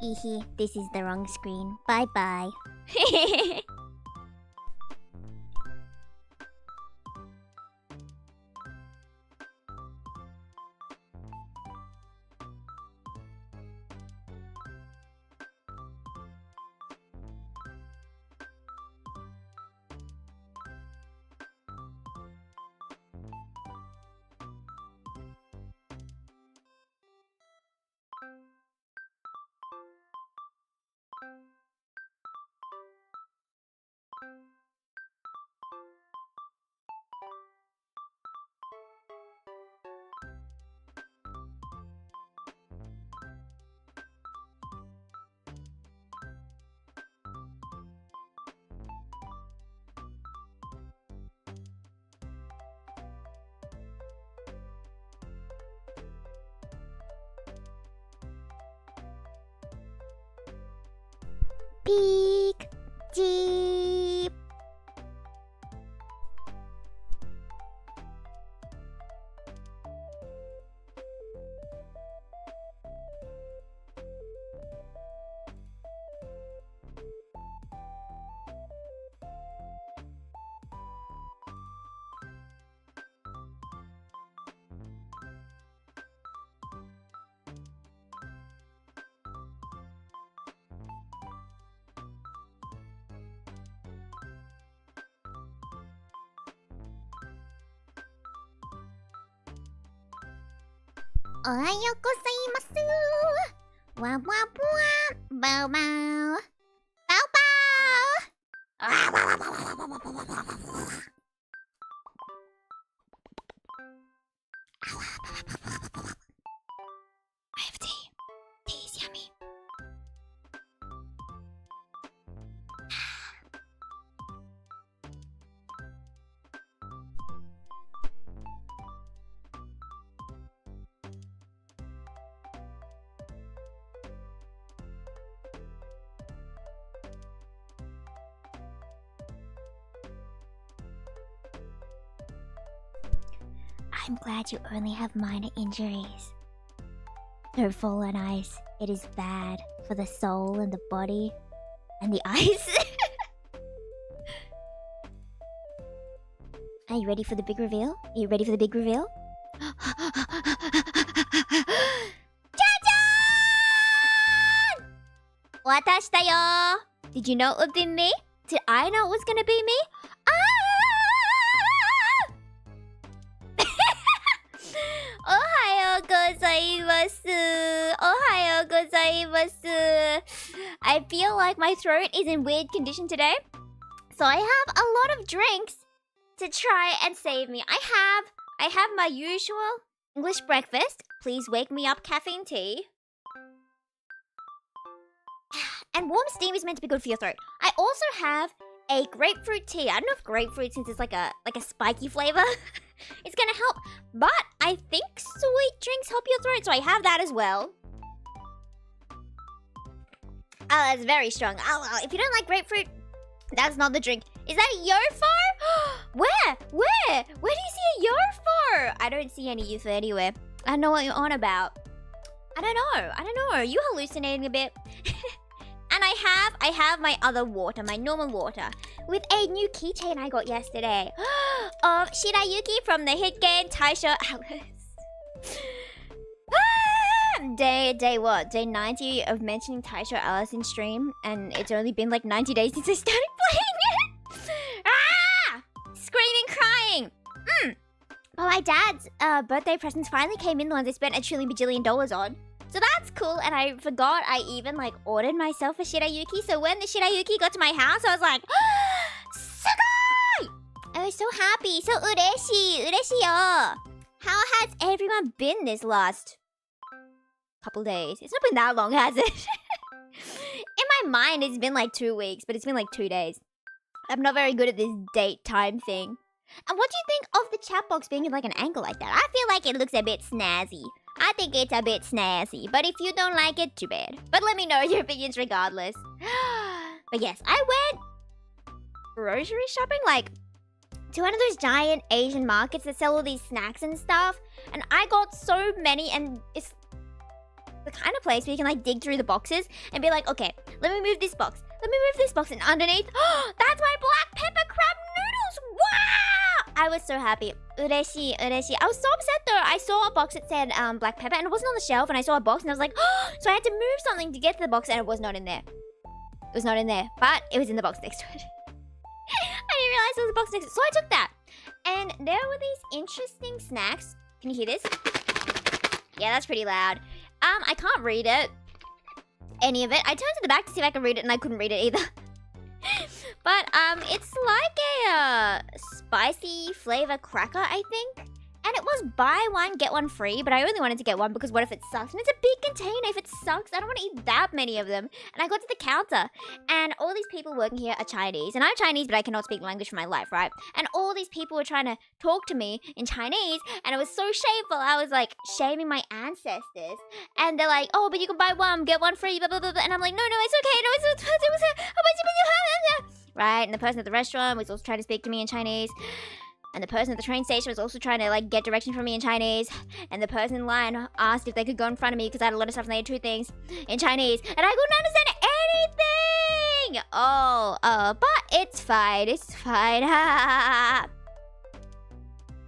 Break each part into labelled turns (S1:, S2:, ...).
S1: Ehe, this is the wrong screen. Bye-bye. Peek deep. Ohayo gozaimasu. Wah wah wah. Bow bow. Bow bow. I have tea. Tea is yummy. I'm glad you only have minor injuries. Don't fall on ice. It is bad for the soul and the body and the eyes. Are you ready for the big reveal? Are you ready for the big reveal? Cha-chan! Watashita yo! Did you know it would be me? Did I know it was gonna be me? Ohayo gozaimasu. Ohayo gozaimasu. I feel like my throat is in weird condition today, so I have a lot of drinks to try and save me. I have my usual English breakfast. Please wake me up, caffeine tea. And warm steam is meant to be good for your throat. I also have a grapefruit tea. I don't know if grapefruit, since it's like a spiky flavor, it's gonna help. But I think sweet drinks help your throat, so I have that as well. Oh, that's very strong. Oh, if you don't like grapefruit, that's not the drink. Is that a Yofar? Where? Where do you see a Yofar? I don't see any Yufu anywhere. I don't know what you're on about. I don't know. Are you hallucinating a bit? And I have my other water, my normal water, with a new keychain I got yesterday of Shirayuki from the hit game Taisho Alice. Day what? Day 90 of mentioning Taisho Alice in stream, and it's only been like 90 days since I started playing it. Screaming, crying. Well, my dad's birthday presents finally came in, the ones I spent a trillion bajillion dollars on. So that's cool, and I forgot I even like ordered myself a Shirayuki. So when the Shirayuki got to my house, I was like, Sugoi! I was so happy, so ureshi yo. How has everyone been this last couple days? It's not been that long, has it? In my mind, it's been like 2 weeks, but it's been like 2 days. I'm not very good at this date time thing. And what do you think of the chat box being in like an angle like that? I feel like it looks a bit snazzy. I think it's a bit snazzy, but if you don't like it, too bad. But let me know your opinions regardless. But yes, I went grocery shopping, like to one of those giant Asian markets that sell all these snacks and stuff. And I got so many, and the kind of place where you can like dig through the boxes and be like, okay, let me move this box. Let me move this box, and underneath, that's my black pepper crab noodles. Wow! I was so happy. Ureshi, ureshi. I was so upset though. I saw a box that said black pepper, and it wasn't on the shelf, and I saw a box, and I was like, oh! So I had to move something to get to the box, and it was not in there. It was not in there, but it was in the box next to it. I didn't realize there was a box next to it, so I took that. And there were these interesting snacks. Can you hear this? Yeah, that's pretty loud. I can't read it. Any of it. I turned to the back to see if I could read it, and I couldn't read it either. But it's like a spicy flavor cracker, I think. And it was buy one, get one free, but I only wanted to get one because what if it sucks? And it's a big container. If it sucks, I don't want to eat that many of them. And I got to the counter, and all these people working here are Chinese. And I'm Chinese, but I cannot speak language for my life, right? And all these people were trying to talk to me in Chinese, and it was so shameful. I was like shaming my ancestors. And they're like, oh, but you can buy one, get one free, blah, blah, blah, blah. And I'm like, no, it's okay. No, it's right? And the person at the restaurant was also trying to speak to me in Chinese. And the person at the train station was also trying to like get direction from me in Chinese. And the person in line asked if they could go in front of me because I had a lot of stuff and they had two things in Chinese. And I couldn't understand anything! But it's fine. It's fine.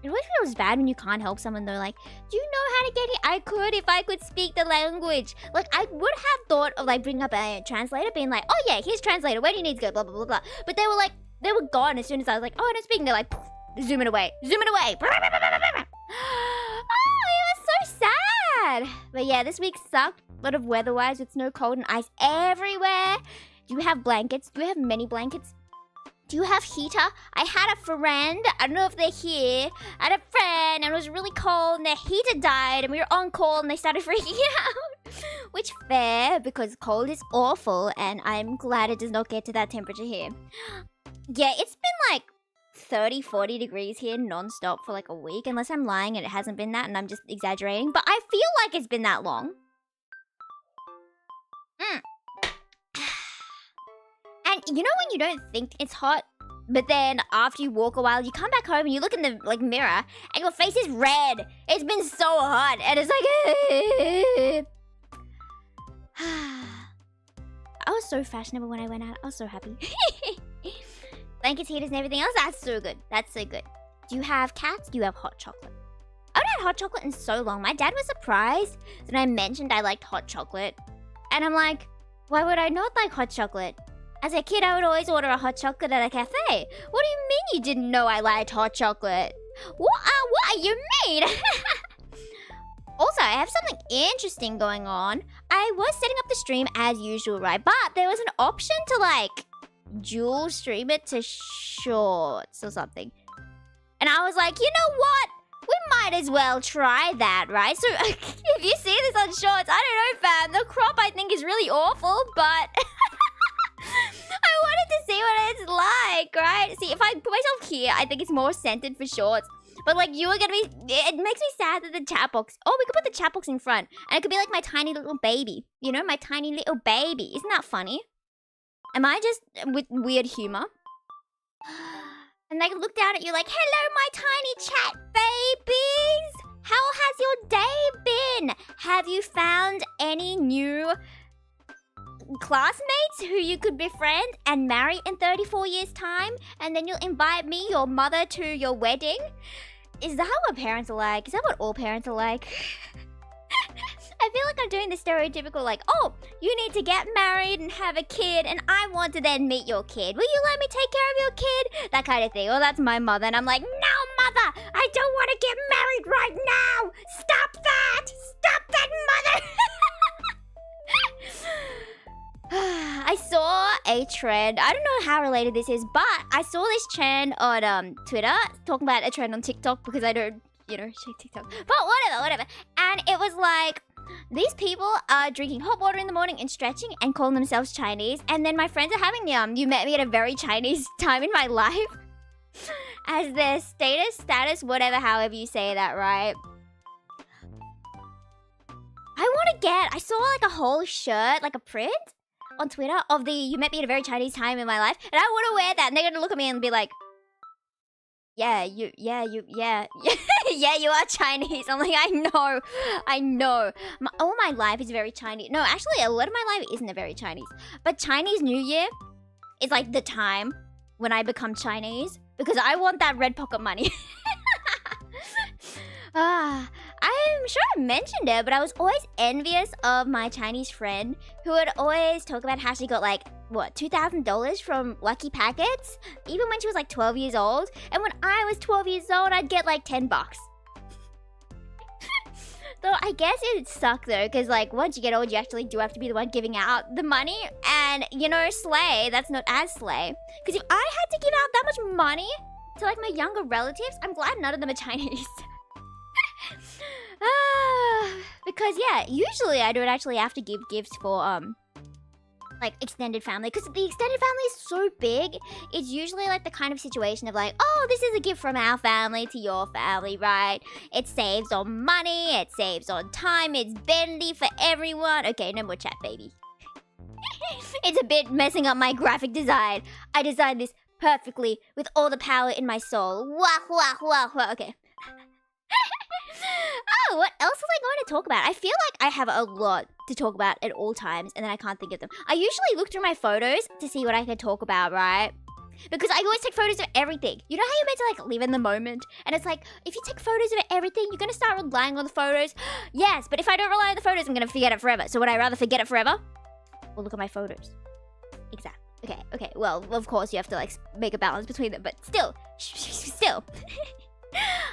S1: It always feels bad when you can't help someone though. Like, do you know how to get here? I could if I could speak the language. Like, I would have thought of like bringing up a translator, being like, oh yeah, here's translator. Where do you need to go? Blah, blah, blah, blah. But they were like, they were gone as soon as I was like, oh, I don't speak. And they're like, zoom it away. Zoom it away. Oh, it was so sad. But yeah, this week sucked. A lot of weather-wise with snow, cold, and ice everywhere. Do you have blankets? Do you have many blankets? Do you have heater? I had a friend. I don't know if they're here. I had a friend and it was really cold and their heater died and we were on call and they started freaking out. Which fair, because cold is awful and I'm glad it does not get to that temperature here. Yeah, it's been like 30, 40 degrees here non-stop for like a week. Unless I'm lying and it hasn't been that and I'm just exaggerating. But I feel like it's been that long. And you know when you don't think it's hot, but then after you walk a while, you come back home and you look in the like mirror and your face is red. It's been so hot and it's like... I was so fashionable when I went out. I was so happy. Blankets, heaters, and everything else. That's so good. That's so good. Do you have cats? Do you have hot chocolate? I haven't had hot chocolate in so long. My dad was surprised that I mentioned I liked hot chocolate. And I'm like, why would I not like hot chocolate? As a kid, I would always order a hot chocolate at a cafe. What do you mean you didn't know I liked hot chocolate? What you mean? Also, I have something interesting going on. I was setting up the stream as usual, right? But there was an option to like dual stream it to shorts or something. And I was like, you know what? We might as well try that, right? So if you see this on shorts, I don't know, fam. The crop I think is really awful, but... I wanted to see what it's like, right? See, if I put myself here, I think it's more centered for shorts. But like, you are gonna be... It makes me sad that the chat box... Oh, we could put the chat box in front. And it could be like my tiny little baby. You know, my tiny little baby. Isn't that funny? Am I just with weird humor? And they look down at you like, hello, my tiny chat babies! How has your day been? Have you found any new... classmates who you could befriend and marry in 34 years time, and then you'll invite me, your mother, to your wedding? Is that what parents are like? Is that what all parents are like? I feel like I'm doing the stereotypical like, oh, you need to get married and have a kid and I want to then meet your kid. Will you let me take care of your kid? That kind of thing. Well, that's my mother and I'm like, no, mother, I don't want to get married right now. Stop that. Stop that, mother. I saw a trend. I don't know how related this is, but I saw this trend on Twitter talking about a trend on TikTok because I don't, check TikTok. But whatever. And it was like, these people are drinking hot water in the morning and stretching and calling themselves Chinese. And then my friends are having you met me at a very Chinese time in my life as their status, whatever, however you say that, right? I saw like a whole shirt, like a print on Twitter of the you met me at a very Chinese time in my life, and I want to wear that, and they're gonna look at me and be like, yeah, yeah, you are Chinese. I'm like, I know. All my life is very Chinese. No, actually, a lot of my life isn't very Chinese. But Chinese New Year is like the time when I become Chinese because I want that red pocket money. I'm sure I mentioned it, but I was always envious of my Chinese friend who would always talk about how she got like, what, $2,000 from Lucky Packets? Even when she was like 12 years old. And when I was 12 years old, I'd get like 10 bucks. Though I guess it'd suck though, because like once you get old, you actually do have to be the one giving out the money. And you know, slay, that's not as slay. Because if I had to give out that much money to like my younger relatives, I'm glad none of them are Chinese. Because yeah, usually I don't actually have to give gifts for like extended family, because the extended family is so big. It's usually like the kind of situation of like, oh, this is a gift from our family to your family, right? It saves on money, it saves on time, it's bendy for everyone. Okay, no more chat, baby. It's a bit messing up my graphic design. I designed this perfectly with all the power in my soul. Wah, wah, wah, wah. Okay. Oh, what else was I going to talk about? I feel like I have a lot to talk about at all times, and then I can't think of them. I usually look through my photos to see what I can talk about, right? Because I always take photos of everything. You know how you're meant to like live in the moment? And it's like, if you take photos of everything, you're going to start relying on the photos. Yes, but if I don't rely on the photos, I'm going to forget it forever. So would I rather forget it forever? Well, look at my photos. Exactly. Okay. Well, of course, you have to like make a balance between them, but still.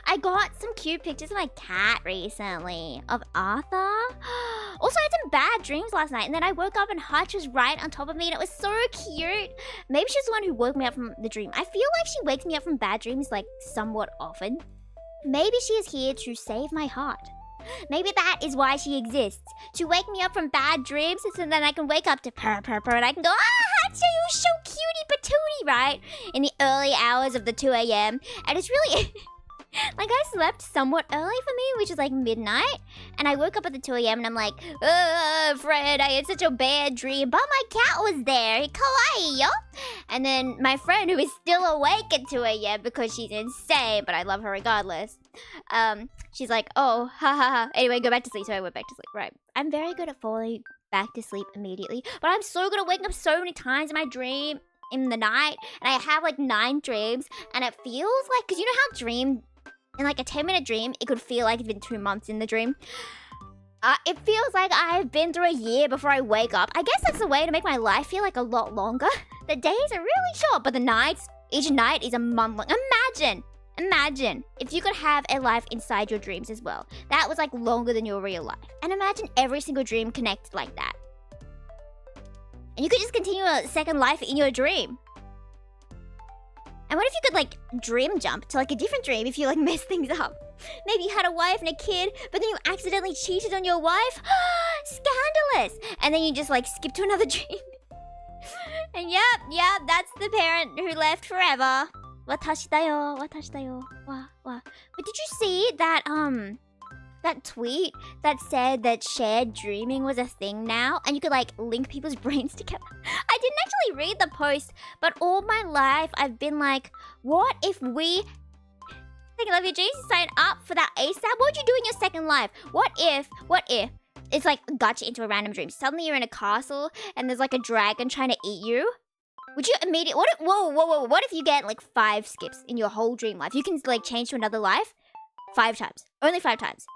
S1: I got some cute pictures of my cat recently, of Arthur. Also, I had some bad dreams last night, and then I woke up and Hutch was right on top of me, and it was so cute. Maybe she's the one who woke me up from the dream. I feel like she wakes me up from bad dreams, like, somewhat often. Maybe she is here to save my heart. Maybe that is why she exists. To wake me up from bad dreams, so then I can wake up to purr, purr, purr, and I can go, Hutch, you're so cutie patootie, right? In the early hours of the 2 a.m. And it's really... like, I slept somewhat early for me, which is like midnight. And I woke up at the 2 a.m. and I'm like, Fred, I had such a bad dream. But my cat was there. Kawaii, yo. And then my friend, who is still awake at 2 a.m. because she's insane, but I love her regardless. She's like, oh, ha ha ha. Anyway, go back to sleep. So I went back to sleep. Right. I'm very good at falling back to sleep immediately. But I'm so good at waking up so many times in my dream in the night. And I have like 9 dreams. And it feels like, because you know how in like a 10-minute dream, it could feel like it's been 2 months in the dream. It feels like I've been through a year before I wake up. I guess that's a way to make my life feel like a lot longer. The days are really short, but the nights, each night is a month long. Imagine if you could have a life inside your dreams as well. That was like longer than your real life. And imagine every single dream connected like that. And you could just continue a second life in your dream. And what if you could, like, dream jump to, like, a different dream if you, like, mess things up? Maybe you had a wife and a kid, but then you accidentally cheated on your wife? Scandalous! And then you just, like, skip to another dream. And yep, that's the parent who left forever. Watashi da yo, watashi da yo. Wa. But did you see that, that tweet that said that shared dreaming was a thing now, and you could like link people's brains together? I didn't actually read the post, but all my life I've been like, what if we think I love you, Jesus, sign up for that ASAP? What would you do in your second life? What if it's like got you into a random dream? Suddenly you're in a castle and there's like a dragon trying to eat you. Would you immediately, whoa, what if you get like 5 skips in your whole dream life? You can like change to another life 5 times, only 5 times.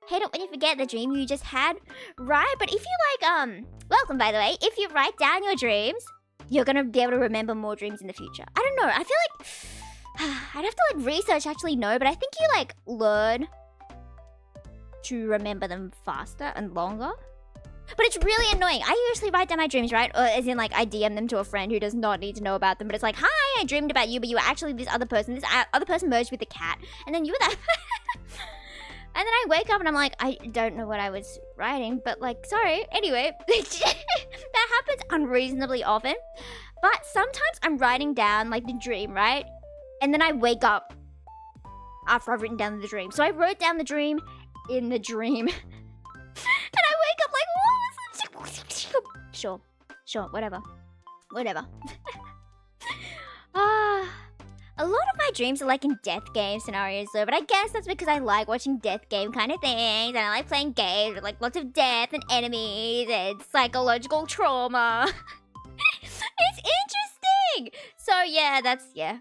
S1: Hate it when you forget the dream you just had, right? But if you like, welcome by the way, if you write down your dreams, you're gonna be able to remember more dreams in the future. I don't know, I feel like, I'd have to like research actually know, but I think you like learn to remember them faster and longer. But it's really annoying. I usually write down my dreams, right? Or as in like I DM them to a friend who does not need to know about them, but it's like, hi, I dreamed about you, but you were actually this other person. This other person merged with the cat, and then you were that. And then I wake up and I'm like, I don't know what I was writing, but like, sorry. Anyway, that happens unreasonably often. But sometimes I'm writing down like the dream, right? And then I wake up after I've written down the dream. So I wrote down the dream in the dream. And I wake up like, what was it? Sure, whatever. A lot of my dreams are like in death game scenarios though, but I guess that's because I like watching death game kind of things, and I like playing games with like lots of death and enemies and psychological trauma. It's interesting. So yeah, yeah.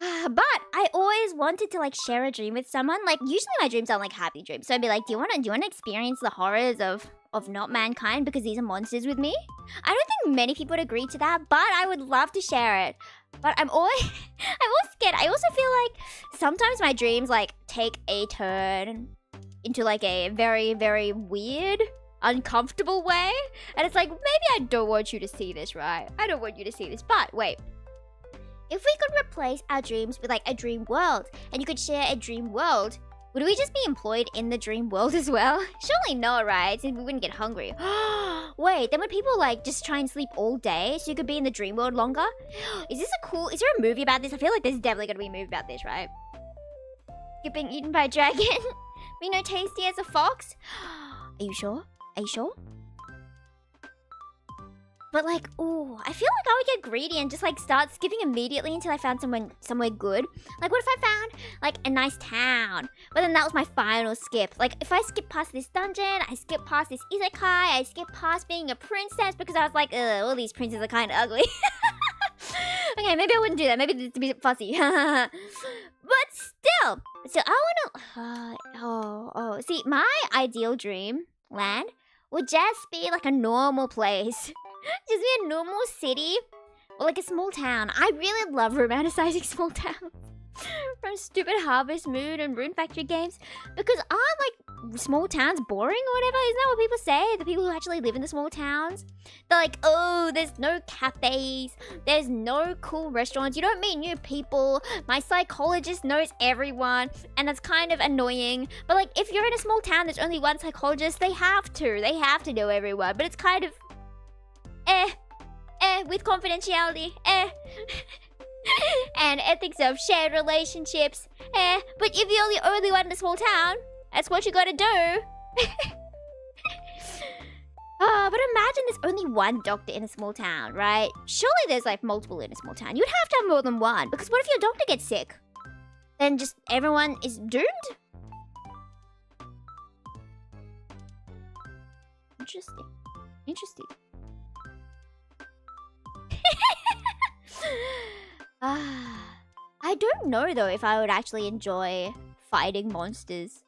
S1: But I always wanted to like share a dream with someone. Like usually my dreams aren't like happy dreams. So I'd be like, do you wanna experience the horrors of not mankind because these are monsters with me? I don't think many people would agree to that, but I would love to share it. But I'm always scared. I also feel like sometimes my dreams like take a turn into like a very, very weird, uncomfortable way. And it's like, maybe I don't want you to see this, right? I don't want you to see this. But wait. If we could replace our dreams with like a dream world, and you could share a dream world, would we just be employed in the dream world as well? Surely not, right? Since we wouldn't get hungry. Wait, then would people like just try and sleep all day so you could be in the dream world longer? Is there a movie about this? I feel like there's definitely gonna be a movie about this, right? You're being eaten by a dragon? Me no tasty as a fox? Are you sure? Are you sure? But like, ooh, I feel like I would get greedy and just like start skipping immediately until I found somewhere good. Like what if I found like a nice town? But then that was my final skip. Like if I skip past this dungeon, I skip past this isekai, I skip past being a princess because I was like, ugh, all these princes are kind of ugly. Okay, maybe I wouldn't do that. Maybe it's a bit fussy. But still, I wanna, see, my ideal dream land would just be like a normal place. Just be a normal city or like a small town. I really love romanticizing small towns from stupid Harvest Moon and Rune Factory games because aren't like small towns boring or whatever? Isn't that what people say? The people who actually live in the small towns, they're like, oh, there's no cafes, there's no cool restaurants, you don't meet new people, my psychologist knows everyone, and that's kind of annoying. But like if you're in a small town, there's only one psychologist, they have to know everyone, but it's kind of with confidentiality, and ethics of shared relationships, but if you're the only one in a small town, that's what you gotta do. But imagine there's only one doctor in a small town, right? Surely there's like multiple in a small town. You'd have to have more than one, because what if your doctor gets sick? Then just everyone is doomed? Interesting. I don't know though if I would actually enjoy fighting monsters.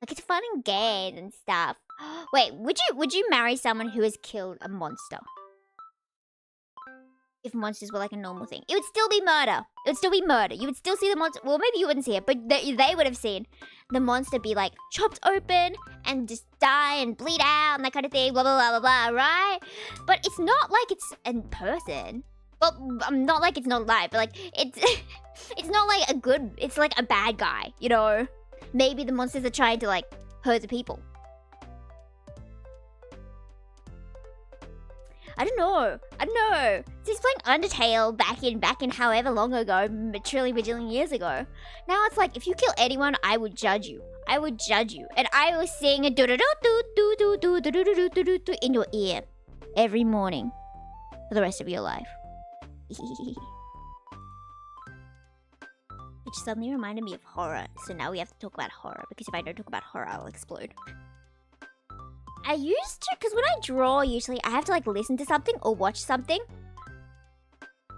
S1: Like it's fun in games and stuff. Wait, would you marry someone who has killed a monster? If monsters were like a normal thing, it would still be murder. It would still be murder. You would still see the monster. Well, maybe you wouldn't see it, but they would have seen the monster be like chopped open and just die and bleed out and that kind of thing. Blah blah blah blah blah. Right? But it's not like it's in person. Well, not like it's not alive, but like it's not like a good. It's like a bad guy. You know? Maybe the monsters are trying to like hurt the people. I don't know. So he's playing Undertale back in however long ago, trillion bajillion years ago. Now it's like, if you kill anyone, I would judge you. And I will sing a do do do do do do do do do do do do in your ear every morning for the rest of your life. Which suddenly reminded me of horror. So now we have to talk about horror, because if I don't talk about horror, I'll explode. I used to, because when I draw, usually I have to like listen to something or watch something.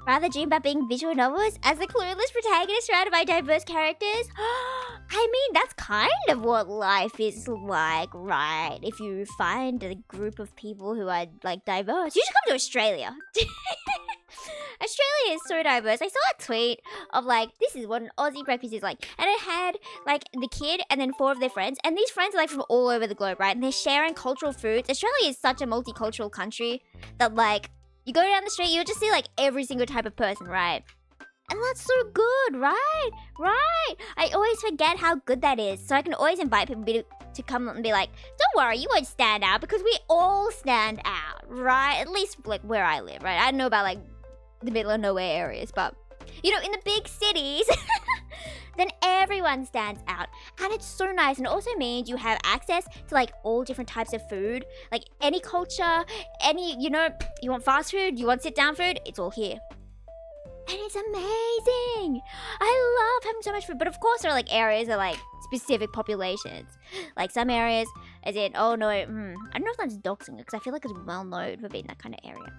S1: Rather dream about being visual novels as the clueless protagonist surrounded by diverse characters. I mean, that's kind of what life is like, right? If you find a group of people who are like diverse, you should come to Australia. Australia is so diverse. I saw a tweet of like, this is what an Aussie breakfast is like. And it had like the kid and then 4 of their friends. And these friends are like from all over the globe, right? And they're sharing cultural foods. Australia is such a multicultural country that like, you go down the street, you'll just see like every single type of person, right? And that's so good, right? Right. I always forget how good that is. So I can always invite people to come and be like, don't worry, you won't stand out, because we all stand out, right? At least like where I live, right? I don't know about like the middle of nowhere areas, but you know, in the big cities, then everyone stands out. And it's so nice. And it also means you have access to like all different types of food, like any culture, any, you know, you want fast food, you want sit down food, it's all here. And it's amazing. I love having so much food. But of course there are like areas that like specific populations. Like some areas, as in, oh no, I don't know if that's doxing it, because I feel like it's well known for being that kind of area.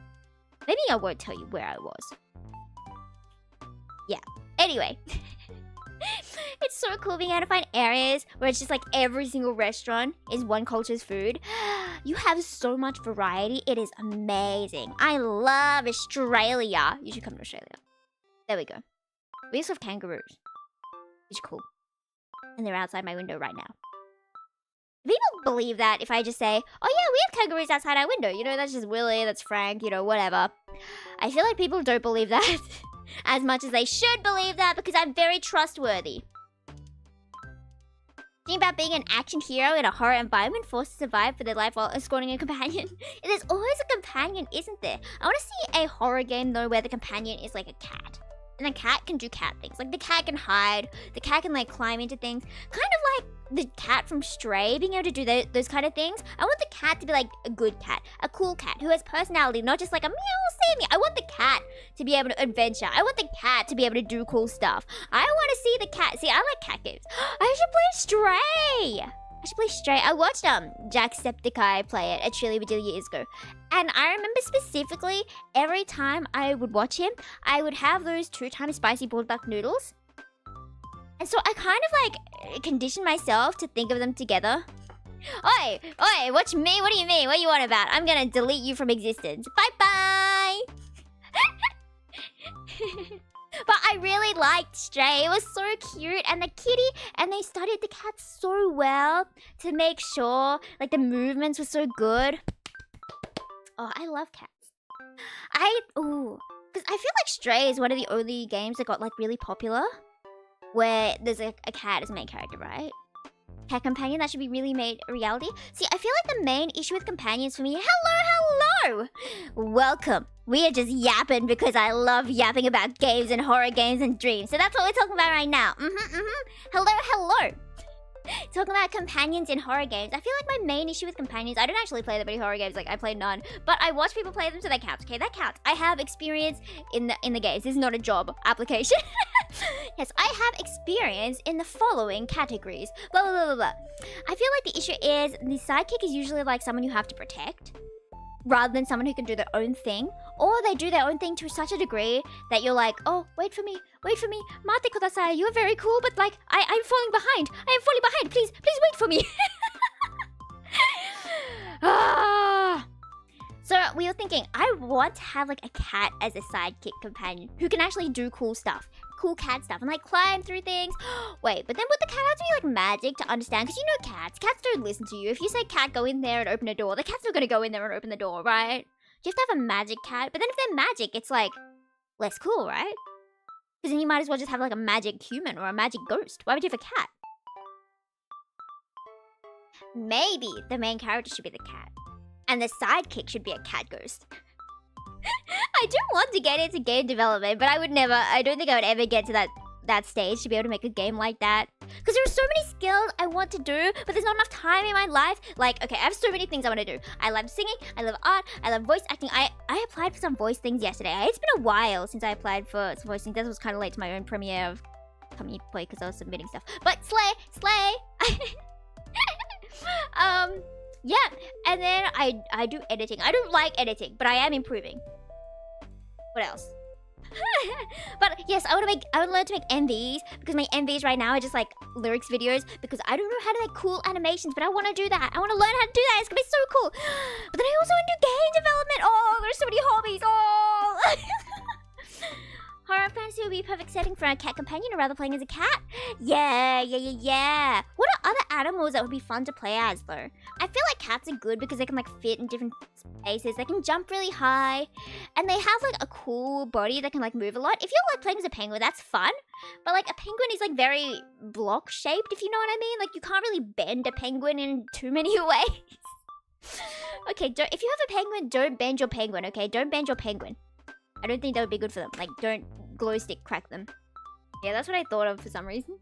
S1: Maybe I won't tell you where I was. Yeah. Anyway. It's so cool being able to find areas where it's just like every single restaurant is one culture's food. You have so much variety. It is amazing. I love Australia. You should come to Australia. There we go. We also have kangaroos, which is cool. And they're outside my window right now. People believe that if I just say, oh yeah, we have kangaroos outside our window. You know, that's just Willie, that's Frank, you know, whatever. I feel like people don't believe that as much as they should believe that because I'm very trustworthy. Think about being an action hero in a horror environment forced to survive for their life while escorting a companion. There's always a companion, isn't there? I want to see a horror game though where the companion is like a cat. And the cat can do cat things. Like the cat can hide. The cat can like climb into things. Kind of like the cat from Stray being able to do those kind of things. I want the cat to be like a good cat. A cool cat who has personality. Not just like a meow, Sammy. I want the cat to be able to adventure. I want the cat to be able to do cool stuff. I want to see the cat. See, I like cat games. I should play Stray. I watched Jacksepticeye play it actually a few years ago. And I remember specifically, every time I would watch him, I would have those 2 times spicy boiled duck noodles. And so I kind of like conditioned myself to think of them together. Oi, watch me, what do you mean? What you want about? I'm gonna delete you from existence. Bye-bye! But I really liked Stray. It was so cute. And the kitty, and they studied the cat so well to make sure like the movements were so good. Oh, I love cats. Because I feel like Stray is one of the only games that got like really popular where there's a cat as a main character, right? Cat companion, that should be really made a reality. See, I feel like the main issue with companions for me... Hello! Welcome. We are just yapping because I love yapping about games and horror games and dreams. So that's what we're talking about right now. Hello. Talking about companions in horror games. I feel like my main issue with companions... I don't actually play that many horror games. Like, I play none. But I watch people play them, so that counts. Okay, that counts. I have experience in the games. This is not a job application. Yes, I have experience in the following categories. Blah, blah, blah, blah, blah. I feel like the issue is the sidekick is usually like someone you have to protect rather than someone who can do their own thing. Or they do their own thing to such a degree that you're like, oh, wait for me. Mate kudasai, you're very cool, but like, I'm falling behind. Please wait for me. So we were thinking, I want to have like a cat as a sidekick companion who can actually do cool stuff. Cool cat stuff and like climb through things. Wait, but then would the cat have to be like magic to understand? Because you know cats don't listen to you. If you say cat, go in there and open a door, the cat's not going to go in there and open the door, right? You have to have a magic cat. But then if they're magic, it's like less cool, right? Because then you might as well just have like a magic human or a magic ghost. Why would you have a cat? Maybe the main character should be the cat. And the sidekick should be a cat ghost. I do want to get into game development, but I don't think I would ever get to that stage to be able to make a game like that. Because there are so many skills I want to do, but there's not enough time in my life. Like, okay, I have so many things I want to do. I love singing, I love art, I love voice acting. I applied for some voice things yesterday. It's been a while since I applied for some voice things. That was kind of late to my own premiere of Coming Play because I was submitting stuff. But slay! Yeah, and then I do editing. I don't like editing, but I am improving. What else? But yes, I want to learn to make MVs because my MVs right now are just like lyrics videos because I don't know how to make cool animations, but I want to do that. I want to learn how to do that. It's gonna be so cool. But then I also want to do game development. Oh, there's so many hobbies. Oh. Horror fantasy would be a perfect setting for a cat companion or rather playing as a cat. Yeah. What are other animals that would be fun to play as though? I feel like cats are good because they can like fit in different spaces. They can jump really high and they have like a cool body that can like move a lot. If you're like playing as a penguin, that's fun. But like a penguin is like very block shaped, if you know what I mean. Like you can't really bend a penguin in too many ways. Okay, if you have a penguin, don't bend your penguin, okay? Don't bend your penguin. I don't think that would be good for them. Like, don't glow stick crack them. Yeah, that's what I thought of for some reason.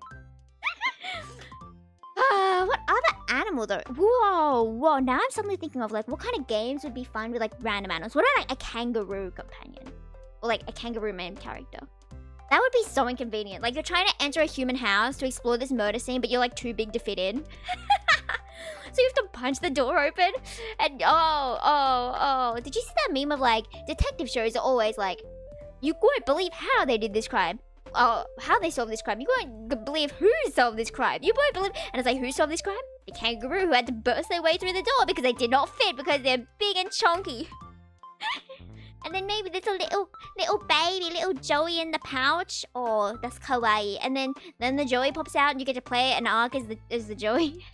S1: What other animal though? Whoa. Now I'm suddenly thinking of like, what kind of games would be fun with like random animals? What about like a kangaroo companion? Or like a kangaroo main character? That would be so inconvenient. Like, you're trying to enter a human house to explore this murder scene, but you're like too big to fit in. So you have to punch the door open. And oh. Did you see that meme of like, detective shows are always like, you won't believe how they did this crime. Oh, how they solved this crime. You won't believe who solved this crime. You won't believe. And it's like, who solved this crime? The kangaroo who had to burst their way through the door because they did not fit because they're big and chunky. And then maybe there's a little baby, little Joey in the pouch. Oh, that's kawaii. And then the Joey pops out and you get to play an arc as the Joey.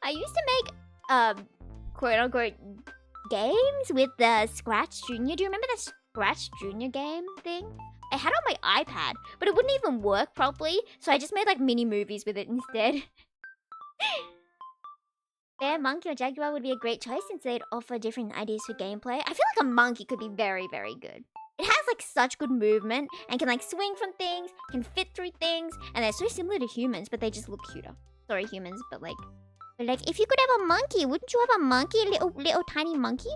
S1: I used to make quote unquote games with the Scratch Junior. Do you remember the Scratch Junior game thing? I had it on my iPad, but it wouldn't even work properly, so I just made like mini movies with it instead. Bear, monkey, or jaguar would be a great choice since they'd offer different ideas for gameplay. I feel like a monkey could be very, very good. It has like such good movement and can like swing from things, can fit through things, and they're so similar to humans, but they just look cuter. Sorry, humans, but like if you could have a monkey, wouldn't you have a monkey? A little tiny monkey?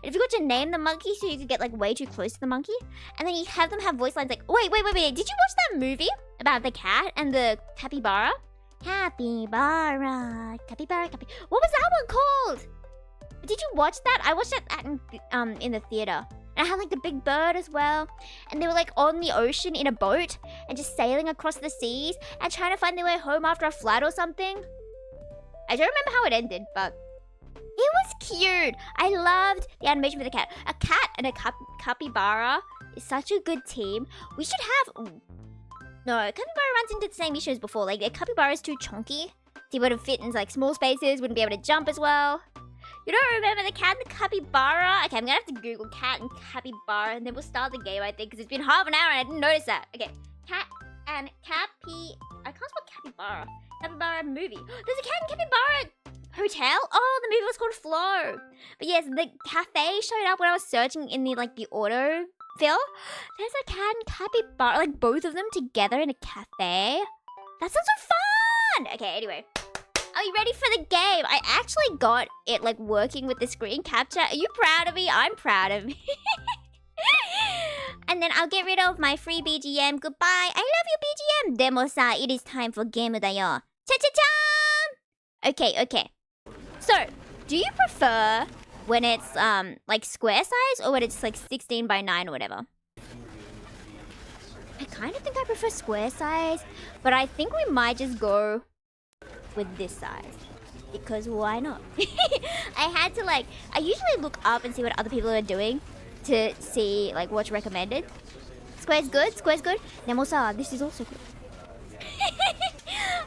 S1: And if you got to name the monkey so you could get like way too close to the monkey, and then you have them have voice lines like, wait. Did you watch that movie about the cat and the capybara? Capybara. What was that one called? Did you watch that? I watched that in the theater. And I had like the big bird as well. And they were like on the ocean in a boat and just sailing across the seas and trying to find their way home after a flood or something. I don't remember how it ended, but it was cute. I loved the animation for the cat. A cat and a capybara is such a good team. We should have... No, capybara runs into the same issues before. Like, the capybara is too chunky. He wouldn't fit in like small spaces, wouldn't be able to jump as well. You don't remember the cat and the capybara? Okay, I'm gonna have to Google cat and capybara and then we'll start the game, I think, because it's been half an hour and I didn't notice that. Okay, cat and I can't spell capybara. Capybara movie. There's a cat and capybara hotel? Oh, the movie was called Flow. But yes, the cafe showed up when I was searching in the auto fill. There's a cat and capybara, like both of them together in a cafe. That sounds so fun! Okay, anyway. Are you ready for the game? I actually got it like working with the screen capture. Are you proud of me? I'm proud of me. And then I'll get rid of my free BGM. Goodbye. I love you, BGM. Demo-sa, it is time for game da yo. Cha-cha-cha! Okay. So, do you prefer when it's like square size or when it's like 16 by 9 or whatever? I kind of think I prefer square size, but I think we might just go with this size. Because why not? I had to I usually look up and see what other people are doing to see what's recommended. Square's good. Nemo-sa, this is also good.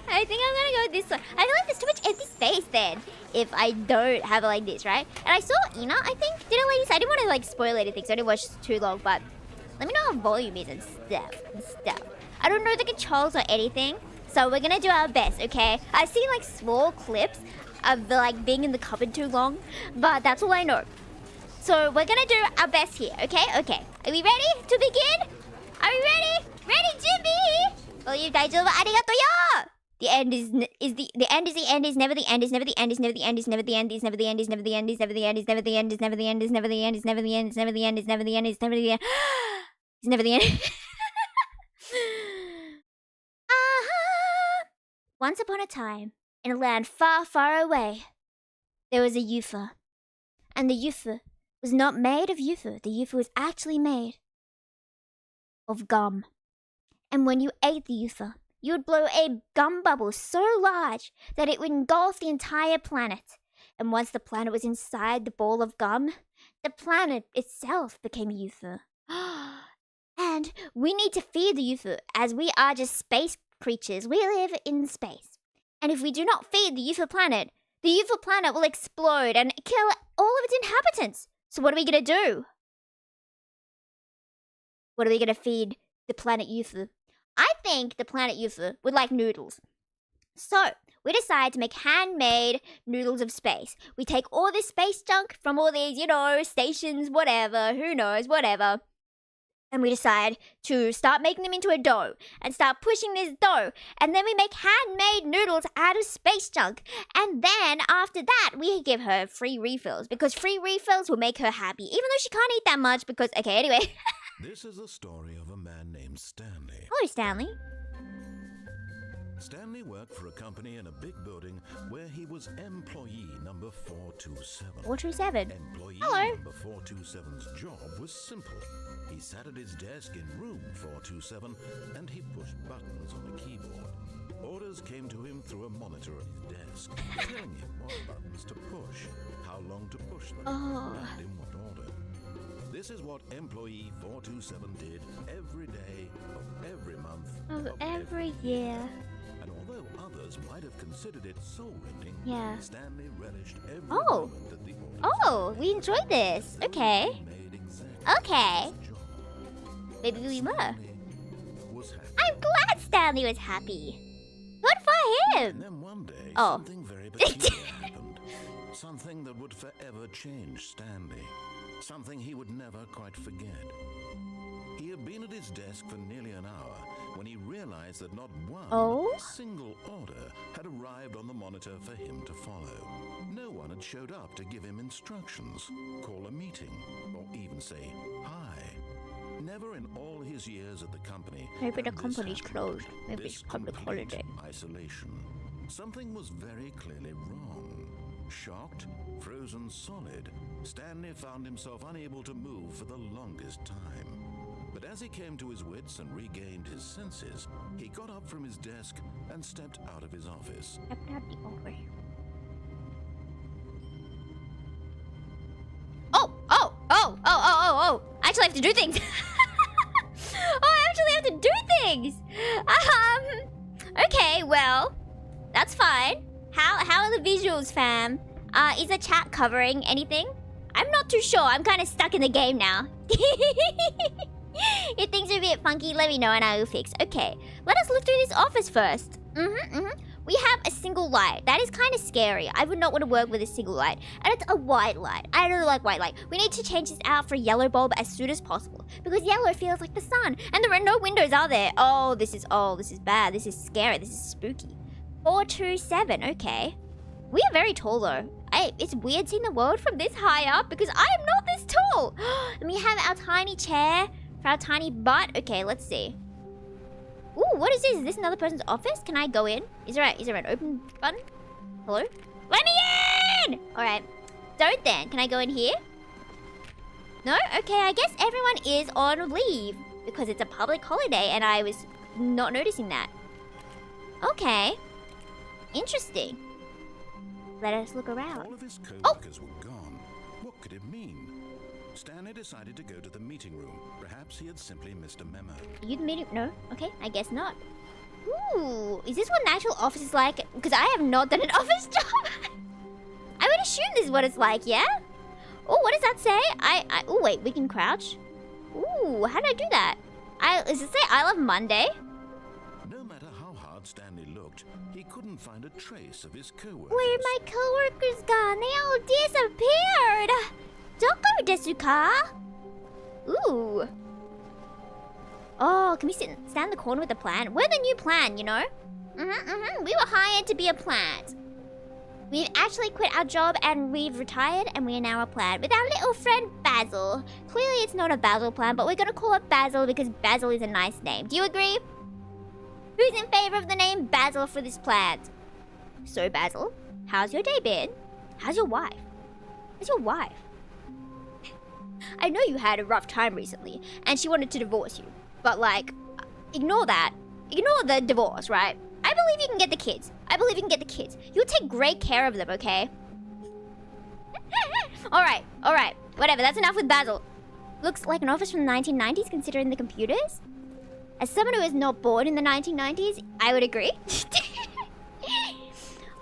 S1: I think I'm gonna go this one. I feel like there's too much empty space then if I don't have it like this, right? And I saw Ina, I think, did it like this. I didn't want to spoil anything, so I didn't watch too long, but let me know how volume is and stuff. I don't know the controls or anything, so we're gonna do our best, okay? I've seen small clips of the being in the cupboard too long, but that's all I know. So we're gonna do our best here, okay? Okay. Are we ready to begin? Are we ready? Ready, Jimmy? Volume daijoubu, arigato yo! The end is never the end is never the end is never the end is never the end is never the end is never the end is never the end is never the end is never the end is never the end is never the end is never the end is never the end is never the end is never the end. It's never the end. Once upon a time, in a land far, far away, there was a Yufu. And the Yufu was not made of Yufu. The Yufu was actually made of gum. And when you ate the Yufu, you would blow a gum bubble so large that it would engulf the entire planet. And once the planet was inside the ball of gum, the planet itself became Yufu. And we need to feed the Yufu, as we are just space creatures. We live in space. And if we do not feed the Yufu planet will explode and kill all of its inhabitants. So what are we going to do? What are we going to feed the planet Yufu? I think the planet Yufu would like noodles. So, we decide to make handmade noodles of space. We take all this space junk from all these, stations, whatever, who knows, whatever. And we decide to start making them into a dough and start pushing this dough. And then we make handmade noodles out of space junk. And then after that, we give her free refills because free refills will make her happy, even though she can't eat that much because, okay, anyway.
S2: This is the story of a man named named Stanley.
S1: Hello, Stanley.
S2: Stanley worked for a company in a big building where he was employee number 427.
S1: 427.
S2: Employee
S1: Hello.
S2: number 427's job was simple. He sat at his desk in room 427 and he pushed buttons on a keyboard. Orders came to him through a monitor at his desk, telling him what buttons to push, how long to push them, and in what order. This is what employee 427 did every day of every month
S1: Of every year.
S2: And although others might have considered it soul-rending,
S1: Yeah.
S2: Stanley relished every
S1: Oh.
S2: moment that the orders
S1: Oh, we enjoyed this. Okay.
S2: made exactly
S1: Okay.
S2: his job.
S1: Maybe we were.
S2: Stanley was happy.
S1: I'm glad Stanley was happy. Good for
S2: And
S1: him.
S2: then one day,
S1: Oh.
S2: something very peculiar happened. Something that would forever change Stanley. Something he would never quite forget. He had been at his desk for nearly an hour when he realized that not one single order had arrived on the monitor for him to follow. No one had showed up to give him instructions, call a meeting, or even say hi. Never in all his years at the company.
S1: Maybe the
S2: had this
S1: company's
S2: happened.
S1: closed. Maybe
S2: This
S1: it's public
S2: complete
S1: holiday.
S2: Isolation. Something was very clearly wrong. Shocked, frozen solid, Stanley found himself unable to move for the longest time. But as he came to his wits and regained his senses, he got up from his desk and stepped out of his office.
S1: Oh! I actually have to do things. I actually have to do things. Okay, well, that's fine. How are the visuals, fam? Is the chat covering anything? I'm not too sure. I'm kind of stuck in the game now. If things are a bit funky, let me know and I will fix. Okay, let us look through this office first. We have a single light. That is kind of scary. I would not want to work with a single light. And it's a white light. I don't like white light. We need to change this out for a yellow bulb as soon as possible. Because yellow feels like the sun. And there are no windows, are there? Oh, this is bad. This is scary. This is spooky. 427, okay. We are very tall though. It's weird seeing the world from this high up because I am not this tall. And we have our tiny chair for our tiny butt. Okay, let's see. Ooh, what is this? Is this another person's office? Can I go in? Is there an open button? Hello? Let me in! Alright. Don't then. Can I go in here? No? Okay, I guess everyone is on leave because it's a public holiday and I was not noticing that. Okay. Interesting. Let us look around.
S2: All of his co-workers were gone. What could it mean? Stanley decided to go to the meeting room. Perhaps he had simply missed a memo.
S1: You the meeting? No? Okay, I guess not. Ooh, is this what an actual office is like? Because I have not done an office job. I would assume this is what it's like, yeah? Oh, what does that say? Oh, wait, we can crouch? Ooh, how do I do that? Does it say I love Monday?
S2: No matter how hard Stanley looked, he couldn't find a trace of his co-workers.
S1: Where my co-workers gone? They all disappeared. Doko desu ka? Ooh. Oh, can we stand in the corner with the plant? We're the new plant, you know? We were hired to be a plant. We've actually quit our job and we've retired and we are now a plant with our little friend Basil. Clearly it's not a Basil plant, but we're gonna call it Basil because Basil is a nice name. Do you agree? Who's in favor of the name Basil for this plant? So Basil, how's your day been? How's your wife? How's your wife? I know you had a rough time recently and she wanted to divorce you. But like, ignore that. Ignore the divorce, right? I believe you can get the kids. I believe you can get the kids. You'll take great care of them, okay? Alright. Whatever, that's enough with Basil. Looks like an office from the 1990s considering the computers. As someone who is not born in the 1990s, I would agree.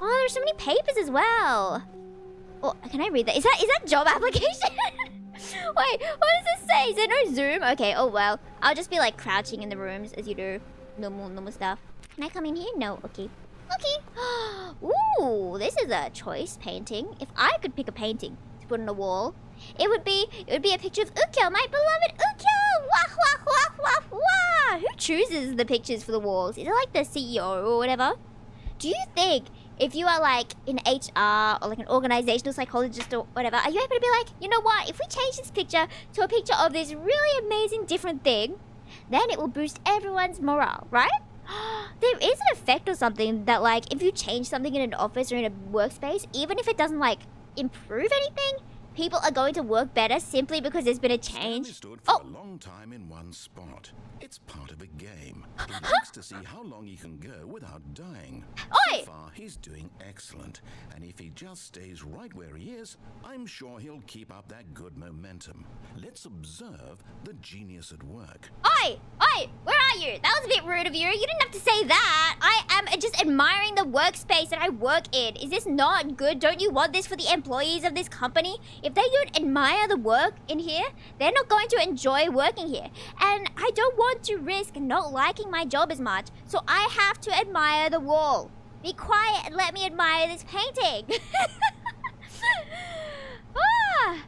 S1: Oh, there's so many papers as well. Oh, can I read that? Is that job application? Wait, what does this say? Is there no zoom? Okay, oh well. I'll just be like crouching in the rooms as you do normal stuff. Can I come in here? No, okay. Ooh, this is a choice painting. If I could pick a painting to put on a wall, it would be a picture of Ukyo, my beloved Ukyo! Wah, wah, wah, wah, wah! Who chooses the pictures for the walls? Is it like the CEO or whatever? Do you think if you are like in HR or like an organizational psychologist or whatever, are you able to be like, you know what, if we change this picture to a picture of this really amazing different thing, then it will boost everyone's morale, right? There is an effect or something that, like, if you change something in an office or in a workspace, even if it doesn't, like, improve anything, people are going to work better simply because there's been a change.
S2: Stanley stood for a long time in one spot. It's part of a game. He likes to see how long he can go without dying.
S1: Oi!
S2: So far, he's doing excellent. And if he just stays right where he is, I'm sure he'll keep up that good momentum. Let's observe the genius at work.
S1: Oi! Oi! Where are you? That was a bit rude of you. You didn't have to say that. I am just admiring the workspace that I work in. Is this not good? Don't you want this for the employees of this company? If they don't admire the work in here, they're not going to enjoy working here. And I don't want to risk not liking my job as much, so I have to admire the wall. Be quiet and let me admire this painting. Ah.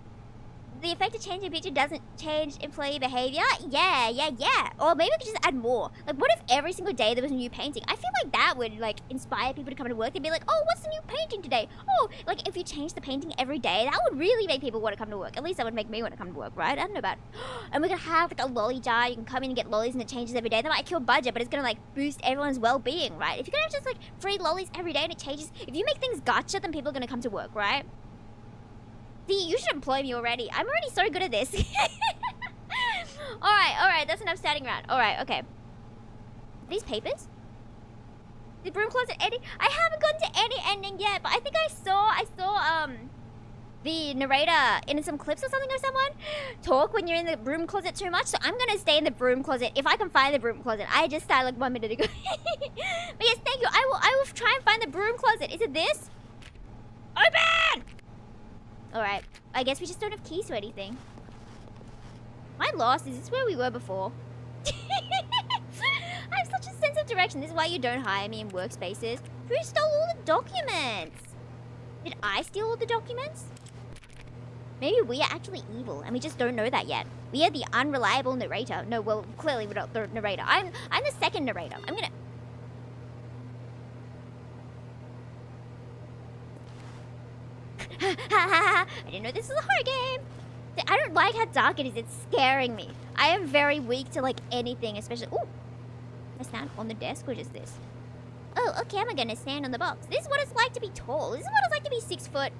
S1: The effect of changing picture doesn't change employee behavior? Yeah. Or maybe we could just add more. Like, what if every single day there was a new painting? I feel like that would, like, inspire people to come to work. They'd be like, oh, what's the new painting today? Oh, like, if you change the painting every day, that would really make people want to come to work. At least that would make me want to come to work, right? I don't know about it. And we're going to have, like, a lolly jar. You can come in and get lollies and it changes every day. That might kill budget, but it's going to, like, boost everyone's well-being, right? If you're going to have just, like, free lollies every day and it changes... If you make things gacha, then people are going to come to work, right? See, you should employ me already. I'm already so good at this. Alright, that's enough standing around. Alright, okay. These papers? The broom closet ending? I haven't gotten to any ending yet, but I think I saw the narrator in some clips or something of someone talk when you're in the broom closet too much, so I'm gonna stay in the broom closet if I can find the broom closet. I just started like 1 minute ago. But yes, thank you. I will try and find the broom closet. Is it this? Open! Alright, I guess we just don't have keys to anything. Am I lost? Is this where we were before? I have such a sense of direction. This is why you don't hire me in workspaces. Who stole all the documents? Did I steal all the documents? Maybe we are actually evil and we just don't know that yet. We are the unreliable narrator. No, well, clearly we're not the narrator. I'm the second narrator. I'm gonna... I didn't know this was a horror game. I don't like how dark it is. It's scaring me. I am very weak to like anything, especially... Ooh. I stand on the desk. What is this? Oh, okay. I'm gonna stand on the box. This is what it's like to be tall. This is what it's like to be 6 foot.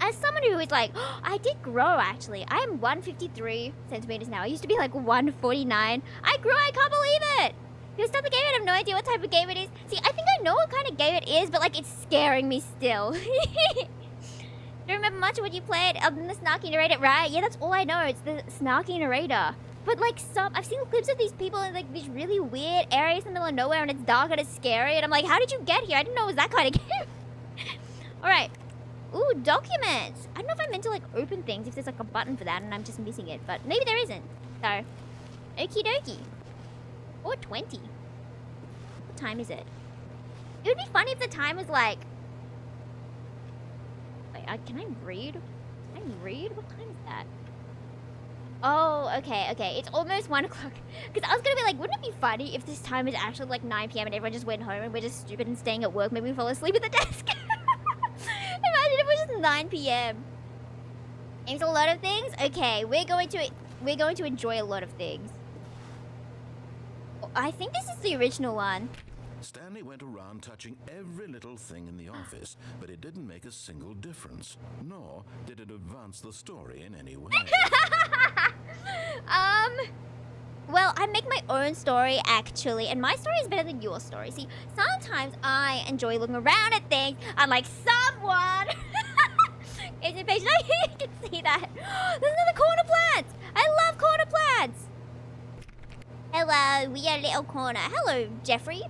S1: As someone who is like... I did grow, actually. I am 153 centimeters now. I used to be like 149. I grew. I can't believe it. You start the game and I have no idea what type of game it is. See, I think I know what kind of game it is, but like it's scaring me still. Don't remember much of what you played other than the snarky narrator, right? Yeah, that's all I know. It's the snarky narrator. But like I've seen clips of these people in like these really weird areas in the middle of nowhere and it's dark and it's scary. And I'm like, how did you get here? I didn't know it was that kind of game. Alright. Ooh, documents. I don't know if I meant to like open things if there's like a button for that and I'm just missing it. But maybe there isn't. So, okie dokie. 4:20. What time is it? It would be funny if the time was like... Wait, can I read? Can I read? What time is that? Oh, okay. It's almost 1 o'clock. Because I was going to be like, wouldn't it be funny if this time is actually like 9 p.m. and everyone just went home and we're just stupid and staying at work? Maybe we fall asleep at the desk. Imagine if it was just 9 p.m. It's a lot of things? Okay, we're going to enjoy a lot of things. I think this is the original one.
S2: Stanley went around touching every little thing in the office, but it didn't make a single difference, nor did it advance the story in any way.
S1: Well, I make my own story, actually, and my story is better than your story. See, sometimes I enjoy looking around at things, unlike someone. Is it patient? I can see that. There's another corner plants. I love corner plants. Hello, we are Little Corner. Hello, Jeffrey.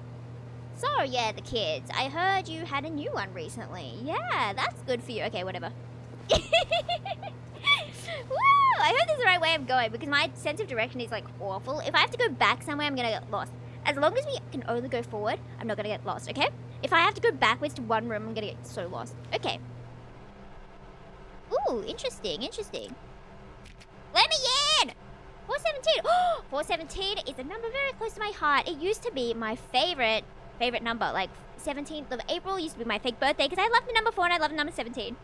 S1: So, yeah, the kids. I heard you had a new one recently. Yeah, that's good for you. Okay, whatever. Woo! I hope this is the right way of going because my sense of direction is, like, awful. If I have to go back somewhere, I'm gonna get lost. As long as we can only go forward, I'm not gonna get lost, okay? If I have to go backwards to one room, I'm gonna get so lost. Okay. Ooh, interesting. Let me in! 417. Oh, 417 is a number very close to my heart. It used to be my favorite number. Like 17th of April used to be my fake birthday because I love the number 4 and I love the number 17.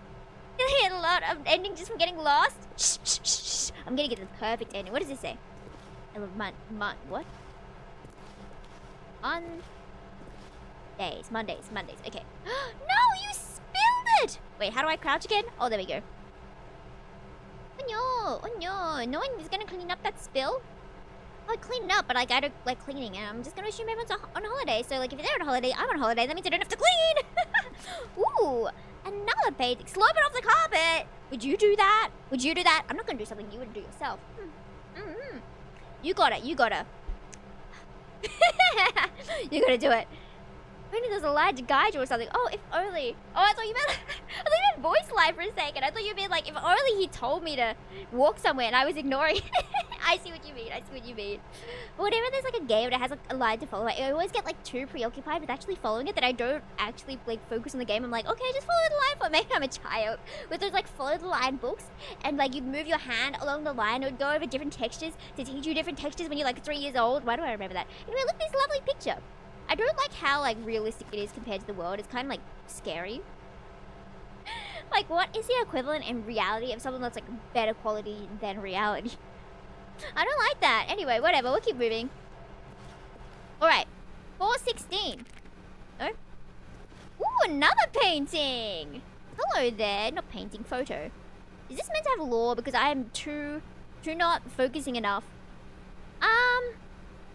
S1: Really a lot of ending just from getting lost. Shh, shh, shh, shh. I'm gonna get the perfect ending. What does this say? What? Mondays. Okay. No, you spilled it. Wait, how do I crouch again? Oh, there we go. Oh no. No one is gonna clean up that spill. I clean it up, but like I don't like cleaning, and I'm just gonna assume everyone's on holiday. So like if they're on holiday, I'm on holiday. That means I don't have to clean. Ooh, another painting. Slope it off the carpet. Would you do that? I'm not gonna do something you would do yourself. You got it. You gotta do it. If only there's a line to guide you or something. Oh, if only. Oh, I thought you meant voice line for a second. I thought you meant like if only he told me to walk somewhere and I was ignoring. I see what you mean. But whenever there's like a game that has like a line to follow, I always get like too preoccupied with actually following it that I don't actually like focus on the game. I'm like, okay, just follow the line for maybe I'm a child with those like follow the line books, and like you move your hand along the line. It would go over different textures to teach you different textures when you're like 3 years old. Why do I remember that? Anyway, look at this lovely picture. I don't like how like realistic it is compared to the world. It's kind of like scary. Like, what is the equivalent in reality of something that's like better quality than reality? I don't like that. Anyway, whatever. We'll keep moving. Alright. 416. No? Ooh, another painting. Hello there. Not painting, photo. Is this meant to have lore? Because I am too not focusing enough.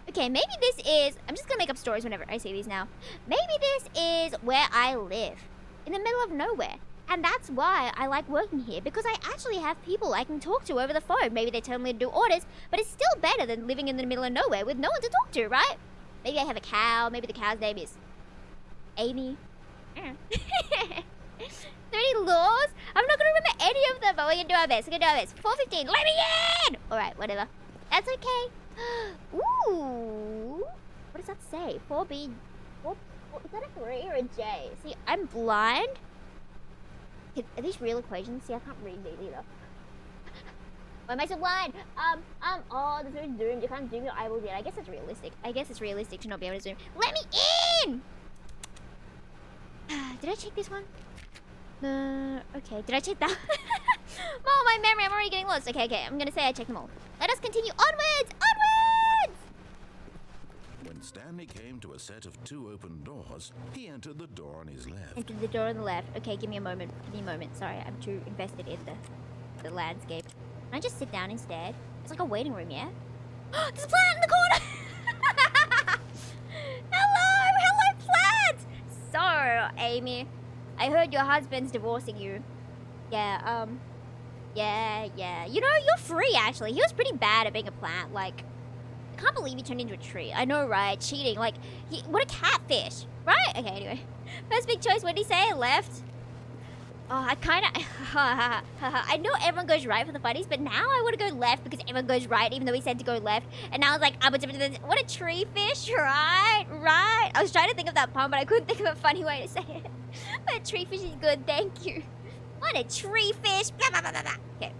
S1: Okay, maybe this is... I'm just gonna make up stories whenever I see these now. Maybe this is where I live. In the middle of nowhere. And that's why I like working here, because I actually have people I can talk to over the phone. Maybe they tell me to do orders, but it's still better than living in the middle of nowhere with no one to talk to, right? Maybe I have a cow. Maybe the cow's name is Amy. Are there any laws? I'm not gonna remember any of them, but we're gonna do our best. 4:15. Let me in! Alright, whatever. That's okay. Ooh. What does that say? 4B. Is that a 3 or a J? See, I'm blind. Are these real equations? See, I can't read these either. Why am I so blind? Oh, the food's doomed. You can't zoom your eyeballs yet. I guess it's realistic. To not be able to zoom. Let me in! Did I check this one? Okay. Did I check that? Oh, my memory. I'm already getting lost. Okay. I'm gonna say I checked them all. Let us continue onwards!
S2: When Stanley came to a set of 2 open doors, he entered the door on his left.
S1: Entered the door on the left. Okay, give me a moment. Sorry, I'm too invested in the landscape. Can I just sit down instead? It's like a waiting room, yeah? There's a plant in the corner! Hello, plant! So, Amy, I heard your husband's divorcing you. Yeah. You know, you're free, actually. He was pretty bad at being a plant. Like, I can't believe he turned into a tree. I know, right? Cheating. Like, what a catfish. Right? Okay, anyway. First big choice, what did he say? Left? Oh, I kind of... I know everyone goes right for the funnies, but now I want to go left because everyone goes right, even though we said to go left. And now I was like, what a tree fish, right? Right? I was trying to think of that pun, but I couldn't think of a funny way to say it. But a tree fish is good, thank you. What a tree fish. Blah, blah, blah, blah, blah. Okay.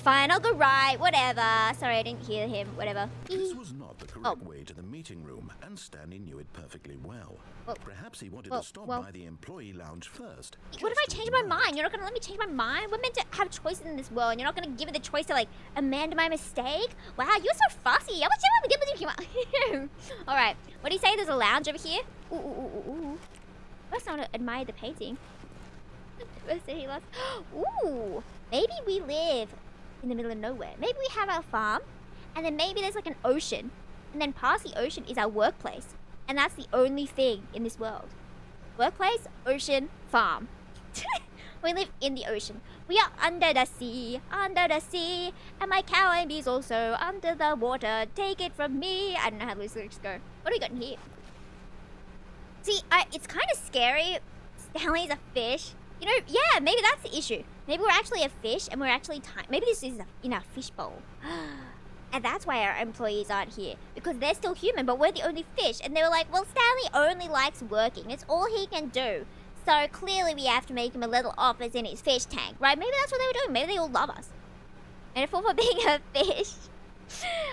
S1: Fine, I'll go right, whatever. Sorry, I didn't hear him, whatever.
S2: This was not the correct way to the meeting room, and Stanley knew it perfectly well. Perhaps he wanted to stop by the employee lounge first.
S1: What if I change my mind? You're not going to let me change my mind? We're meant to have choices in this world, and you're not going to give me the choice to, like, amend my mistake? Wow, you're so fussy. Alright, what do you say? There's a lounge over here? Ooh. Let's not admire the painting. Ooh, maybe we live in the middle of nowhere. Maybe we have our farm, and then maybe there's like an ocean, and then past the ocean is our workplace, and that's the only thing in this world. Workplace, ocean, farm. We live in the ocean. We are under the sea, and my cow Amy's also under the water. Take it from me. I don't know how those lyrics go. What do we got in here? See, it's kind of scary. Stanley's a fish. You know, yeah, maybe that's the issue. Maybe we're actually a fish and we're actually maybe this is in a fishbowl. And that's why our employees aren't here. Because they're still human, but we're the only fish. And they were like, well, Stanley only likes working. It's all he can do. So clearly we have to make him a little office in his fish tank, right? Maybe that's what they were doing. Maybe they all love us. And if for being a fish.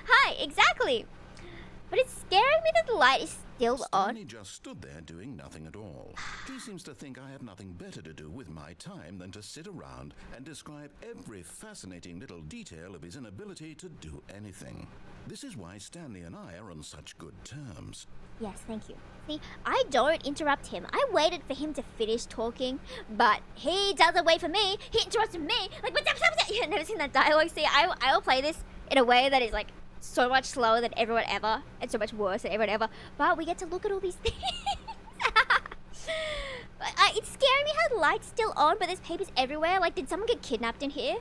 S1: Hi, exactly. But it's scaring me that the light is Still on?
S2: Stanley just stood there doing nothing at all. He seems to think I have nothing better to do with my time than to sit around and describe every fascinating little detail of his inability to do anything. This is why Stanley and I are on such good terms.
S1: Yes, thank you. See, I don't interrupt him. I waited for him to finish talking, but he doesn't wait for me. He interrupts me. Like, what's up? You've never seen that dialogue? See, I will play this in a way that is like so much slower than everyone ever, and so much worse than everyone ever. But we get to look at all these things. It's scary me how the light's still on, but there's papers everywhere. Like, did someone get kidnapped in here?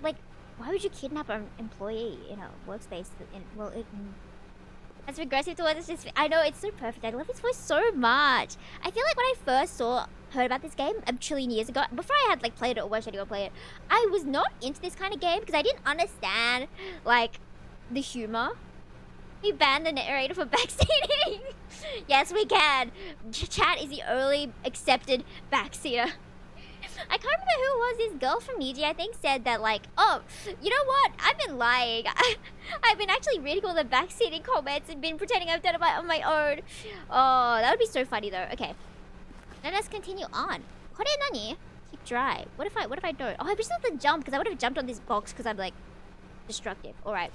S1: Like, why would you kidnap an employee in a workspace? That's regressive towards us. Just, I know, it's so perfect. I love his voice so much. I feel like when I first heard about this game a trillion years ago, before I had like played it or watched anyone play it, I was not into this kind of game because I didn't understand like the humor. We banned the narrator for backseating. Yes, we can. Chat is the only accepted backseater. I can't remember who it was. This girl from Niji, I think, said that like, oh, you know what? I've been lying. I've been actually reading all the backseating comments and been pretending I've done it on my own. Oh, that would be so funny though. Okay, let us continue on. Kore nani? Keep dry. What if I don't? Oh, I wish I had to jump because I would have jumped on this box because I'm like destructive. All right,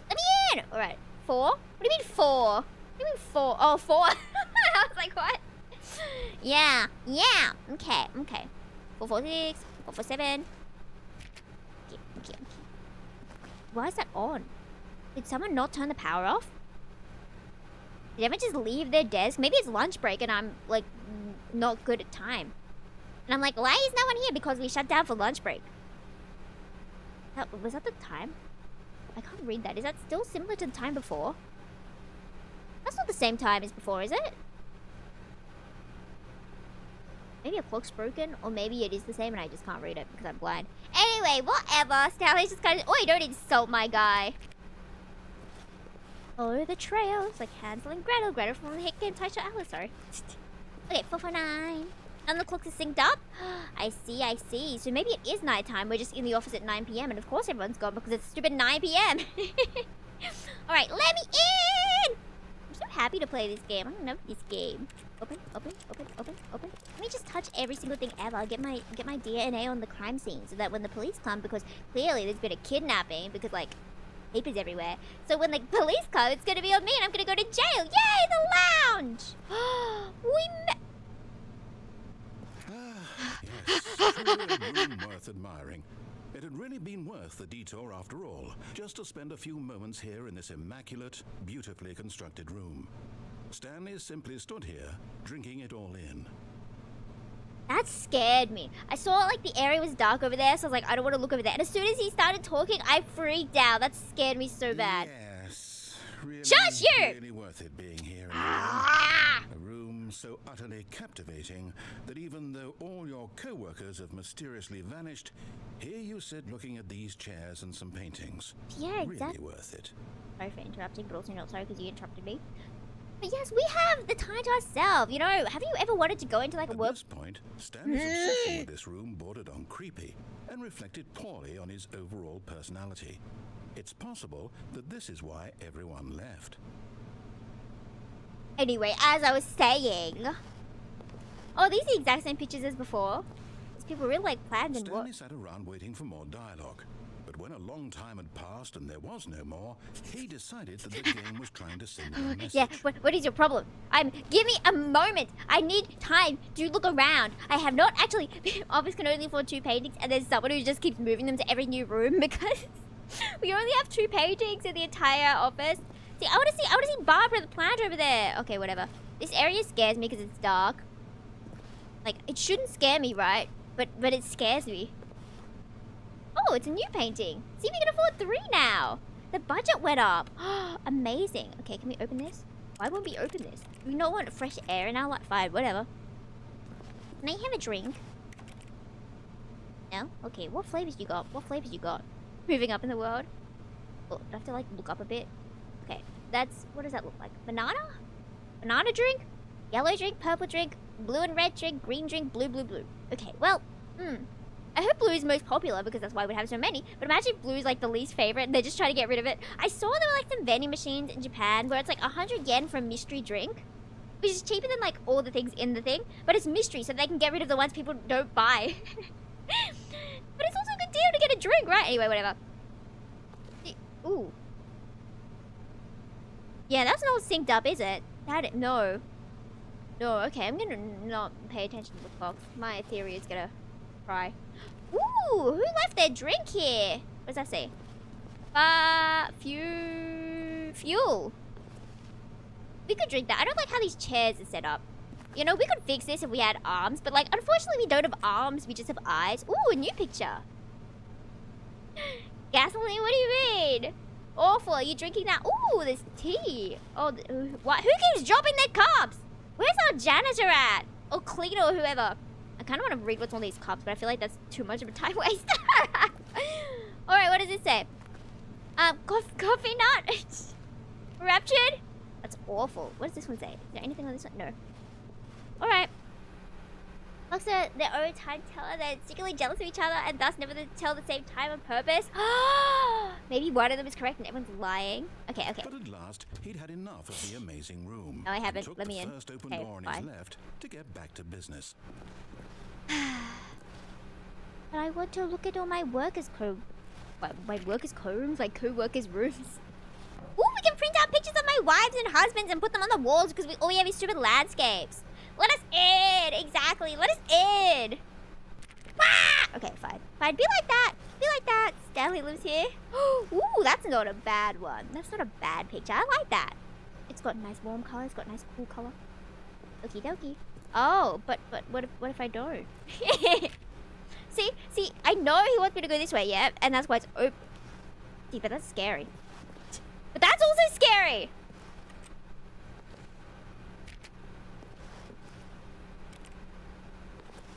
S1: let me in. All right, 4. What do you mean 4? What do you mean 4? Oh, 4. I was like, what? Yeah. Okay. 446, 447. Okay. Why is that on? Did someone not turn the power off? Did everyone just leave their desk? Maybe it's lunch break and I'm like not good at time. And I'm like, why is no one here? Because we shut down for lunch break. Was that the time? I can't read that. Is that still similar to the time before? That's not the same time as before, is it? Maybe a clock's broken, or maybe it is the same and I just can't read it because I'm blind. Anyway, whatever. Stanley's just kind of... Oh, don't insult my guy. Follow the trails like Hansel and Gretel. Gretel from the hit game title Alice, sorry. Okay, 449. And the clocks are synced up? I see. So maybe it is nighttime. We're just in the office at 9 p.m. and of course everyone's gone because it's stupid 9 p.m. Alright, let me in! I'm so happy to play this game. I love this game. Open. Let me just touch every single thing ever. Get my DNA on the crime scene so that when the police come, because clearly there's been a kidnapping because like papers everywhere. So when the police come, it's gonna be on me and I'm gonna go to jail. Yay, the lounge!
S2: Yes, truly a room worth admiring. It had really been worth the detour after all, just to spend a few moments here in this immaculate, beautifully constructed room. Stanley simply stood here, drinking it all in.
S1: That scared me. I saw like the area was dark over there, so I was like, I don't want to look over there. And as soon as he started talking, I freaked out. That scared me so bad.
S2: Yes, really,
S1: Shush you!
S2: really worth it being here in a room so utterly captivating that even though all your co-workers have mysteriously vanished, here you sit looking at these chairs and some paintings.
S1: Yeah, exactly.
S2: Really worth it.
S1: Sorry for interrupting, but also not sorry because you interrupted me. But yes, we have the time to ourselves. You know, have you ever wanted to go into like a work?
S2: At this point, Stanley's obsession with this room bordered on creepy and reflected poorly on his overall personality. It's possible that this is why everyone left.
S1: Anyway, as I was saying... Oh, these are the exact same pictures as before. These people really like planned and
S2: Stanley
S1: what?
S2: sat around waiting for more dialogue. But when a long time had passed and there was no more, he decided that the game was trying to send him a message.
S1: Yeah, what is your problem? Give me a moment. I need time to look around. I have not actually... Office can only afford 2 paintings and there's someone who just keeps moving them to every new room because we only have 2 paintings in the entire office. See, I want to see Barbara the plant over there. Okay, whatever. This area scares me because it's dark. Like, it shouldn't scare me, right? But it scares me. Oh, it's a new painting. See, we can afford 3 now. The budget went up. Amazing. Okay, can we open this? Why won't we open this? Do we not want fresh air in our life? Fine, whatever. Can I have a drink? No? Okay, what flavors you got? Moving up in the world. Oh, do I have to like look up a bit? Okay, that's... What does that look like? Banana? Banana drink? Yellow drink, purple drink, blue and red drink, green drink, blue. Okay, well, I hope blue is most popular because that's why we have so many. But imagine blue is like the least favorite and they're just trying to get rid of it. I saw there were like some vending machines in Japan where it's like 100 yen for a mystery drink, which is cheaper than like all the things in the thing. But it's mystery, so they can get rid of the ones people don't buy. But it's also a good deal to get a drink, right? Anyway, whatever. Ooh. Yeah, that's not synced up, is it? No. No, okay, I'm gonna not pay attention to the clock. My theory is gonna cry. Ooh, who left their drink here? What does that say? Fuel. We could drink that. I don't like how these chairs are set up. You know, we could fix this if we had arms, but like, unfortunately we don't have arms, we just have eyes. Ooh, a new picture. Gasoline, what do you mean? Awful, are you drinking that? Ooh, there's tea. Oh, what? Who keeps dropping their cups? Where's our janitor at? Or cleaner or whoever. I kind of want to read what's on these cups, but I feel like that's too much of a time waste. Alright, what does it say? Coffee nut? Raptured? That's awful. What does this one say? Is there anything on this one? No. Alright. Looks at their own time teller. They're secretly jealous of each other and thus never tell the same time on purpose. Maybe one of them is correct and everyone's lying. Okay.
S2: But at last, he'd had enough of the amazing room.
S1: No, I haven't.
S2: Took
S1: Let me
S2: the
S1: in.
S2: first open
S1: Okay,
S2: door on
S1: fine.
S2: his left to get back to business.
S1: But I want to look at all my workers' my workers' co-rooms? Like co-workers' rooms. Ooh, we can print out pictures of my wives and husbands and put them on the walls because all we have is stupid landscapes. Let us in! Exactly, let us in! Ah! Okay, fine. Fine, be like that. Be like that. Stanley lives here. Ooh, that's not a bad one. That's not a bad picture. I like that. It's got a nice warm color. It's got a nice cool color. Okie dokie. Oh, but what if I don't? See, I know he wants me to go this way, yeah? And that's why it's open. See, but that's scary. But that's also scary!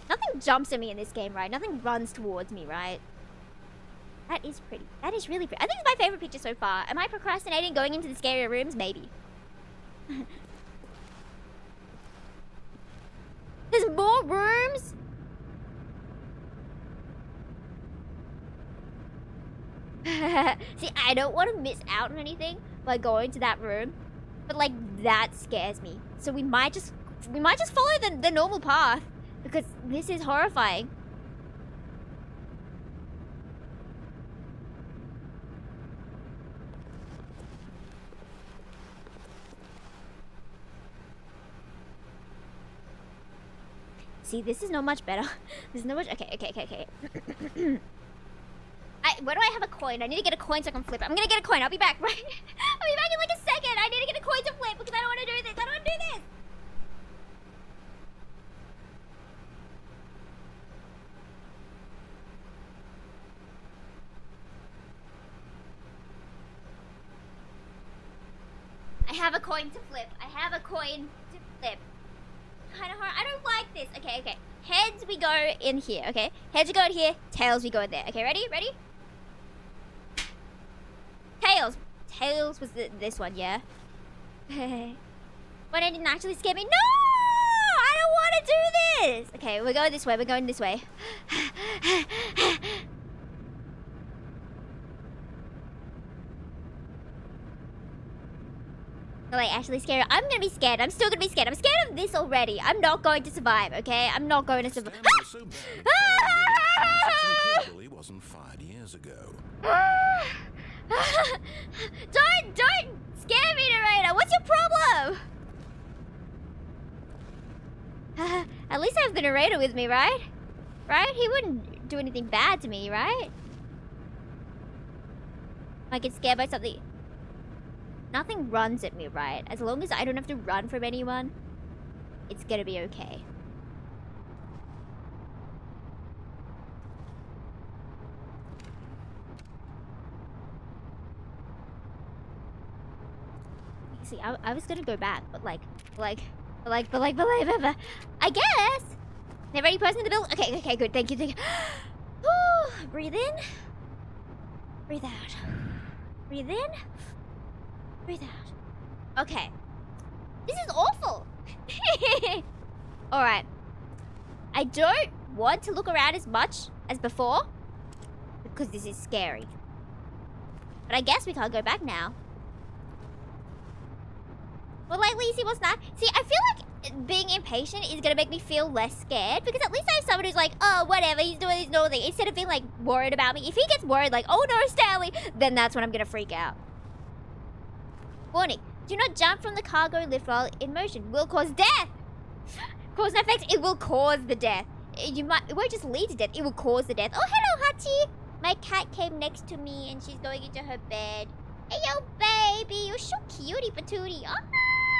S1: Nothing jumps at me in this game, right? Nothing runs towards me, right? That is pretty. That is really pretty. I think it's my favorite picture so far. Am I procrastinating going into the scarier rooms? Maybe. There's more rooms? See, I don't want to miss out on anything by going to that room. But like, that scares me. So we might just follow the normal path. Because this is horrifying. See, this is not much better. This is not much. Okay. Where do I have a coin? I need to get a coin so I can flip it. I'm gonna get a coin. I'll be back, right? I'll be back in like a second. I need to get a coin to flip because I don't want to do this. I don't want to do this. I have a coin to flip. Kind of hard. I don't like this. Okay. Heads, we go in here, okay? Heads, we go in here. Tails, we go in there. Okay, ready? Tails. Tails was this one, yeah? But it didn't actually scare me. No! I don't want to do this! Okay, we're going this way. Will I actually scare? I'm gonna be scared. I'm still gonna be scared. I'm scared of this already. I'm not going to survive, okay? I'm not going to survive.
S2: Stanley was so bad it's incredible he wasn't 5 years ago.
S1: Don't scare me, narrator. What's your problem? At least I have the narrator with me, right? Right? He wouldn't do anything bad to me, right? I get scared by something. Nothing runs at me, right? As long as I don't have to run from anyone, it's gonna be okay. See, I was gonna go back, but I guess. Never any person in the building. Okay, good. Thank you. Breathe in. Breathe out. Breathe in. Breathe out. Okay. This is awful. Alright. I don't want to look around as much as before. Because this is scary. But I guess we can't go back now. Well, like, Lacey, what's that? See, I feel like being impatient is gonna make me feel less scared. Because at least I have someone who's like, oh, whatever, he's doing his normal thing. Instead of being, like, worried about me. If he gets worried, like, oh no, Stanley, then that's when I'm gonna freak out. Warning. Do not jump from the cargo lift while in motion. Will cause death. Cause no effects. It will cause the death. It won't just lead to death. It will cause the death. Oh, hello, Hachi. My cat came next to me and she's going into her bed. Hey, yo, baby. You're so cutie patootie. Ah,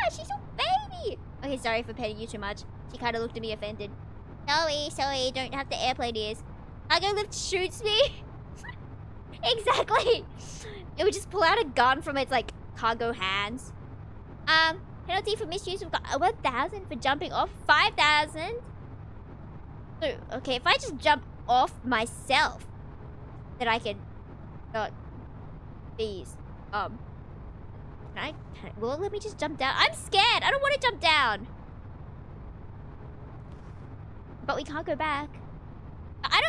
S1: she's so baby. Okay, sorry for petting you too much. She kind of looked at me offended. Sorry. Don't have to airplane ears. Cargo lift shoots me. Exactly. It would just pull out a gun from its, like, cargo hands. Penalty for misuse, we've got 1,000 for jumping off, 5,000. So, okay, if I just jump off myself, then I can, these, will it let me just jump down? I'm scared, I don't want to jump down. But we can't go back. I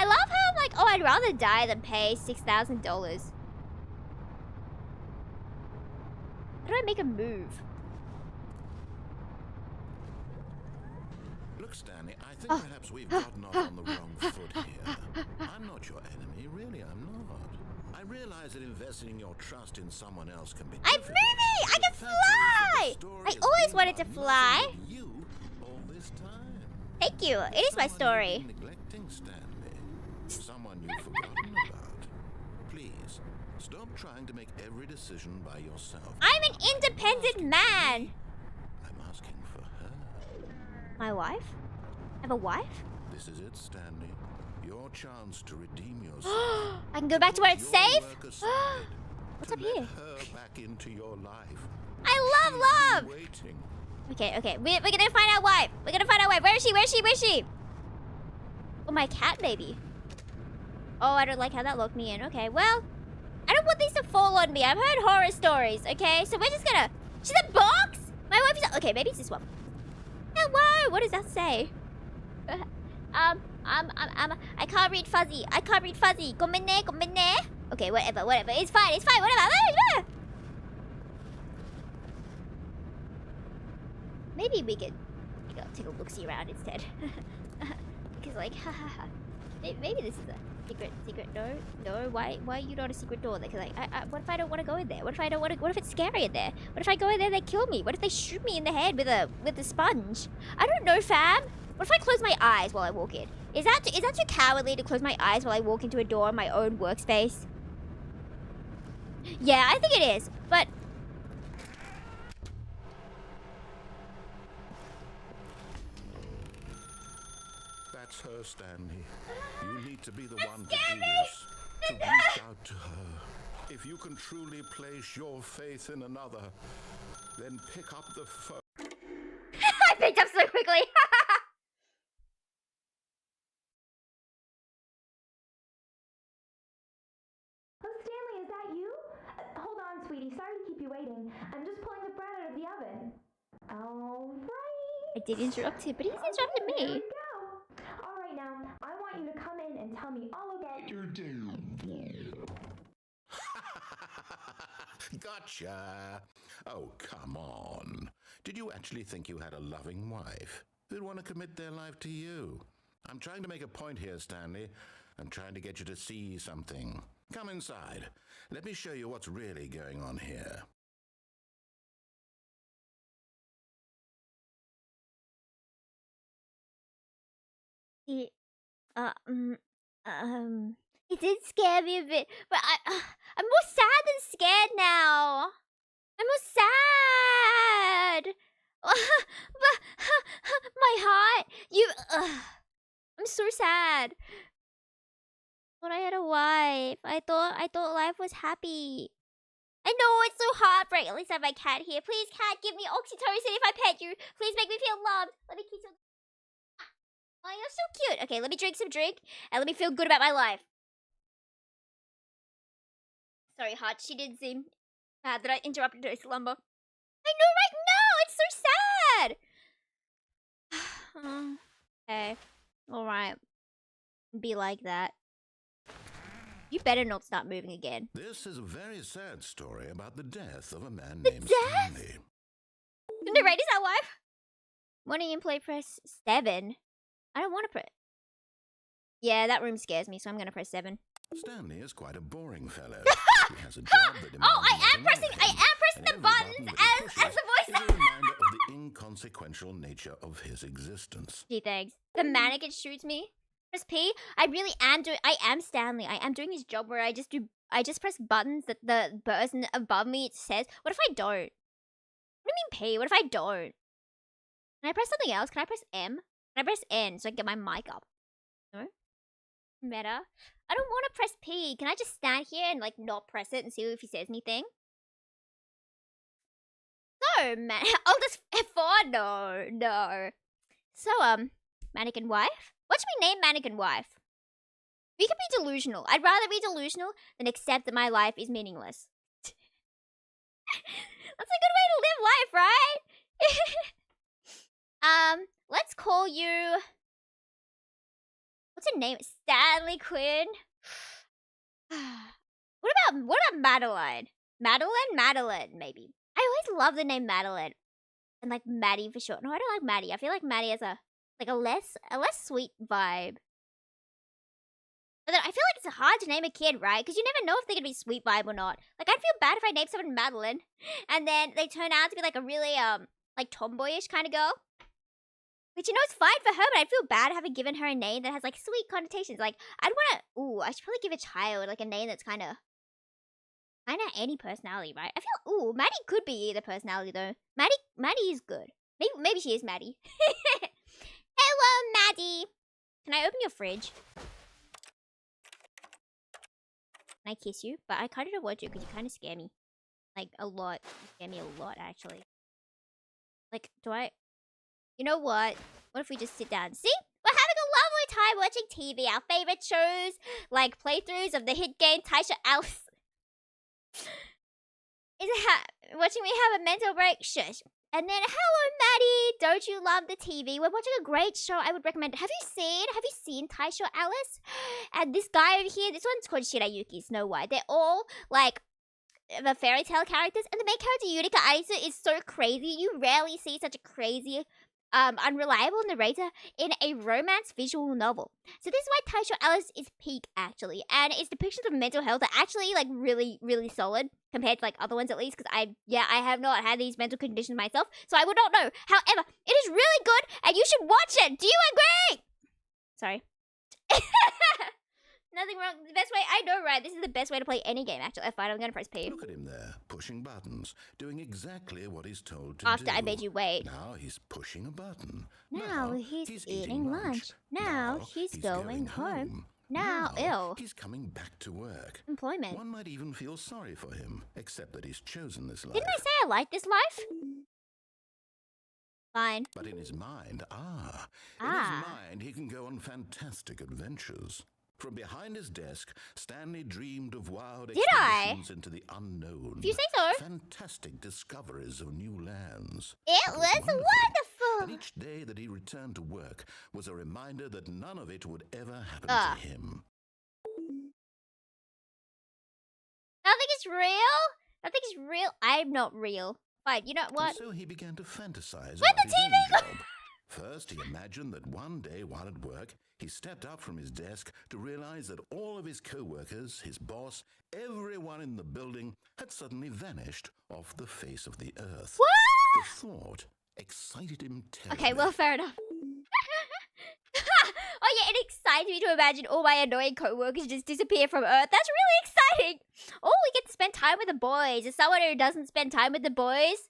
S1: love how I'm like, oh, I'd rather die than pay $6,000. How do I make a move?
S2: Look, Stanley, I think perhaps we've gotten off on the wrong foot here. I'm not your enemy, really, I'm not. I realize that investing in your trust in someone else can be
S1: I'm
S2: difficult.
S1: moving! I can fly! I always wanted to fly.
S2: You all this time.
S1: Thank you. It is my story.
S2: Neglecting Stanley. Someone you've forgotten about. Please, stop trying to make every decision by yourself.
S1: I'm an independent man.
S2: I'm asking for her.
S1: My wife? I have a wife?
S2: This is it, Stanley. Your chance to redeem yourself.
S1: I can go back to where it's safe? What's up
S2: let
S1: here?
S2: her back into your life.
S1: I love love!
S2: Waiting.
S1: Okay. We're gonna find our wife. We're gonna find our wife. Where is she? Oh, my cat baby. Oh, I don't like how that locked me in. Okay, well, I don't want these to fall on me. I've heard horror stories, okay? So we're just gonna... She's a box? My wife is... Okay, maybe it's this one. Hello, what does that say? I can't read fuzzy. Gomenne. Okay, whatever. It's fine, whatever. Maybe we could take a look-see around instead. Because, like, maybe this is a secret. No. Why are you not a secret door? Because, like, what if I don't want to go in there? What if it's scary in there? What if I go in there, they kill me? What if they shoot me in the head with a sponge? I don't know, fam. What if I close my eyes while I walk in? Is that too cowardly to close my eyes while I walk into a door in my own workspace? Yeah, I think it is. But
S2: That's her, Stanley. You need to be the one to do this. To reach out to her. If you can truly place your faith in another, then pick up the phone.
S1: I picked up so quickly.
S3: Oh, Stanley, is that you? Hold on, sweetie. Sorry to keep you waiting. I'm just pulling the bread out of the oven. All right.
S1: I did interrupt him, but he's interrupted
S3: There
S1: me.
S3: we go. All right, now, I want you to come in and tell me all about your day.
S2: Gotcha. Oh, come on. Did you actually think you had a loving wife who'd want to commit their life to you? I'm trying to make a point here, Stanley. I'm trying to get you to see something. Come inside. Let me show you what's really going on here.
S1: It did scare me a bit, but I'm more sad than scared now. I'm more sad. My heart, I'm so sad. Thought I had a wife. I thought life was happy. I know, it's so heartbreaking. At least I have my cat here. Please, cat, give me oxytocin if I pet you. Please make me feel loved. Let me kiss you. Oh, you're so cute. Okay, let me drink some drink and let me feel good about my life. Sorry, heart. She did seem sad that I interrupted her slumber. I know, right? No, it's so sad. Okay. Alright. Be like that. You better not start moving again.
S2: This is a very sad story about the death of a man
S1: The
S2: named
S1: death?
S2: Stanley.
S1: The narrator's our wife? Wanting in play, press 7. I don't want to press. Yeah, that room scares me, so I'm gonna press 7.
S2: Stanley is quite a boring fellow. He has a job that demands
S1: Oh, I am
S2: nothing
S1: pressing
S2: of him,
S1: the
S2: and every
S1: buttons
S2: button that he
S1: as
S2: pushes
S1: the voice.
S2: is a reminder of the inconsequential nature of his existence.
S1: Gee, thanks. The mannequin shoots me. Press P. I am Stanley. I am doing his job where I just press buttons that the person above me says. What if I don't? What do you mean P? What if I don't? Can I press something else? Can I press M? Can I press N so I can get my mic up? No? Meta. I don't want to press P. Can I just stand here and like not press it and see if he says anything? No, man. I'll just F4. No. So, mannequin wife? What should we name mannequin wife? We could be delusional. I'd rather be delusional than accept that my life is meaningless. That's a good way to live life, right? Let's call you... What's her name? Stanley Quinn? What about Madeline? Madeline, maybe. I always love the name Madeline. And like Maddie for short. No, I don't like Maddie. I feel like Maddie has a less sweet vibe. But then I feel like it's hard to name a kid, right? Because you never know if they're gonna be sweet vibe or not. Like, I'd feel bad if I named someone Madeline, and then they turn out to be like a really like tomboyish kind of girl. Which, you know, it's fine for her, but I'd feel bad having given her a name that has like sweet connotations. Like, I should probably give a child like a name that's kind of any personality, right? I feel Maddie could be either personality though. Maddie is good. Maybe she is Maddie. Hello, Maddie. Can I open your fridge? Can I kiss you? But I kind of don't want to because you kind of scare me. Like, a lot. You scare me a lot, actually. Like, You know what? What if we just sit down? See? We're having a lovely time watching TV. Our favorite shows, like playthroughs of the hit game Taisha Alice. Watching me have a mental break? Shush. And then, hello, Maddie. Don't you love the TV? We're watching a great show. I would recommend it. Have you seen Taisha Alice? And this guy over here, this one's called Shirayuki Snow White. They're all, like, the fairy tale characters. And the main character, Yurika Aisu, is so crazy. You rarely see such a crazy, unreliable narrator in a romance visual novel. So this is why Taisho Alice is peak, actually. And its depictions of mental health are actually, like, really, really solid compared to, like, other ones at least. Because I have not had these mental conditions myself, so I would not know. However, it is really good, and you should watch it. Do you agree? Sorry. Nothing wrong. The best way, I know, right? This is the best way to play any game, actually. Fine, I'm gonna press P.
S2: Look at him there, pushing buttons, doing exactly what he's told to
S1: After
S2: do.
S1: I made you wait.
S2: Now he's pushing a button.
S1: Now he's eating lunch. Now he's going home. Now, ew.
S2: He's coming back to work.
S1: Employment.
S2: One might even feel sorry for him, except that he's chosen this life.
S1: Didn't I say I like this life? Fine.
S2: But in his mind, in his mind, he can go on fantastic adventures. From behind his desk, Stanley dreamed of wild expeditions into the unknown.
S1: If you say so.
S2: Fantastic discoveries of new lands.
S1: It was wonderful.
S2: And each day that he returned to work was a reminder that none of it would ever happen to him.
S1: Nothing is real? Nothing is real? I'm not real. Fine, you know what?
S2: And so he began to fantasize
S1: Where'd
S2: about
S1: the
S2: his
S1: TV
S2: own
S1: go?
S2: job. First, he imagined that one day while at work, he stepped up from his desk to realize that all of his co-workers, his boss, everyone in the building had suddenly vanished off the face of the earth.
S1: What?
S2: The thought excited him terribly.
S1: Okay, well, fair enough. Oh yeah, it excites me to imagine all my annoying co-workers just disappear from Earth. That's really exciting. Oh, we get to spend time with the boys. As someone who doesn't spend time with the boys.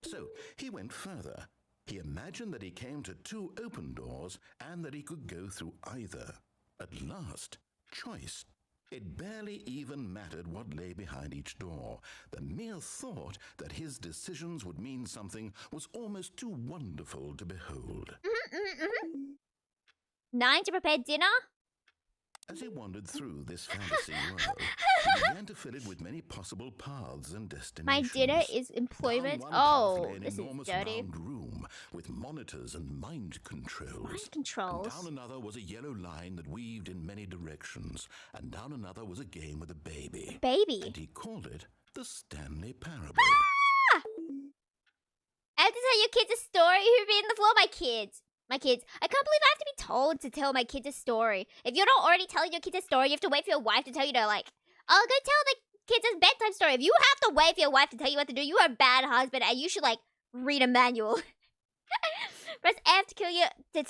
S2: So he went further. He imagined that he came to two open doors and that he could go through either. At last, choice. It barely even mattered what lay behind each door. The mere thought that his decisions would mean something was almost too wonderful to behold.
S1: 9 to prepare dinner.
S2: As he wandered through this fantasy world, he began to fill it with many possible paths and
S1: My
S2: destinations.
S1: dinner is employment.
S2: Down one path
S1: Oh,
S2: lay an
S1: this is
S2: enormous
S1: dirty.
S2: round room with monitors and mind controls.
S1: Mind
S2: And
S1: controls.
S2: down another was a yellow line that weaved in many directions. And down another was a game with a baby.
S1: Baby.
S2: And he called it the Stanley Parable.
S1: I have to tell your kids a story. Who've been on the floor? My kids. My kids. I can't believe I have to be told to tell my kids a story. If you're not already telling your kids a story, you have to wait for your wife to tell you to, like, oh, go tell the kids a bedtime story. If you have to wait for your wife to tell you what to do, you are a bad husband and you should, like, read a manual. Press F to kill to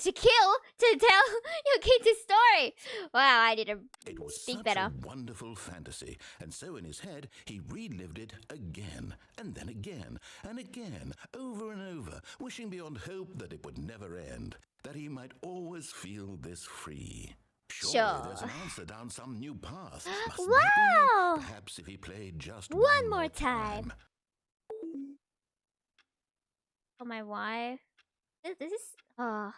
S1: tell your kids a story. Wow, I need to
S2: It was
S1: speak
S2: such
S1: better.
S2: a wonderful fantasy, and so in his head he relived it again, and then again, and again, over and over, wishing beyond hope that it would never end, that he might always feel this free. Surely
S1: Sure.
S2: there's an answer down some new path.
S1: Wow!
S2: Perhaps if he played just
S1: One more time. Oh, my wife. This is... Oh.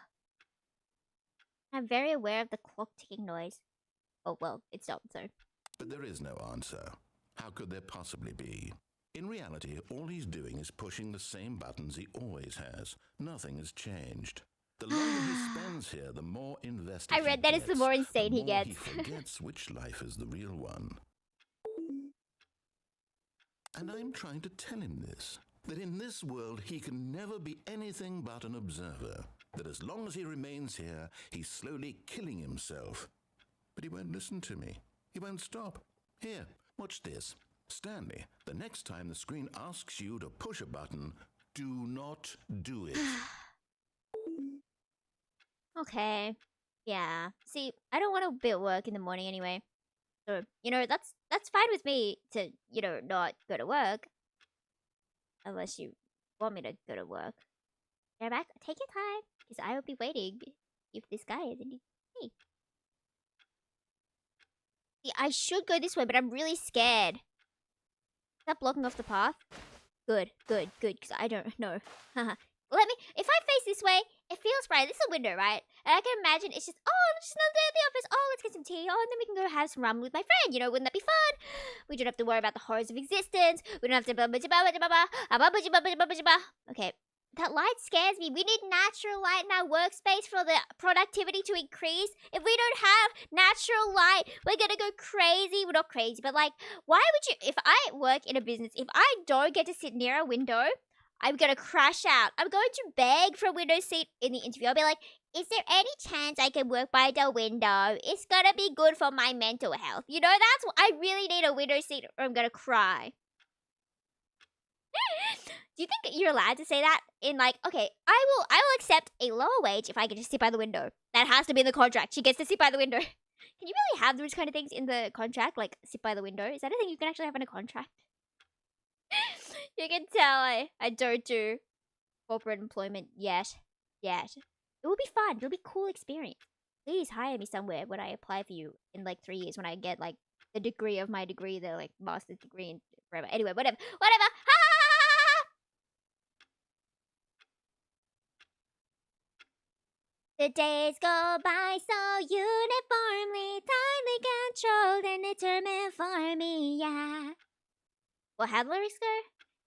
S1: I'm very aware of the clock ticking noise. Oh, well, it's not, so...
S2: But there is no answer. How could there possibly be? In reality, all he's doing is pushing the same buttons he always has. Nothing has changed. The longer he spends here, the more invested
S1: I read
S2: he
S1: that
S2: gets,
S1: it's the more insane he
S2: more
S1: gets.
S2: He forgets which life is the real one. And I'm trying to tell him this. That in this world he can never be anything but an observer. That as long as he remains here, he's slowly killing himself. But he won't listen to me. He won't stop. Here, watch this. Stanley, the next time the screen asks you to push a button, do not do it.
S1: Okay. Yeah. See, I don't want to be at work in the morning anyway. So, that's fine with me to, not go to work. Unless you want me to go to work. Get back. Take your time. Because I will be waiting if this guy isn't. Hey. See, I should go this way, but I'm really scared. Is that blocking off the path? Good. Because I don't know. If I face this way, it feels right. This is a window, right? And I can imagine it's just another day at the office. Oh, let's get some tea. Oh, and then we can go have some ramen with my friend. Wouldn't that be fun? We don't have to worry about the horrors of existence. We don't have to Okay. That light scares me. We need natural light in our workspace for the productivity to increase. If we don't have natural light, we're gonna go crazy. We're not crazy, but like, why would you? If I work in a business, if I don't get to sit near a window, I'm gonna crash out. I'm going to beg for a window seat in the interview. I'll be like, is there any chance I can work by the window? It's gonna be good for my mental health. That's what I really need, a window seat or I'm gonna cry. Do you think you're allowed to say that? Okay, I will accept a lower wage if I can just sit by the window. That has to be in the contract. She gets to sit by the window. Can you really have those kind of things in the contract? Like, sit by the window? Is that a thing you can actually have in a contract? You can tell I don't do corporate employment yet. It will be fun. It'll be a cool experience. Please hire me somewhere when I apply for you in 3 years when I get the degree of my degree, the master's degree and forever. Anyway, whatever. The days go by so uniformly, tightly controlled and determined for me, yeah. Well, how the lyrics go?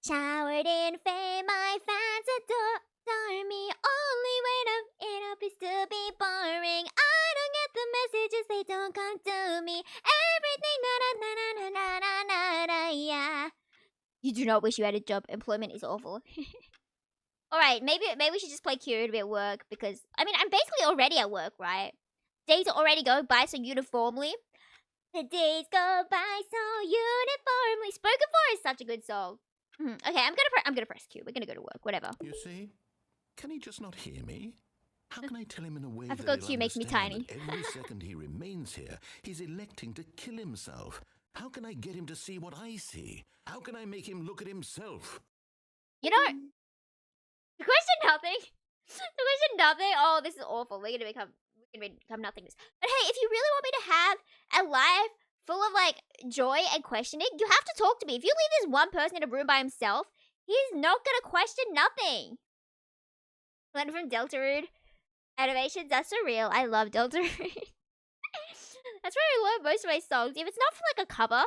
S1: Showered in fame, my fans adore me. Only way to end up is to be boring. I don't get the messages, they don't come to me. Everything na-na-na-na-na-na-na, yeah. You do not wish you had a job. Employment is awful. Alright, maybe we should just play cute at work because, I'm basically already at work, right? Days are already going by so uniformly. The days go by so uniformly. Spoken for is such a good song. Okay, I'm gonna press Q. We're gonna go to work. Whatever.
S2: You see? Can he just not hear me? How can I tell him in a way
S1: I
S2: that
S1: forgot
S2: he'll
S1: Q makes me
S2: understand
S1: tiny.
S2: that every second he remains here, he's electing to kill himself? How can I get him to see what I see? How can I make him look at himself?
S1: The question nothing. Oh, this is awful. We're gonna become nothingness. But hey, if you really want me to have a life full of joy and questioning, you have to talk to me. If you leave this one person in a room by himself, he's not gonna question nothing. Learn from Deltarune. Animations are surreal. I love Deltarune. That's where I learn most of my songs. If it's not from like a cover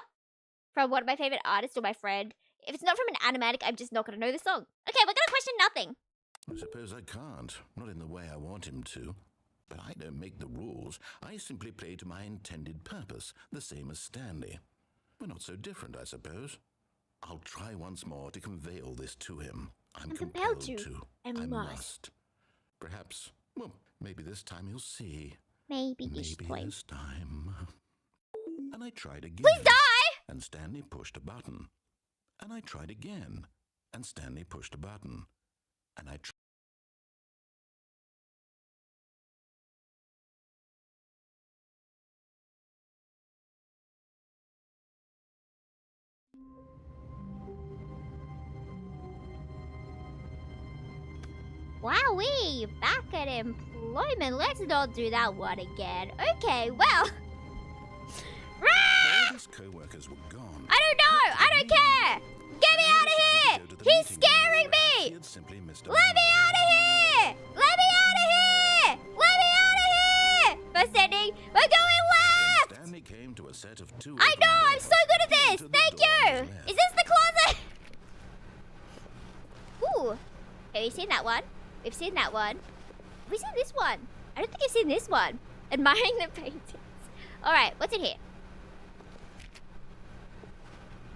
S1: from one of my favorite artists or my friend, if it's not from an animatic, I'm just not gonna know the song. Okay, we're gonna question nothing.
S2: I suppose I can't. Not in the way I want him to. But I don't make the rules. I simply play to my intended purpose, the same as Stanley. We're not so different, I suppose. I'll try once more to convey all this to him. I'm compelled to.
S1: I must.
S2: Perhaps, well, maybe this time he'll see.
S1: Maybe this
S2: time. And I tried again.
S1: Please die!
S2: And Stanley pushed a button. And I tried again. And Stanley pushed a button. And I tried.
S1: Wowee! Back at employment. Let's not do that one again. Okay, well.
S2: All his co-workers were gone.
S1: I don't know! I don't care! Get me out of here! He's scaring me! Let me out of here! Let me out of here! Let me out of here! First ending, we're going left!
S2: Stanley came to a set of two.
S1: I know! I'm so good at this! Thank you! Is this the closet? Ooh. Okay, we've seen that one. We've seen that one. Have we seen this one? I don't think I've seen this one. Admiring the paintings. Alright, what's in here?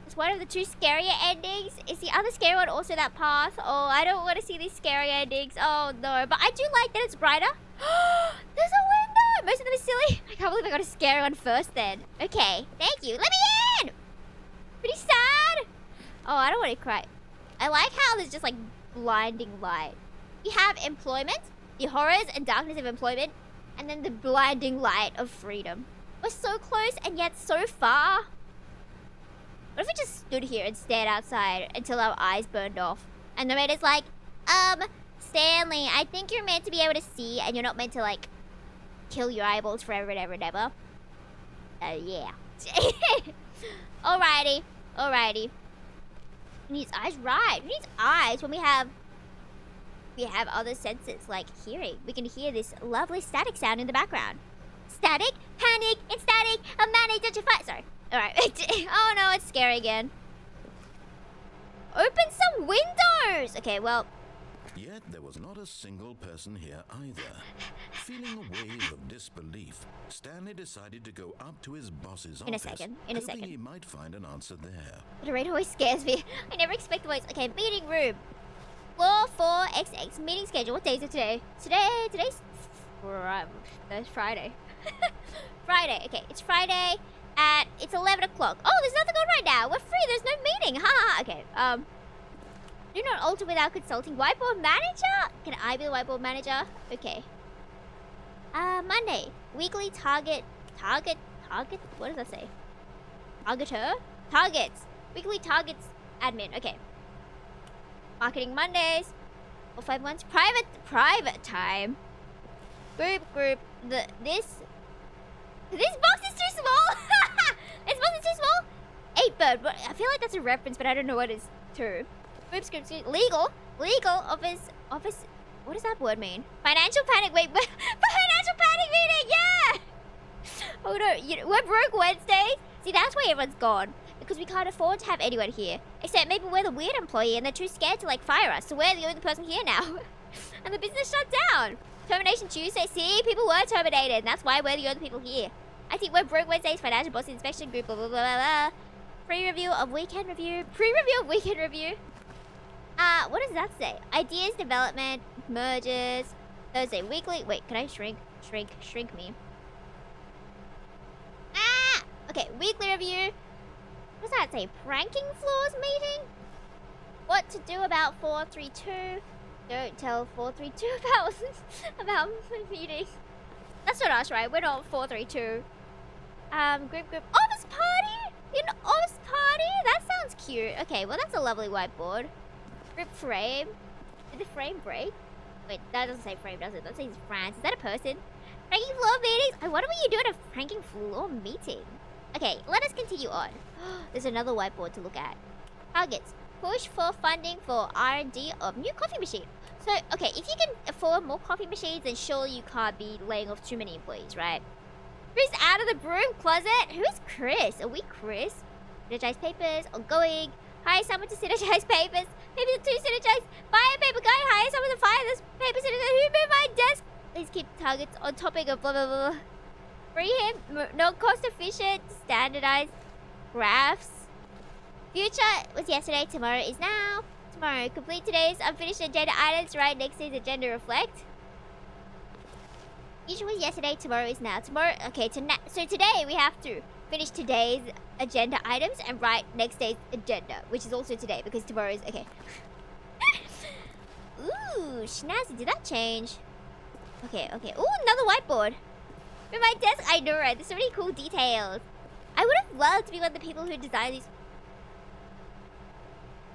S1: It's one of the two scarier endings. Is the other scary one also that path? Oh, I don't want to see these scary endings. Oh, no. But I do like that it's brighter. There's a window! Most of them are silly. I can't believe I got a scary one first then. Okay, thank you. Let me in! Pretty sad. Oh, I don't want to cry. I like how there's just like blinding light. You have employment, the horrors and darkness of employment, and then the blinding light of freedom. We're so close and yet so far. What if we just stood here and stared outside until our eyes burned off? And the narrator's like, Stanley, I think you're meant to be able to see and you're not meant to, like, kill your eyeballs forever and ever and ever. Yeah. Alrighty. Alrighty. He needs eyes, right. He needs eyes when we have other senses, like hearing. We can hear this lovely static sound in the background. Static, panic, it's static, a manic, don't you fight? Sorry. Alright. Oh no, it's scary again. Open some windows! Okay, well.
S2: Yet there was not a single person here either. Feeling a wave of disbelief, Stanley decided to go up to his boss's office.
S1: In a second.
S2: Hoping he might find an answer there.
S1: The rain always scares me. I never expect the voice. Okay, meeting room. Floor 4XX. Meeting schedule. What day is it today? Today's Friday. Friday. Okay, it's Friday at, it's 11 o'clock. Oh, there's nothing on right now. We're free. There's no meeting. Ha. Okay, do not alter without consulting whiteboard manager. Can I be the whiteboard manager? Okay. Monday. Weekly target. What does that say? Targeter? Targets. Weekly targets admin. Okay. Marketing Mondays. 451's private time. Group. This box is too small. This box is too small. 8-bird. I feel like that's a reference, but I don't know what it is to. Group scripts. Legal office. What does that word mean? Financial panic. Wait, financial panic meeting. Yeah. Oh no. We're broke Wednesdays. See, that's why everyone's gone. Because we can't afford to have anyone here. Except maybe we're the weird employee and they're too scared to, like, fire us. So we're the only person here now. And the business shut down. Termination Tuesday. See, people were terminated. And that's why we're the only people here. I think we're broke Wednesdays, financial boss inspection group, blah, blah, blah, blah, blah. Pre-review of weekend review. Pre-review of weekend review. What does that say? Ideas, development, mergers. Thursday, weekly. Wait, can I shrink me? Okay, weekly review. What does that say? Pranking floors meeting? What to do about 432? Don't tell 432 about my meeting. That's not us, right? We're not 432. Group. Office party? An office party? That sounds cute. Okay, well that's a lovely whiteboard. Group frame. Did the frame break? Wait, that doesn't say frame, does it? That says France. Is that a person? Pranking floor meetings? I wonder what you do at a pranking floor meeting. Okay, let us continue on. There's another whiteboard to look at. Targets. Push for funding for R&D of new coffee machine. So, okay, if you can afford more coffee machines, then surely you can't be laying off too many employees, right? Chris out of the broom closet? Who's Chris? Are we Chris? Synergize papers, ongoing. Hire someone to synergize papers. Papers to synergize. Fire paper guy, hire someone to fire this paper synergize. Who moved my desk? Please keep targets on topic of blah blah blah. Free him. No cost efficient. Standardized graphs. Future was yesterday. Tomorrow is now. Tomorrow. Complete today's unfinished agenda items. Right next to the agenda reflect. Future was yesterday. Tomorrow is now. Tomorrow. Okay. So today we have to finish today's agenda items and write next day's agenda, which is also today because tomorrow is okay. Ooh, snazzy. Did that change? Okay. Ooh, another whiteboard. With my desk, I know, right? There's so many cool details. I would have loved to be one of the people who designed these.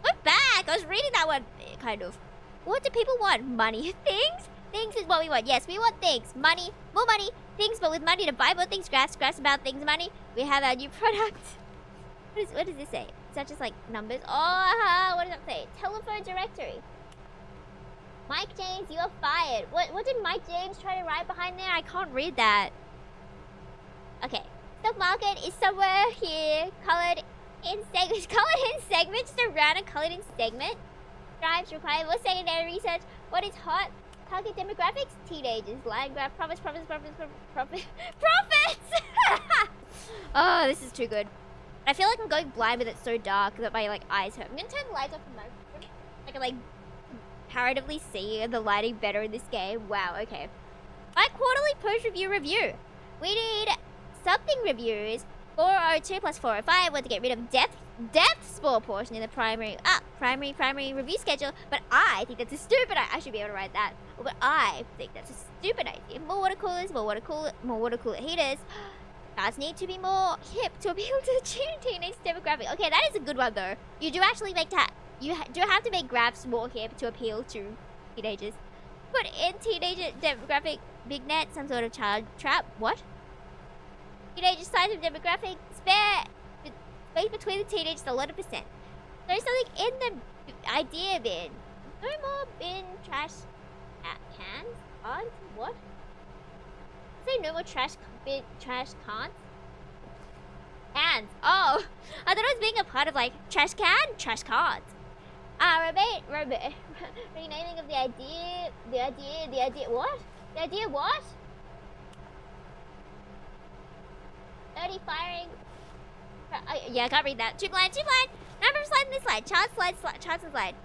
S1: We're back. I was reading that one, kind of. What do people want? Money. Things? Things is what we want. Yes, we want things. Money. More money. Things, but with money to buy more things. Graphs about things. Money. We have our new product. What does this say? Is that just like numbers? Oh, what does that say? Telephone directory. Mike James, you are fired. What did Mike James try to write behind there? I can't read that. Okay. Stock market is somewhere here. Colored in segments. Colored in segments. Just around and colored in segment. Drives require more secondary research. What is hot? Target demographics? Teenagers. Line graph. Profits. Oh, this is too good. I feel like I'm going blind with it so dark that my like eyes hurt. I'm gonna turn the lights off for my. I can like comparatively see the lighting better in this game. Wow. Okay. My quarterly post review. We need something reviews. 402 plus 405. Want to get rid of depth spore portion in the primary review schedule. But I think that's a stupid. I should be able to write that. But I think that's a stupid idea. More water coolers. More water cooler heaters. Cards need to be more hip to appeal to the teenage demographic. Okay, that is a good one though. You do actually make that. You do have to make graphs more hip to appeal to teenagers. Put in teenager demographic big net, some sort of child trap. What? Teenager size of demographic spare space between the teenagers 11%. There's something in the idea bin. No more bin trash cans. Aren't what? Say no more trash bin trash cans. Cans. Oh, I thought it was being a part of like trash can, trash cans. Renaming of the idea. What? The idea what? 30 firing. Yeah, I can't read that. Too blind. Number of slides in this slide. Chart and slide.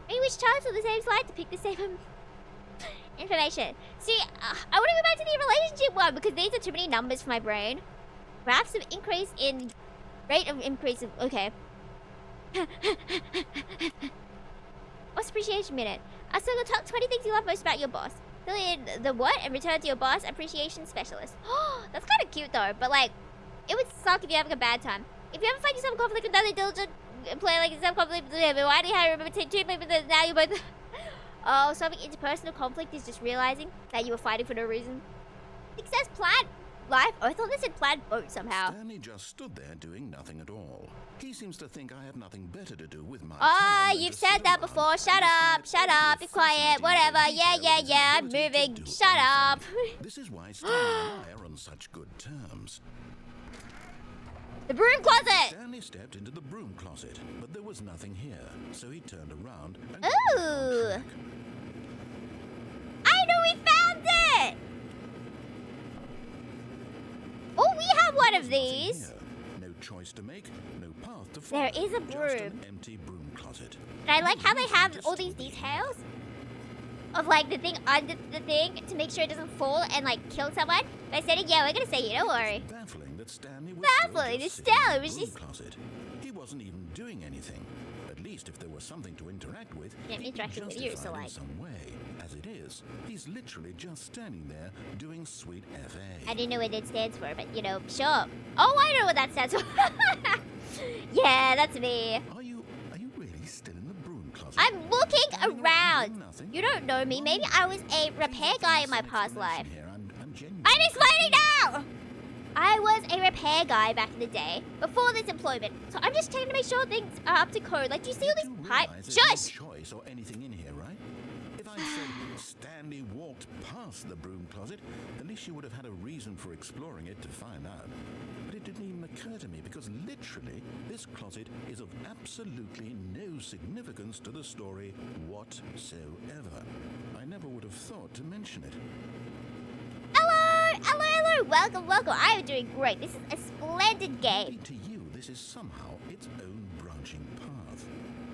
S1: Maybe which charts on the same slide to pick the same information. See, I want to go back to the relationship one because these are too many numbers for my brain. Graphs of increase in rate of increase of okay. What's appreciation minute? So the top 20 things you love most about your boss. Fill in the what and return to your boss appreciation specialist. Oh, that's kind of cute though. But like, it would suck if you're having a bad time. If you ever find yourself in conflict with another diligent player like yourself, conflict with why do you have to remember two people that now you're both? Oh, solving interpersonal conflict is just realizing that you were fighting for no reason. Success plan. Life? Oh, I thought this said plaid boat somehow.
S2: Stanley just stood there doing nothing at all. He seems to think I have nothing better to do with my
S1: Ah,
S2: time than
S1: you've
S2: to
S1: said
S2: sit
S1: that
S2: around
S1: before.
S2: and
S1: Shut up,
S2: understand
S1: be
S2: every
S1: quiet,
S2: fascinating
S1: whatever.
S2: little detail of his
S1: Yeah, I'm
S2: ability to
S1: moving.
S2: do
S1: Shut up.
S2: anything. This is why Stanley and I are on such good terms.
S1: The broom closet.
S2: Stanley stepped into the broom closet, but there was nothing here, so he turned around and
S1: Ooh.
S2: got back on track.
S1: I know we found it. Oh, we have one of
S2: There was nothing
S1: these.
S2: here. No choice to make, no path to follow.
S1: There is a
S2: Just
S1: broom.
S2: an empty broom closet.
S1: And I like how they have
S2: Just
S1: all these
S2: to be here.
S1: details of like the thing under the thing to make sure it doesn't fall and like kill someone. By saying, yeah, we're gonna say you, don't worry.
S2: Baffling that Stanley was
S1: Baffling
S2: still just
S1: that
S2: sitting
S1: Stanley
S2: in the
S1: was
S2: broom
S1: just-
S2: closet. He wasn't even doing anything. At least if there was something to interact with,
S1: Yeah,
S2: he'd be
S1: interacting with you, so,
S2: justified in
S1: like-
S2: some way. As it is, he's literally just standing there doing sweet FA.
S1: I didn't know what it stands for, but you know, sure. Oh, I know what that stands for. Yeah, that's me.
S2: Are you really still in the broom closet?
S1: I'm looking
S2: Standing
S1: around.
S2: doing nothing?
S1: You don't know me. Maybe I was a repair guy in my past life.
S2: Here. I'm genuine.
S1: I'm explaining now! I was a repair guy back in the day, before this employment. So I'm just checking to make sure things are up to code. Like, do you see all
S2: You
S1: these
S2: realize
S1: pipes?
S2: there's no
S1: Shush!
S2: choice or anything in here, right? If I said Stanley walked past the broom closet, at least she would have had a reason for exploring it to find out. But it didn't even occur to me because literally this closet is of absolutely no significance to the story whatsoever. I never would have thought to mention it.
S1: Hello, hello, hello. Welcome, welcome. I am doing great. This is a splendid game.
S2: Maybe to you, this is somehow its own branching path.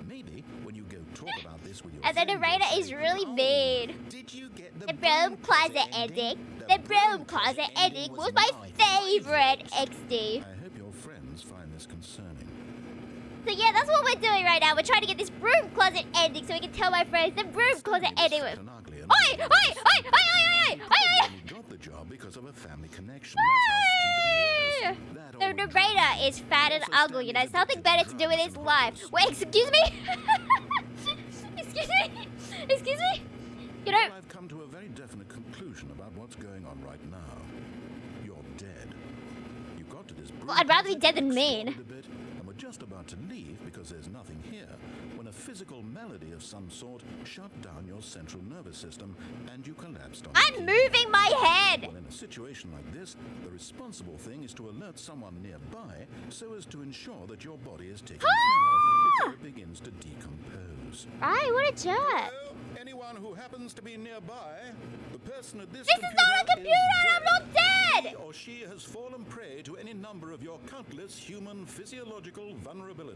S2: Maybe when you go talk about this with your
S1: And the
S2: friends,
S1: narrator
S2: you'll
S1: is
S2: say,
S1: really
S2: "Oh,
S1: mean.
S2: did you get
S1: The broom closet ending. The broom closet ending was my favorite XD.
S2: I hope your friends find this concerning.
S1: So yeah, that's what we're doing right now. We're trying to get this broom closet ending so we can tell my friends the broom closet ending was. Oi, oi, oi, oi, oi, oi, oi, oi,
S2: He got the job because of a family connection.
S1: oi.
S2: That's how stupid he is.
S1: The narrator is fat and ugly and has nothing better to do with his life. Wait, excuse me? Excuse me? Excuse me? You know,
S2: Well, I've come to a very definite conclusion about what's going on right now. You're dead. You got to this
S1: well, I'd rather be dead than mean.
S2: explored a bit, and we're just about to leave because there's nothing here when a physical malady of some sort shut down your central nervous system and you collapsed on
S1: I'm moving my head.
S2: Well, in a situation like this, the responsible thing is to alert someone nearby so as to ensure that your body is taken care of before it begins to decompose.
S1: Right, what a jerk.
S2: Hello? Anyone who happens to be nearby, the person at this
S1: This is not a computer and I'm not dead.
S2: He or she has fallen prey to any number of your countless human physiological vulnerabilities.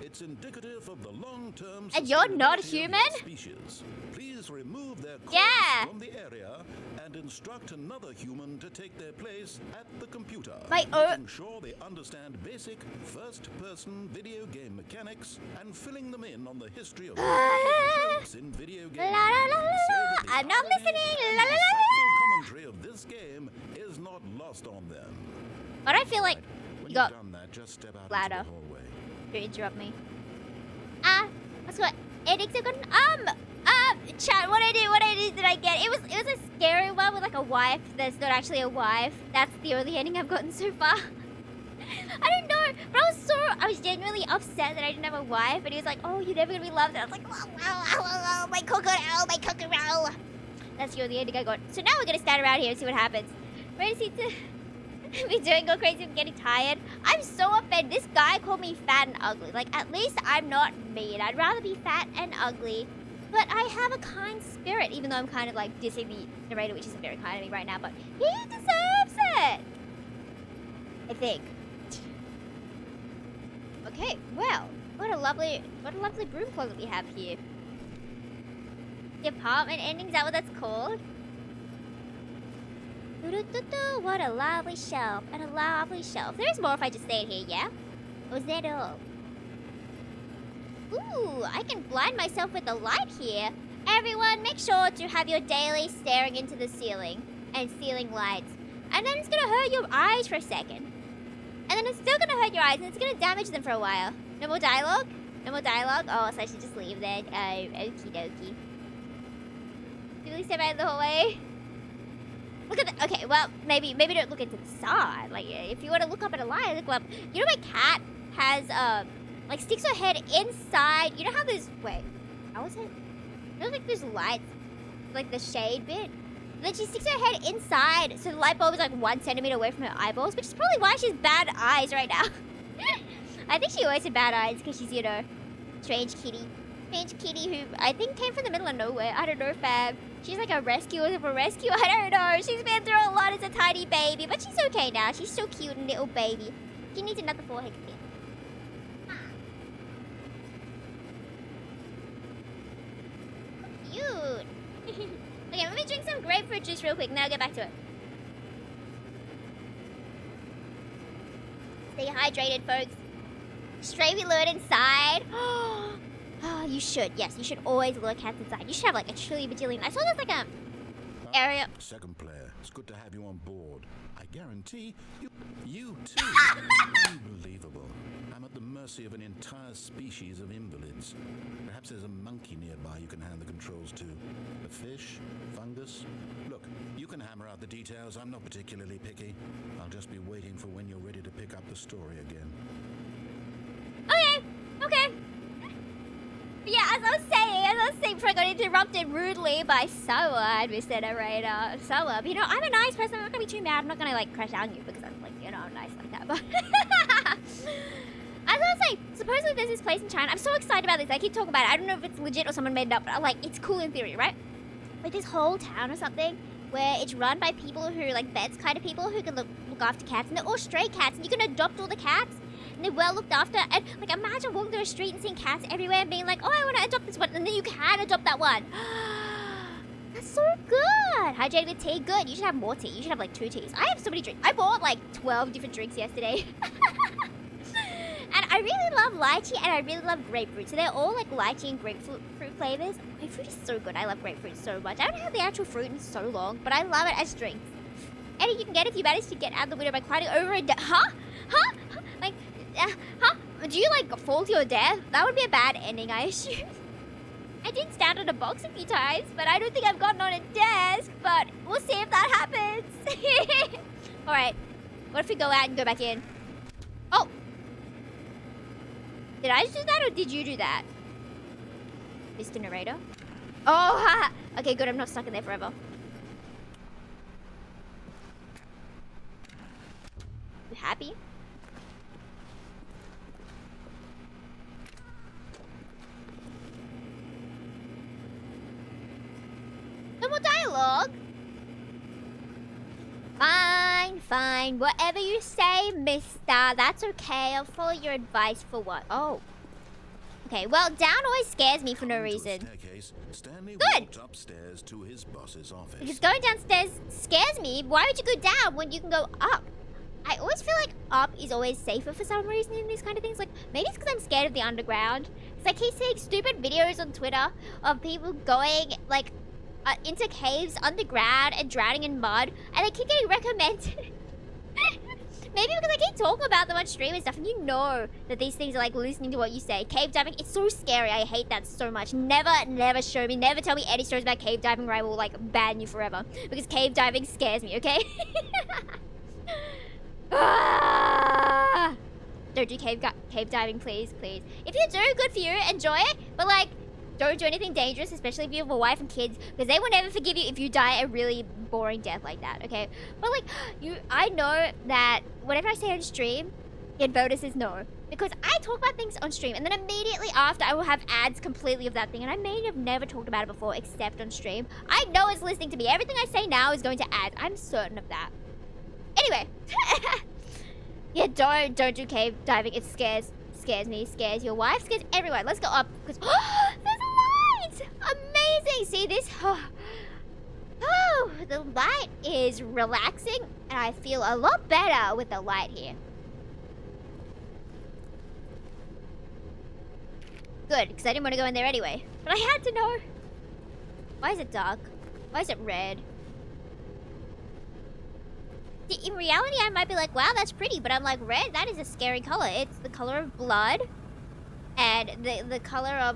S2: It's indicative of the long-term
S1: And you're not
S2: sustainability of
S1: human?
S2: your species. Please remove their corpse
S1: Yeah.
S2: from the area and instruct another human to take their place at the computer.
S1: Making
S2: sure they understand basic first-person video game mechanics and filling them in on the history of tropes in video games.
S1: La, la, la, la,
S2: So
S1: la.
S2: that the
S1: I'm not
S2: irony
S1: listening.
S2: and
S1: La, la, la, la.
S2: insightful commentary of this game is not lost on them.
S1: But I feel like
S2: When
S1: you got
S2: you've done that, just step out
S1: louder.
S2: into the hallway.
S1: to interrupt me. That's what edicts are gonna chat, what I did I get? It was a scary one with like a wife that's not actually a wife. That's the only ending I've gotten so far. I don't know, but I was genuinely upset that I didn't have a wife, and he was like, "Oh, you're never gonna be loved." And I was like, "Oh, my cooker. That's the only ending I got. So now we're gonna stand around here and see what happens. Ready to see me doing all crazy and getting tired. I'm so offended. This guy called me fat and ugly. Like, at least I'm not mean. I'd rather be fat and ugly. But I have a kind spirit, even though I'm kind of like dissing the narrator, which isn't very kind of me right now, but he deserves it. I think. Okay, well, what a lovely broom closet we have here. The apartment ending, is that what that's called? Doo-doo-doo-doo, what a lovely shelf, and a lovely shelf. There's more if I just stayed here, yeah? Or is that all? Ooh, I can blind myself with the light here. Everyone, make sure to have your daily staring into the ceiling and ceiling lights. And then it's gonna hurt your eyes for a second. And then it's still gonna hurt your eyes and it's gonna damage them for a while. No more dialogue? No more dialogue? Oh, so I should just leave then. Oh, okie dokie. Do we step out of the hallway? Look at the, okay, well, maybe don't look into the side. Like, if you want to look up at a light, look up. You know my cat has, like, sticks her head inside. You know how there's, wait, how is it? You know, like, there's lights, like, the shade bit? And then she sticks her head inside, so the light bulb is, like, 1 centimeter away from her eyeballs, which is probably why she's bad eyes right now. I think she always had bad eyes, because she's, you know, strange kitty. Strange kitty who I think came from the middle of nowhere. I don't know, fam. She's like a rescue of a rescue. I don't know. She's been through a lot as a tiny baby, but she's okay now. She's so cute, and little baby. She needs another forehead spin. Cute. Okay, let me drink some grapefruit juice real quick, and then I'll get back to it. Stay hydrated, folks. Stray we lured inside. Oh, you should. Yes, you should always lure cats inside. You should have like a trillion bajillion. I saw there's like a area.
S2: Second player, it's good to have you on board. I guarantee you too. Unbelievable. I'm at the mercy of an entire species of invalids. Perhaps there's a monkey nearby you can hand the controls to. A fish? Fungus? Look, you can hammer out the details. I'm not particularly picky. I'll just be waiting for when you're ready to pick up the story again.
S1: Okay. Yeah, as I was sake, I got interrupted rudely by someone, Mr. Narrator. But you know, I'm a nice person. I'm not gonna be too mad. I'm not gonna like crash out on you because I'm like, you know, I'm nice like that. But as I was saying, supposedly there's this place in China. I'm so excited about this. I keep talking about it. I don't know if it's legit or someone made it up, but I'm like, it's cool in theory, right? Like this whole town or something where it's run by people who like vets kind of people who can look after cats, and they're all stray cats, and you can adopt all the cats. And they're well looked after, and like imagine walking through a street and seeing cats everywhere and being like, oh, I want to adopt this one, and then you can adopt that one. That's so good. Hydrated tea, good. You should have more tea. You should have like 2 teas. I have so many drinks. I bought like 12 different drinks yesterday. And I really love lychee and I really love grapefruit. So they're all like lychee and grapefruit flavors. Grapefruit is so good. I love grapefruit so much. I haven't had the actual fruit in so long, but I love it as drinks. And you can get if you manage to get out the window by climbing over a Huh? Like, huh? Do you like fall to your death? That would be a bad ending, I assume. I did stand on a box a few times, but I don't think I've gotten on a desk. But we'll see if that happens. Alright. What if we go out and go back in? Oh! Did I just do that or did you do that? Mr. Narrator? Oh, haha! Okay, good. I'm not stuck in there forever. You happy? No more dialogue? Fine. Whatever you say, mister. That's okay. I'll follow your advice for what? Oh. Okay, well, down always scares me for no reason.
S2: Stanley walked upstairs to his boss's office.
S1: Because going downstairs scares me. Why would you go down when you can go up? I always feel like up is always safer for some reason in these kind of things. Like, maybe it's because I'm scared of the underground. Because I keep seeing stupid videos on Twitter of people going, like, into caves underground and drowning in mud. And they keep getting recommended. Maybe because I keep talking about them on stream and stuff, and you know that these things are like listening to what you say. Cave diving, it's so scary. I hate that so much. Never show me, never tell me any stories about cave diving or I will like ban you forever. Because cave diving scares me, okay? Don't do cave diving, please. If you do, good for you, enjoy it. But like, don't do anything dangerous, especially if you have a wife and kids, because they will never forgive you if you die a really boring death like that, okay? But like, I know that whatever I say on stream, Invoda says no. Because I talk about things on stream, and then immediately after I will have ads completely of that thing, and I may have never talked about it before except on stream. I know it's listening to me. Everything I say now is going to ads. I'm certain of that. Anyway. Yeah, don't do cave diving. It scares me, scares your wife, scares everyone. Let's go up, because there's a light! Amazing! See this? Oh, the light is relaxing, and I feel a lot better with the light here. Good, because I didn't want to go in there anyway. But I had to know. Why is it dark? Why is it red? See, in reality, I might be like, wow, that's pretty. But I'm like, red, that is a scary color. It's the color of blood. And the color of,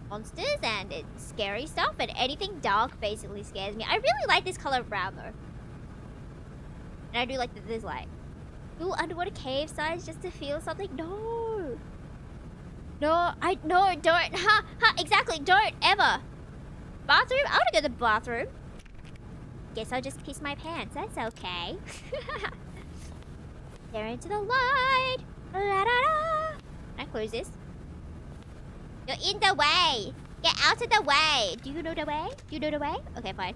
S1: monsters. And it's scary stuff. And anything dark basically scares me. I really like this color of brown, though. And I do like this light. Ooh, underwater cave size just to feel something? No. No, don't. Exactly, don't ever. Bathroom? I want to go to the bathroom. Guess I'll just piss my pants. That's okay. Stare into the light. La, da, da. Can I close this? You're in the way. Get out of the way. Do you know the way? Do you know the way? Okay, fine.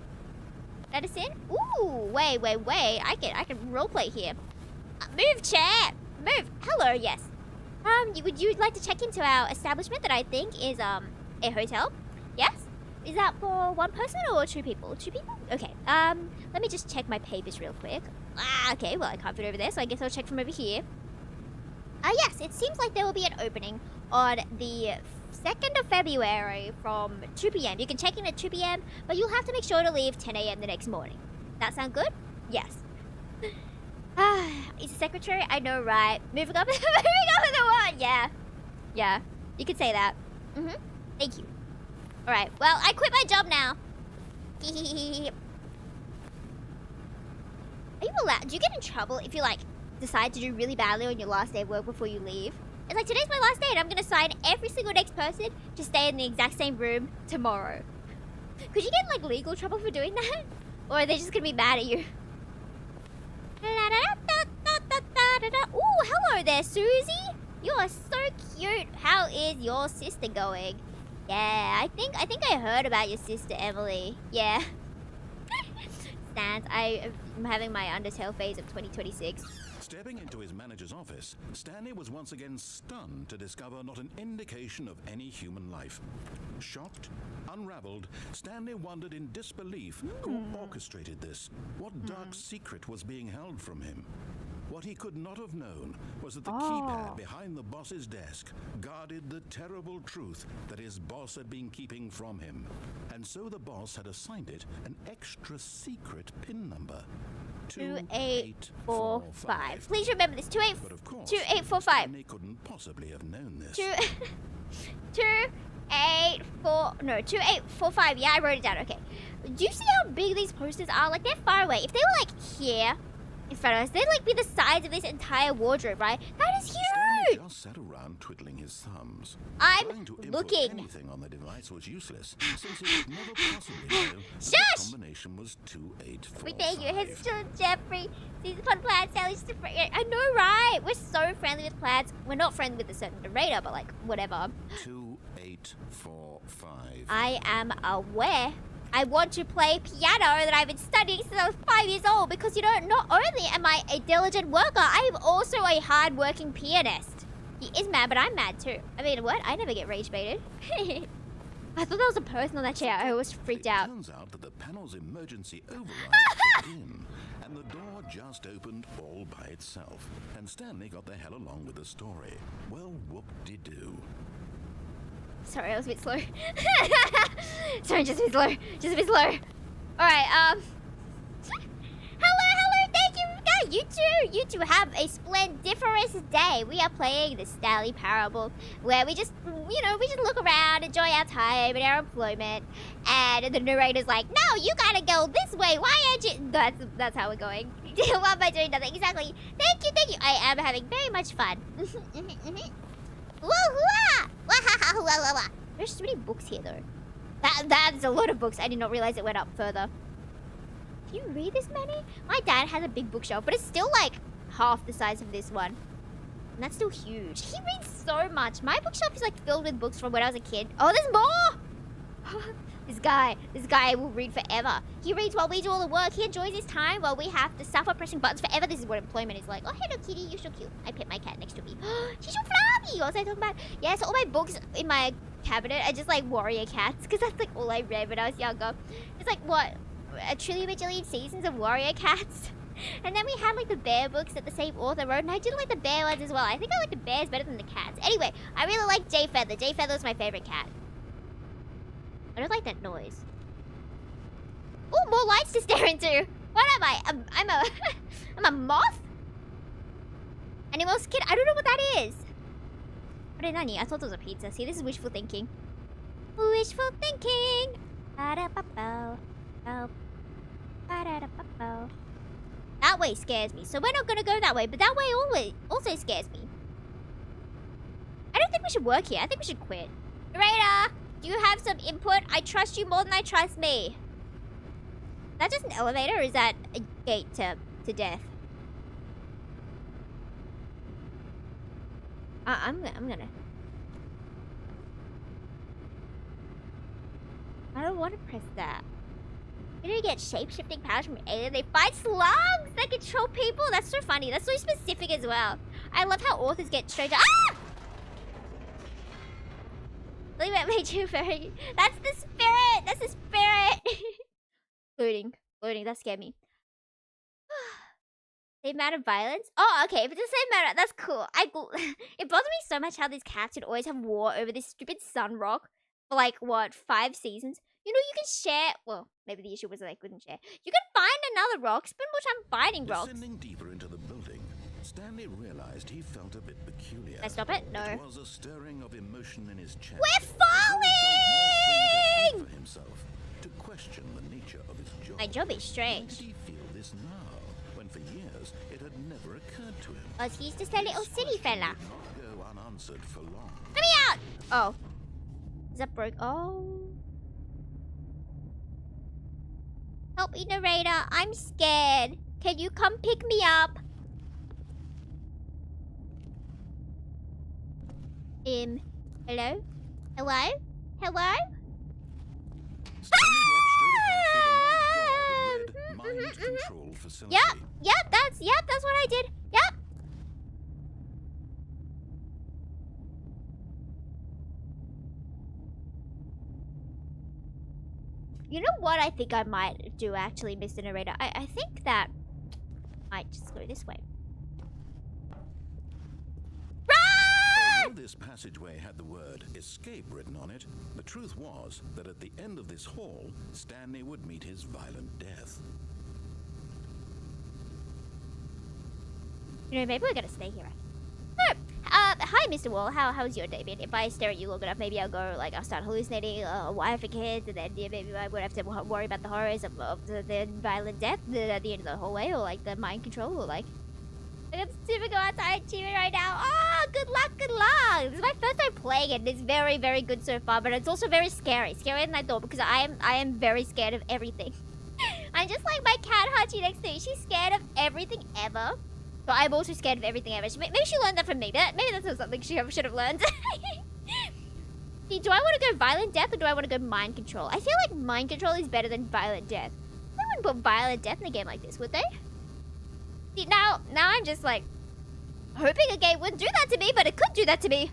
S1: Let us in. Ooh, wait. I can roleplay here. Move, chair. Move. Hello, yes. Would you like to check into our establishment that I think is a hotel? Yes? Is that for one person or 2 people? 2 people? Okay. Let me just check my papers real quick. Okay, well I can't fit over there, so I guess I'll check from over here. Yes, it seems like there will be an opening on the 2nd of February from 2 p.m. You can check in at 2 p.m, but you'll have to make sure to leave 10 a.m. the next morning. That sound good? Yes. Is the secretary? I know, right? Moving up in the one. Yeah. You could say that. Thank you. Alright, well, I quit my job now. Are you allowed? Do you get in trouble if you, like, decide to do really badly on your last day of work before you leave? It's like today's my last day and I'm gonna sign every single next person to stay in the exact same room tomorrow. Could you get like legal trouble for doing that? Or are they just gonna be mad at you? Ooh, hello there, Susie. You are so cute. How is your sister going? Yeah, I think I heard about your sister, Emily. Yeah. Stans, I'm having my Undertale phase of 2026.
S2: Stepping into his manager's office, Stanley was once again stunned to discover not an indication of any human life. Shocked, unraveled, Stanley wondered in disbelief who orchestrated this. What dark secret was being held from him? What he could not have known was that the keypad behind the boss's desk guarded the terrible truth that his boss had been keeping from him. And so the boss had assigned it an extra secret PIN number.
S1: 2845. Please remember this.
S2: But of course,
S1: 2845.
S2: Stanley couldn't possibly have known this.
S1: 2845. Yeah, I wrote it down. Okay. Do you see how big these posters are? Like, they're far away. If they were like here in front of us, they'd like be the size of this entire wardrobe, right? That is
S2: Stanley
S1: huge.
S2: just sat around twiddling his thumbs.
S1: I'm
S2: Trying to input
S1: looking.
S2: anything on the device was useless, since he could never possibly know that the
S1: Shush!
S2: combination was 2845.
S1: We thank you. His still Jeffrey. Sees upon plants. Sally's different. I know, right? We're so friendly with plants. We're not friendly with a certain narrator, but like whatever.
S2: 2845.
S1: I am aware. I want to play piano that I've been studying since I was 5 years old because, you know, not only am I a diligent worker, I am also a hard-working pianist. He is mad, but I'm mad too. I mean, what? I never get rage-baited. I thought that was a person on that chair. I was freaked out.
S2: It turns out that the panel's emergency override kicked in, and the door just opened all by itself. And Stanley got the hell along with the story. Well, whoop-de-doo.
S1: Sorry, I was a bit slow. Sorry, just a bit slow. Just a bit slow. Alright, hello, thank you, guys. You two have a splendiferous day. We are playing the Stanley Parable, where we just, you know, we just look around, enjoy our time and our employment, and the narrator's like, no, you gotta go this way. Why aren't you? That's how we're going. Why am I doing nothing? Exactly. Thank you. I am having very much fun. There's so many books here, though. That's a lot of books. I did not realize it went up further. Can you read this many? My dad has a big bookshelf, but it's still like half the size of this one. And that's still huge. He reads so much. My bookshelf is like filled with books from when I was a kid. Oh, there's more! This guy will read forever. He reads while we do all the work. He enjoys his time while we have to suffer pressing buttons forever. This is what employment is like. Oh, hello, kitty. You're so cute. I pet my cat next to me. She's so fluffy. What was I talking about? Yeah, so all my books in my cabinet are just like warrior cats, because that's like all I read when I was younger. It's like, what? A trillion bajillion seasons of warrior cats? And then we had like the bear books that the same author wrote, and I did like the bear ones as well. I think I like the bears better than the cats. Anyway, I really like Jay Feather. Jay Feather was my favorite cat. I don't like that noise. Oh, more lights to stare into. What am I? I'm a moth? Animals kid? I don't know what that is. What is nani? I thought it was a pizza. See, this is wishful thinking. Wishful thinking. Ba-da-ba-bo. Oh. Ba-da-da-ba-bo. That way scares me. So we're not gonna go that way, but that way always also scares me. I don't think we should work here. I think we should quit. Narrator! Do you have some input? I trust you more than I trust me. Is that just an elevator, or is that a gate to death? I'm gonna. I don't want to press that. You don't get shape-shifting powers from alien. They fight slugs that control people. That's so funny. That's so specific as well. I love how authors get stranger. Ah! Believe it made you very. That's the spirit. That's the spirit. Loading. That scared me. Same amount of violence? Oh, okay. If it's the same amount, that's cool. It bothers me so much how these cats would always have war over this stupid sun rock for like, what, 5 seasons? You know, you can share. Well, maybe the issue was that I couldn't share. You can find another rock. Spend more time finding rocks.
S2: Descending deeper into the building, Stanley realized he felt a bit peculiar.
S1: Can I stop it? No.
S2: It was a stirring of emotion in his chest.
S1: We're falling!
S2: For himself, to question the nature of his job.
S1: My job is
S2: Why
S1: strange.
S2: did he feel this now, when for years it had never occurred to him?
S1: He's just a little silly fella.
S2: Did not go answered for long.
S1: Let me out! Oh. Is that broke? Oh. Help me, narrator. I'm scared. Can you come pick me up? Hello? Hello? Hello?
S2: Stanley walked straight ahead through the large door of the red mind control facility.
S1: Yep, that's what I did. Yep. You know what I think I might do actually, Mr. Narrator? I think that I might just go this way.
S2: Although this passageway had the word escape written on it, the truth was that at the end of this hall, Stanley would meet his violent death.
S1: You know, maybe we're gonna stay here. No. Hi, Mr. Wall. How's your day been? If I stare at you long enough, maybe I'll go, like, I'll start hallucinating a wife and kids, and then maybe I would have to worry about the horrors of the violent death at the end of the hallway, or, like, the mind control, or, like... I got to go outside achievement right now. Oh, good luck, good luck. This is my first time playing it. It's very, very good so far, but it's also very scary. Scarier than I thought, because I am very scared of everything. I'm just like my cat Hachi next to me. She's scared of everything ever. But I'm also scared of everything ever. Maybe she learned that from me. Maybe that's something she should have learned. Do I want to go violent death or do I want to go mind control? I feel like mind control is better than violent death. They wouldn't put violent death in a game like this, would they? See, now I'm just like hoping a game wouldn't do that to me, but it could do that to me.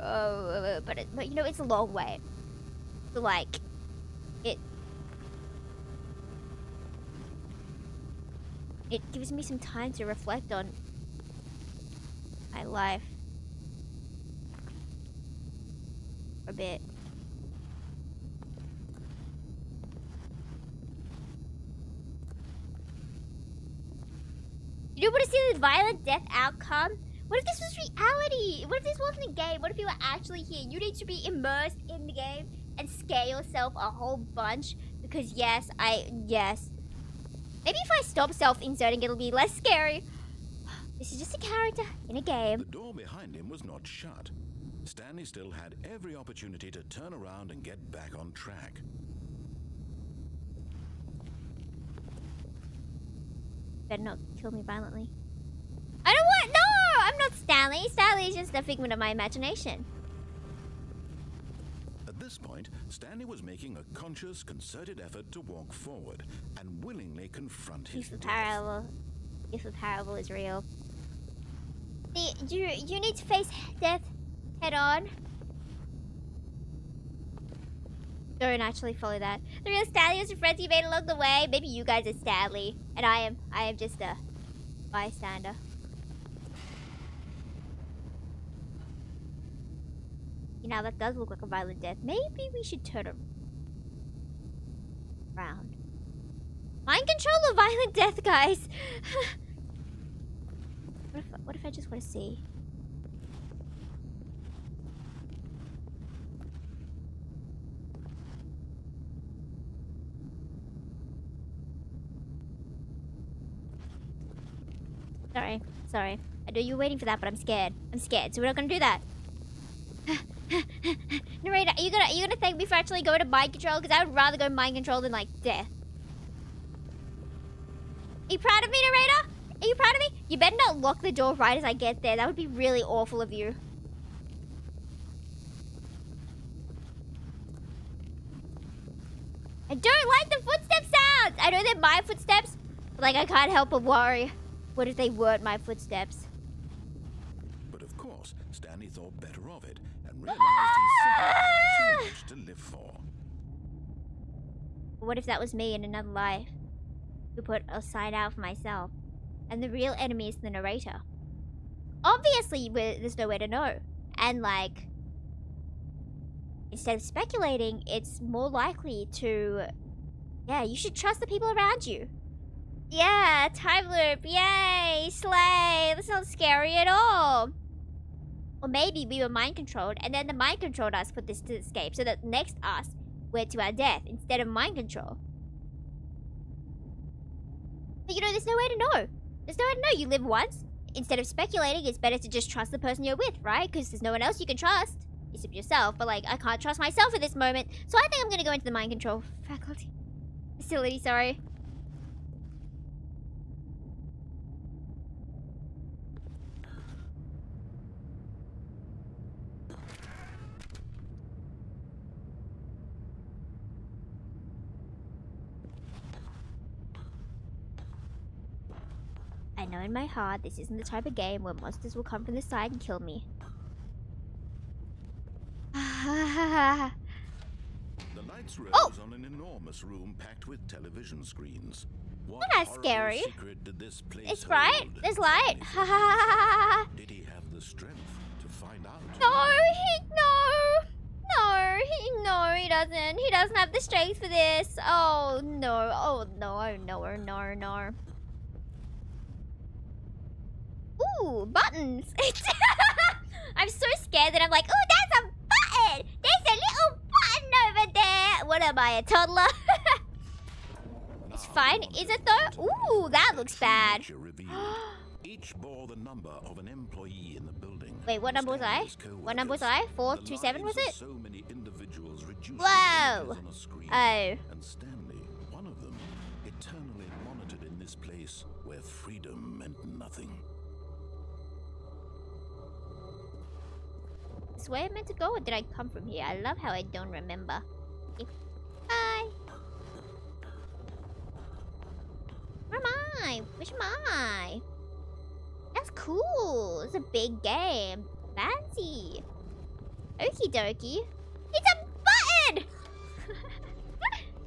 S1: Oh, but you know, it's a long way. So like, it gives me some time to reflect on my life for a bit. You don't want to see the violent death outcome? What if this was reality? What if this wasn't a game? What if you were actually here? You need to be immersed in the game and scare yourself a whole bunch. Because yes. Maybe if I stop self-inserting, it'll be less scary. This is just a character in a game.
S2: The door behind him was not shut. Stanley still had every opportunity to turn around and get back on track.
S1: Better not kill me violently. I don't want— No! I'm not Stanley. Stanley is just a figment of my imagination.
S2: At this point, Stanley was making a conscious, concerted effort to walk forward and willingly confront his
S1: Yufu
S2: death.
S1: Parable. Yufu Parable is real. You need to face death head on. Don't actually follow that. The real Stanley is the friends you made along the way. Maybe you guys are Stanley, and I am just a bystander. You know, that does look like a violent death. Maybe we should turn around. Mind control or violent death, guys? What if I just want to see? Sorry. I know you're waiting for that, but I'm scared. So we're not gonna do that. Narrator, are you gonna thank me for actually going to mind control? Because I would rather go mind control than like death. Are you proud of me, narrator? Are you proud of me? You better not lock the door right as I get there. That would be really awful of you. I don't like the footstep sounds. I know they're my footsteps, but like I can't help but worry. What if they weren't my footsteps?
S2: But of course, Stanley thought better of it and realized he simply had too much to live for.
S1: What if that was me in another life? Who put a sign out for myself? And the real enemy is the narrator. Obviously, there's no way to know. And like, instead of speculating, it's more likely to... Yeah, you should trust the people around you. Yeah, time loop. Yay, slay. That's not scary at all. Or maybe we were mind controlled and then the mind controlled us put this to escape so that next us went to our death instead of mind control. But you know, there's no way to know. There's no way to know. You live once. instead of speculating, it's better to just trust the person you're with, right? Because there's no one else you can trust. Except yourself, but like, I can't trust myself at this moment. So I think I'm gonna go into the mind control faculty. Facility, sorry. I know in my heart this isn't the type of game where monsters will come from the side and kill me.
S2: The lights rose on an enormous room packed with television screens. What
S1: That's
S2: horrible
S1: scary.
S2: secret did this place
S1: It's bright.
S2: hold?
S1: There's light.
S2: Did he have the strength to find out?
S1: No, he doesn't. He doesn't have the strength for this. Oh no, oh no, no. Ooh, buttons. I'm so scared that I'm like, ooh, that's a button. There's a little button over there. What am I, a toddler? It's fine, is it though? Ooh, that looks bad.
S2: Each bore the number of an employee in the building.
S1: Wait, what number was I? What number was I? 427 was it?
S2: So many individuals reduced
S1: Whoa.
S2: on a screen.
S1: Oh.
S2: And Stanley, one of them, eternally monitored in this place where freedom meant nothing.
S1: This way I'm meant to go, or did I come from here? I love how I don't remember. Okay. Bye. Where am I? Which am I? That's cool. It's a big game. Fancy. Okie dokie. It's a button!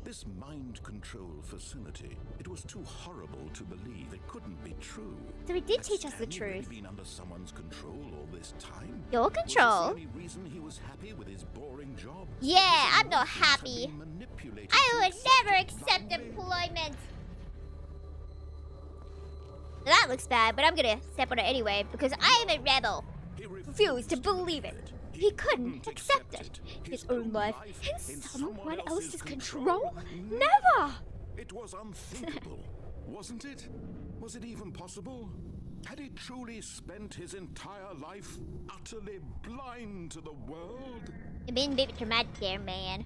S2: This mind control facility, it was too horrible to believe. It couldn't be true.
S1: So it did
S2: Had
S1: teach us the
S2: Stanley really
S1: truth.
S2: been under someone's control all this time?
S1: Your
S2: Was
S1: control?
S2: this the only reason he was happy with his boring job?
S1: Yeah, I'm not
S2: Emotions had
S1: happy.
S2: been manipulated
S1: I
S2: to
S1: would never
S2: it
S1: accept
S2: blindly.
S1: employment. That looks bad, but I'm gonna step on it anyway because I am a rebel.
S2: He
S1: Refused to believe it. He couldn't accept it. His own life in
S2: in
S1: someone else's control? Never!
S2: It was unthinkable, wasn't it? Was it even possible? Had he truly spent his entire life utterly blind to the world?
S1: You're being a bit dramatic there, man.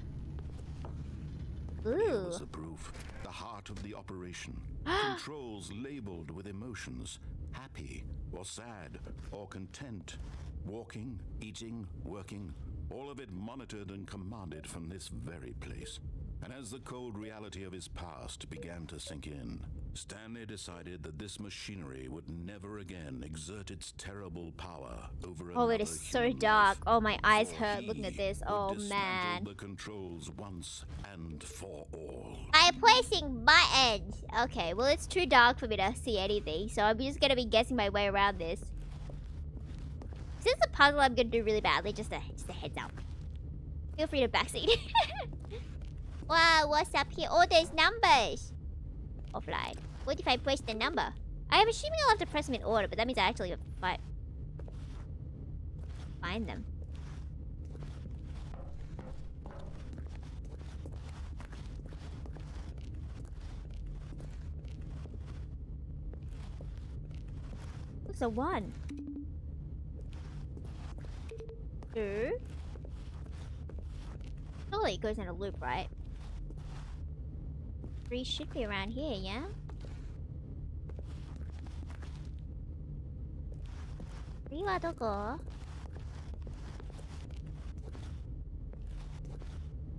S2: Here
S1: Ooh.
S2: was the proof. The heart of the operation. Controls labeled with emotions. Happy or sad or content. Walking, eating, working. All of it monitored and commanded from this very place. And as the cold reality of his past began to sink in, Stanley decided that this machinery would never again exert its terrible power over
S1: Oh, it
S2: another
S1: is so
S2: human
S1: dark.
S2: life.
S1: Oh, my eyes
S2: For
S1: hurt looking at
S2: he
S1: this.
S2: would
S1: Oh,
S2: dismantle
S1: man.
S2: the controls once and for all.
S1: I'm placing buttons. Okay, well, it's too dark for me to see anything, so I'm just gonna be guessing my way around this. Since it's a puzzle I'm gonna do really badly, just a heads up. Feel free to backseat. Wow, what's up here? Oh, there's numbers. Offline. What if I press the number? I'm assuming I'll have to press them in order, but that means I actually have to find them. What's a 1? 2. Surely it goes in a loop, right? 3 should be around here, yeah?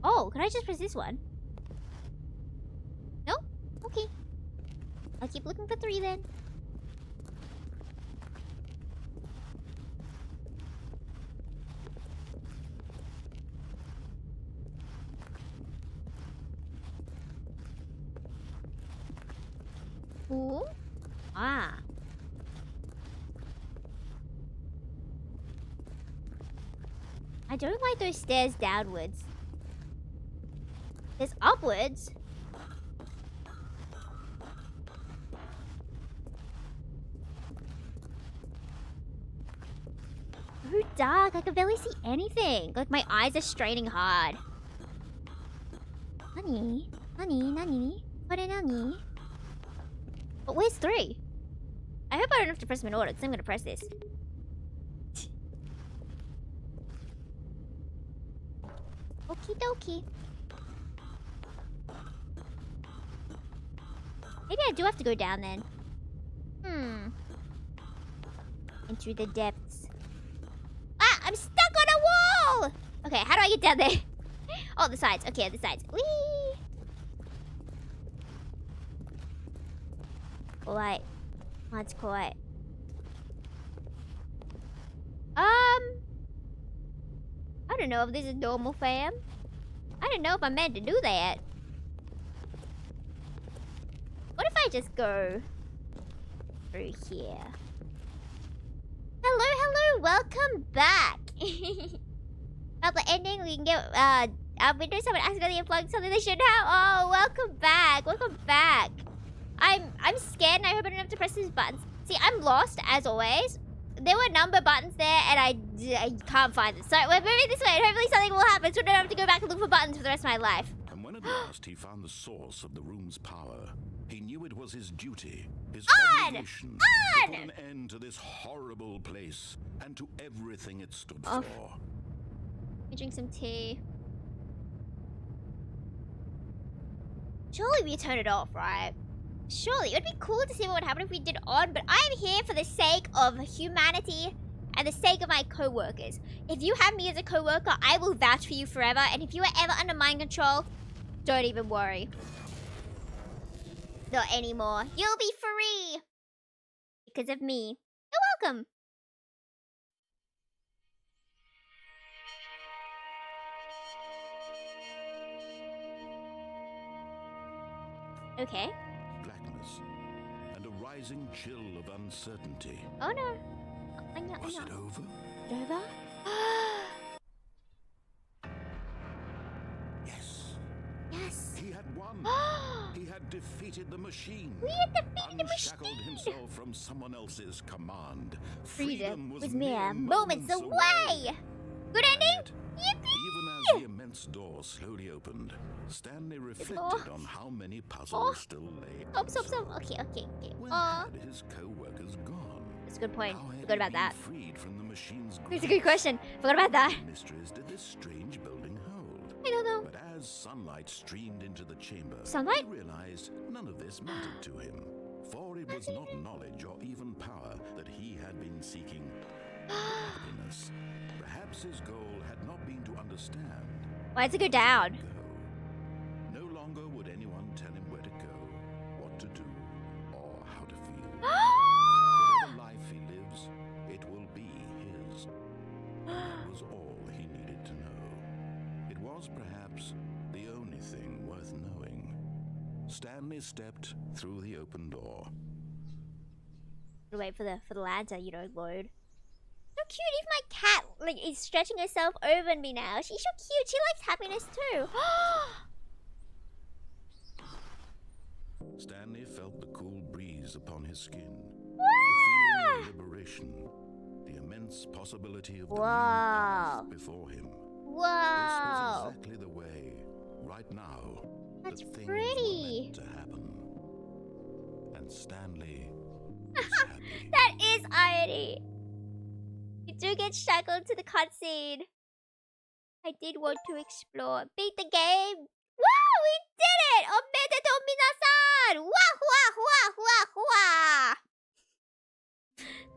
S1: Oh, can I just press this one? No? Okay. I'll keep looking for 3 then. Ooh. Ah. I don't like those stairs downwards. There's upwards. So dark, I can barely see anything. Like my eyes are straining hard. Nani? Nani? Nani? What nani? But where's 3? I hope I don't have to press them in order, because I'm gonna press this. Okie dokie. Maybe I do have to go down then. Into the depths. Ah! I'm stuck on a wall! Okay, how do I get down there? Oh, the sides. Okay, the sides. Whee! Alright. That's quiet. I don't know if this is normal, fam. I don't know if I'm meant to do that. What if I just go through here? Hello, hello, welcome back. At the ending, we can get Windows someone accidentally unplugged something they shouldn't have. Oh, welcome back, welcome back. I'm scared, and I hope I don't have to press these buttons. See, I'm lost as always. There were number buttons there, and I can't find them. So we're moving this way, and hopefully something will happen, so I don't have to go back and look for buttons for the rest of my life.
S2: And when at last he found the source of the room's power, he knew it was his duty, his obligation, to put an end to this horrible place and to everything it stood for.
S1: Let me drink some tea. Surely we turn it off, right? Surely. It would be cool to see what would happen if we did on, but I'm here for the sake of humanity and the sake of my co-workers. If you have me as a co-worker, I will vouch for you forever, and if you are ever under mind control, don't even worry. Not anymore. You'll be free! Because of me. You're welcome! Okay.
S2: Blackness and a rising chill of uncertainty.
S1: Oh no. I know.
S2: Was it over?
S1: Over?
S2: Yes.
S1: Yes.
S2: He had won. He had defeated the machine.
S1: We had defeated the
S2: Unshackled
S1: machine.
S2: himself from someone else's command.
S1: Freedom was
S2: mere
S1: mere moments away. Good ending?
S2: Yet, even as the immense door slowly opened, Stanley reflected on how many puzzles still lay
S1: Stop.
S2: unsolved.
S1: Okay.
S2: Where had his co-workers gone?
S1: That's a good point.
S2: How had
S1: Forgot about
S2: he been
S1: that.
S2: freed from the machine's
S1: It's a
S2: grip?
S1: good question. Forgot about that.
S2: What mysteries did this strange building hold?
S1: I don't know.
S2: But as sunlight streamed into the chamber,
S1: Sunlight?
S2: he realized none of this mattered to him. For it was not knowledge or even power that he had been seeking, but happiness. Perhaps his goal had not been to understand.
S1: Why does it go down?
S2: Go. No longer would anyone tell him where to go, what to do, or how to feel. Whatever life he lives, it will be his. That was all he needed to know. It was perhaps the only thing worth knowing. Stanley stepped through the open door.
S1: Wait for the lad to, load. So cute. Even my cat, is stretching herself over me now. She's so cute. She likes happiness too.
S2: Stanley felt the cool breeze upon his skin. The feeling of liberation. The immense possibility of the new path before him.
S1: Whoa.
S2: This was exactly the way, right now,
S1: That's
S2: that things
S1: pretty.
S2: were meant to happen. And Stanley was happy.
S1: That is irony. You do get shackled to the cutscene. I did want to explore. Beat the game. Wow, we did it! Omedetou minasan! Wah, wah, wah, wah, wah!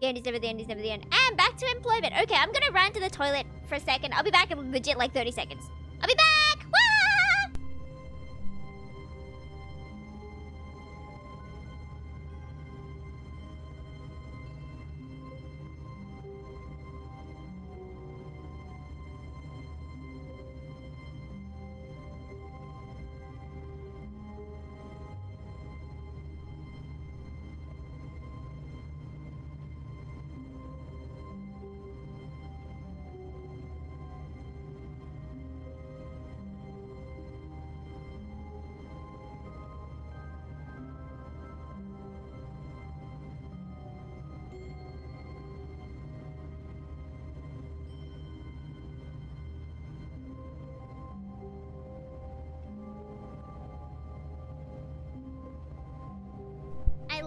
S1: The end is never the end is never the end. And back to employment. Okay, I'm gonna run to the toilet for a second. I'll be back in legit 30 seconds. I'll be back! Wah!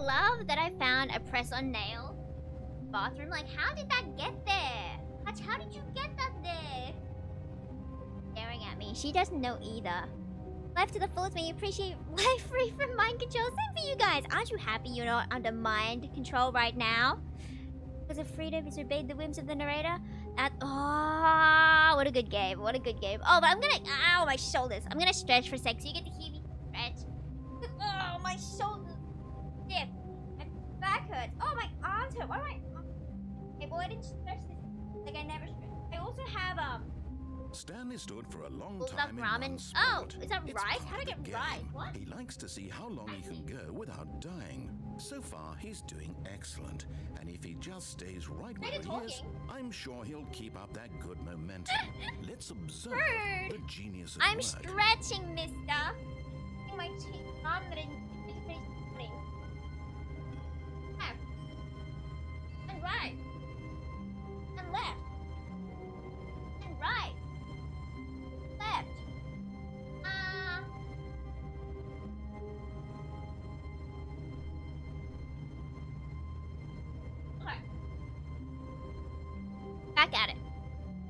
S1: love that I found a press-on nail bathroom. Like, how did that get there? Hutch, how did you get that there? Staring at me. She doesn't know either. Life to the fullest when you appreciate life free from mind control. Same for you guys. Aren't you happy you're not under mind control right now? Because of freedom is obeyed the whims of the narrator. That, oh, what a good game. What a good game. Oh, but I'm gonna, ow, my shoulders. I'm gonna stretch for a sec so you get to hear me stretch. Oh, my shoulders. Stiff. My back hurts. Oh, my arms hurt. Why do I? Okay, boy, I didn't stretch this. Like, I never stretch. I also have,
S2: Stanley stood for a long
S1: bulldog
S2: time in
S1: ramen.
S2: one
S1: Oh,
S2: spot.
S1: is that
S2: It's
S1: rice?
S2: part
S1: How do I
S2: of
S1: get
S2: the
S1: rice?
S2: game.
S1: What?
S2: He likes to see how long he can go without dying. So far, he's doing excellent. And if he just stays right where he is,
S1: talking.
S2: I'm sure he'll keep up that good momentum. Let's observe
S1: Bird.
S2: the genius at
S1: I'm
S2: work.
S1: stretching, mister. My cheek. I'm gonna finish putting. Left. And right. And left. And right. Left. Okay. Back at it.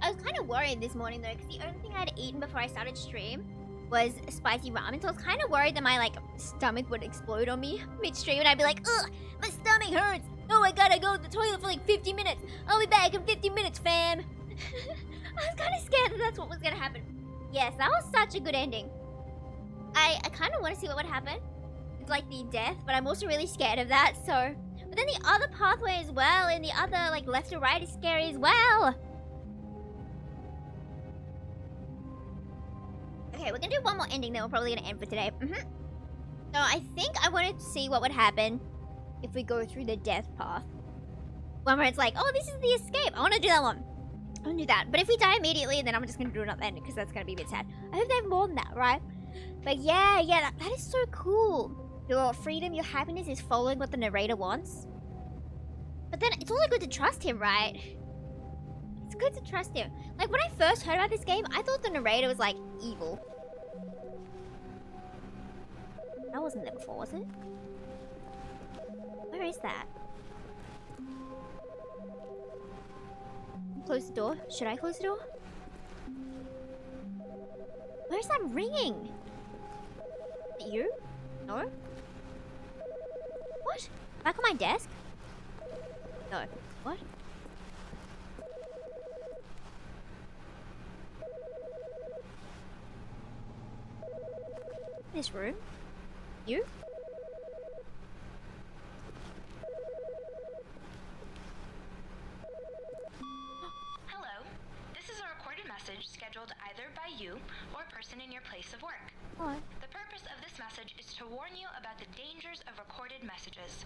S1: I was kind of worried this morning though, because the only thing I had eaten before I started stream was spicy ramen. So I was kind of worried that my like stomach would explode on me midstream, and I'd be like, ugh, my stomach hurts. Oh, I gotta go to the toilet for like 50 minutes. I'll be back in 50 minutes, fam. I was kind of scared that that's what was gonna happen. Yes, that was such a good ending. I kind of want to see what would happen. It's like the death, but I'm also really scared of that. So, but then the other pathway as well, and the other like left or right is scary as well. Okay, we're gonna do one more ending, then we're probably gonna end for today. So I think I wanted to see what would happen if we go through the death path. One where it's like, oh, this is the escape. I want to do that one. I want to do that. But if we die immediately, then I'm just gonna do another ending because that's gonna be a bit sad. I hope they have more than that, right? But yeah, that is so cool. Your freedom, your happiness is following what the narrator wants. But then it's also good to trust him, right? It's good to trust him. Like, when I first heard about this game, I thought the narrator was, like, evil. That wasn't there before, was it? Where is that? Close the door. Should I close the door? Where's that ringing? Is it you? No? What? Back on my desk? No. What? This room? You?
S4: Hello. This is a recorded message scheduled either by you or a person in your place of work.
S1: What?
S4: The purpose of this message is to warn you about the dangers of recorded messages.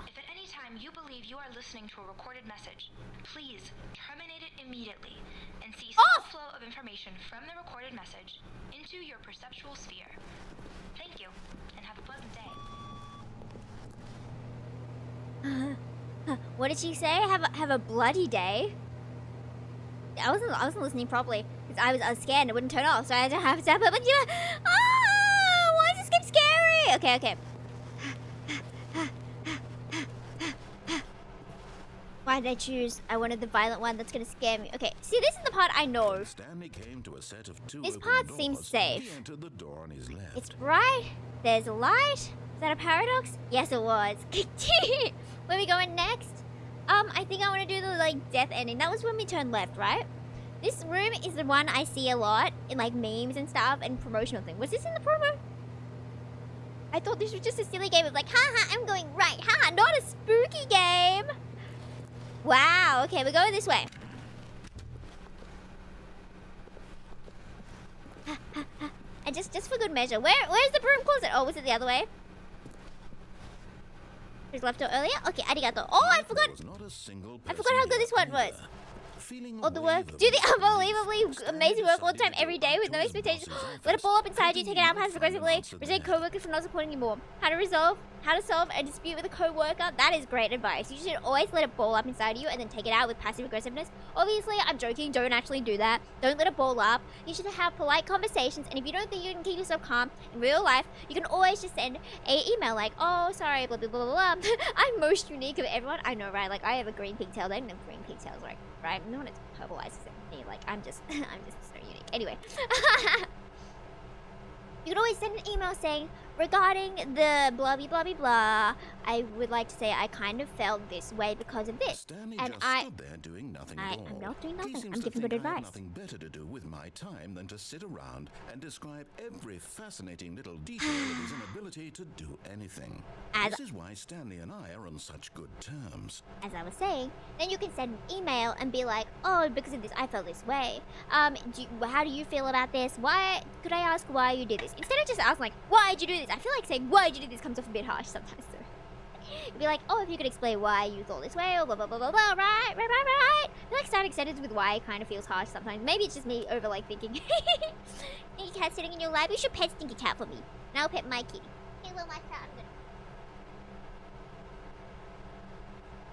S4: If at any time you believe you are listening to a recorded message, please terminate it immediately and cease all flow of information from the recorded message into your perceptual sphere. Thank you, and have a pleasant day.
S1: What did she say? Have a bloody day? I wasn't listening properly because I was scared and it wouldn't turn off, so I had to have to. But why does this game scary? Okay. Why did I choose? I wanted the violent one that's gonna scare me. Okay, see, this is the part I know.
S2: Stanley came to a set of two
S1: This
S2: open
S1: part
S2: doors.
S1: seems safe.
S2: He entered the door on his left.
S1: It's right. There's a light. Is that a paradox? Yes, it was. Where are we going next? I think I want to do the like death ending. That was when we turned left, right? This room is the one I see a lot in like memes and stuff and promotional thing. Was this in the promo? I thought this was just a silly game of like, haha, I'm going right. Haha, not a spooky game. Wow. Okay, we're going this way. And just for good measure, where's the broom closet? Oh, was it the other way? It was left door earlier? Okay, arigato. Oh, I forgot.
S2: There was not a single
S1: I forgot how
S2: person
S1: good this one
S2: here
S1: was.
S2: either. Feeling
S1: all the
S2: a wave
S1: work.
S2: of
S1: Do the
S2: disbelief,
S1: unbelievably
S2: Stanley
S1: amazing work all the time,
S2: decided to
S1: every
S2: go
S1: day
S2: up
S1: with
S2: to
S1: no
S2: his
S1: expectations.
S2: boss's
S1: Let it
S2: office,
S1: ball up inside you,
S2: hoping
S1: take it
S2: he
S1: out
S2: might
S1: passive
S2: find an
S1: aggressively.
S2: answer
S1: Resent
S2: there.
S1: co-worker for not supporting you more. How to solve a dispute with a co-worker. That is great advice. You should always let it ball up inside you and then take it out with passive aggressiveness. Obviously, I'm joking. Don't actually do that. Don't let it ball up. You should have polite conversations. And if you don't think you can keep yourself calm in real life, you can always just send a email like, oh, sorry, blah, blah, blah, blah, blah. I'm most unique of everyone. I know, right? Like, I have a green pigtail. They don't have green pigtails, right? No one is purple-eyed except me. Like, I'm just so unique. Anyway. You can always send an email saying, regarding the blah blah blah blah blah, I would like to say I kind of felt this way because of this.
S2: Stanley
S1: And
S2: just stood there doing nothing at all.
S1: I'm not doing
S2: He
S1: nothing.
S2: seems
S1: I'm
S2: to
S1: giving good
S2: think I have
S1: advice.
S2: nothing better to do with my time than to sit around and describe every fascinating little detail of his inability to do anything.
S1: As-
S2: This is why Stanley and I are on such good terms.
S1: As I was saying, then you can send an email and be like, oh, because of this, I felt this way. How do you feel about this? Why, could I ask why you did this? Instead of just asking like, why did you do this? I feel like saying, why did you do this comes off a bit harsh sometimes. So. You'd be like, oh, if you could explain why you thought this way, or blah, blah, blah, blah, blah, right. I feel like starting sentences with why kind of feels harsh sometimes. Maybe it's just me over like thinking. Stinky cat sitting in your lap. You should pet Stinky cat for me. And I'll pet my kitty. Hey, well, my cat.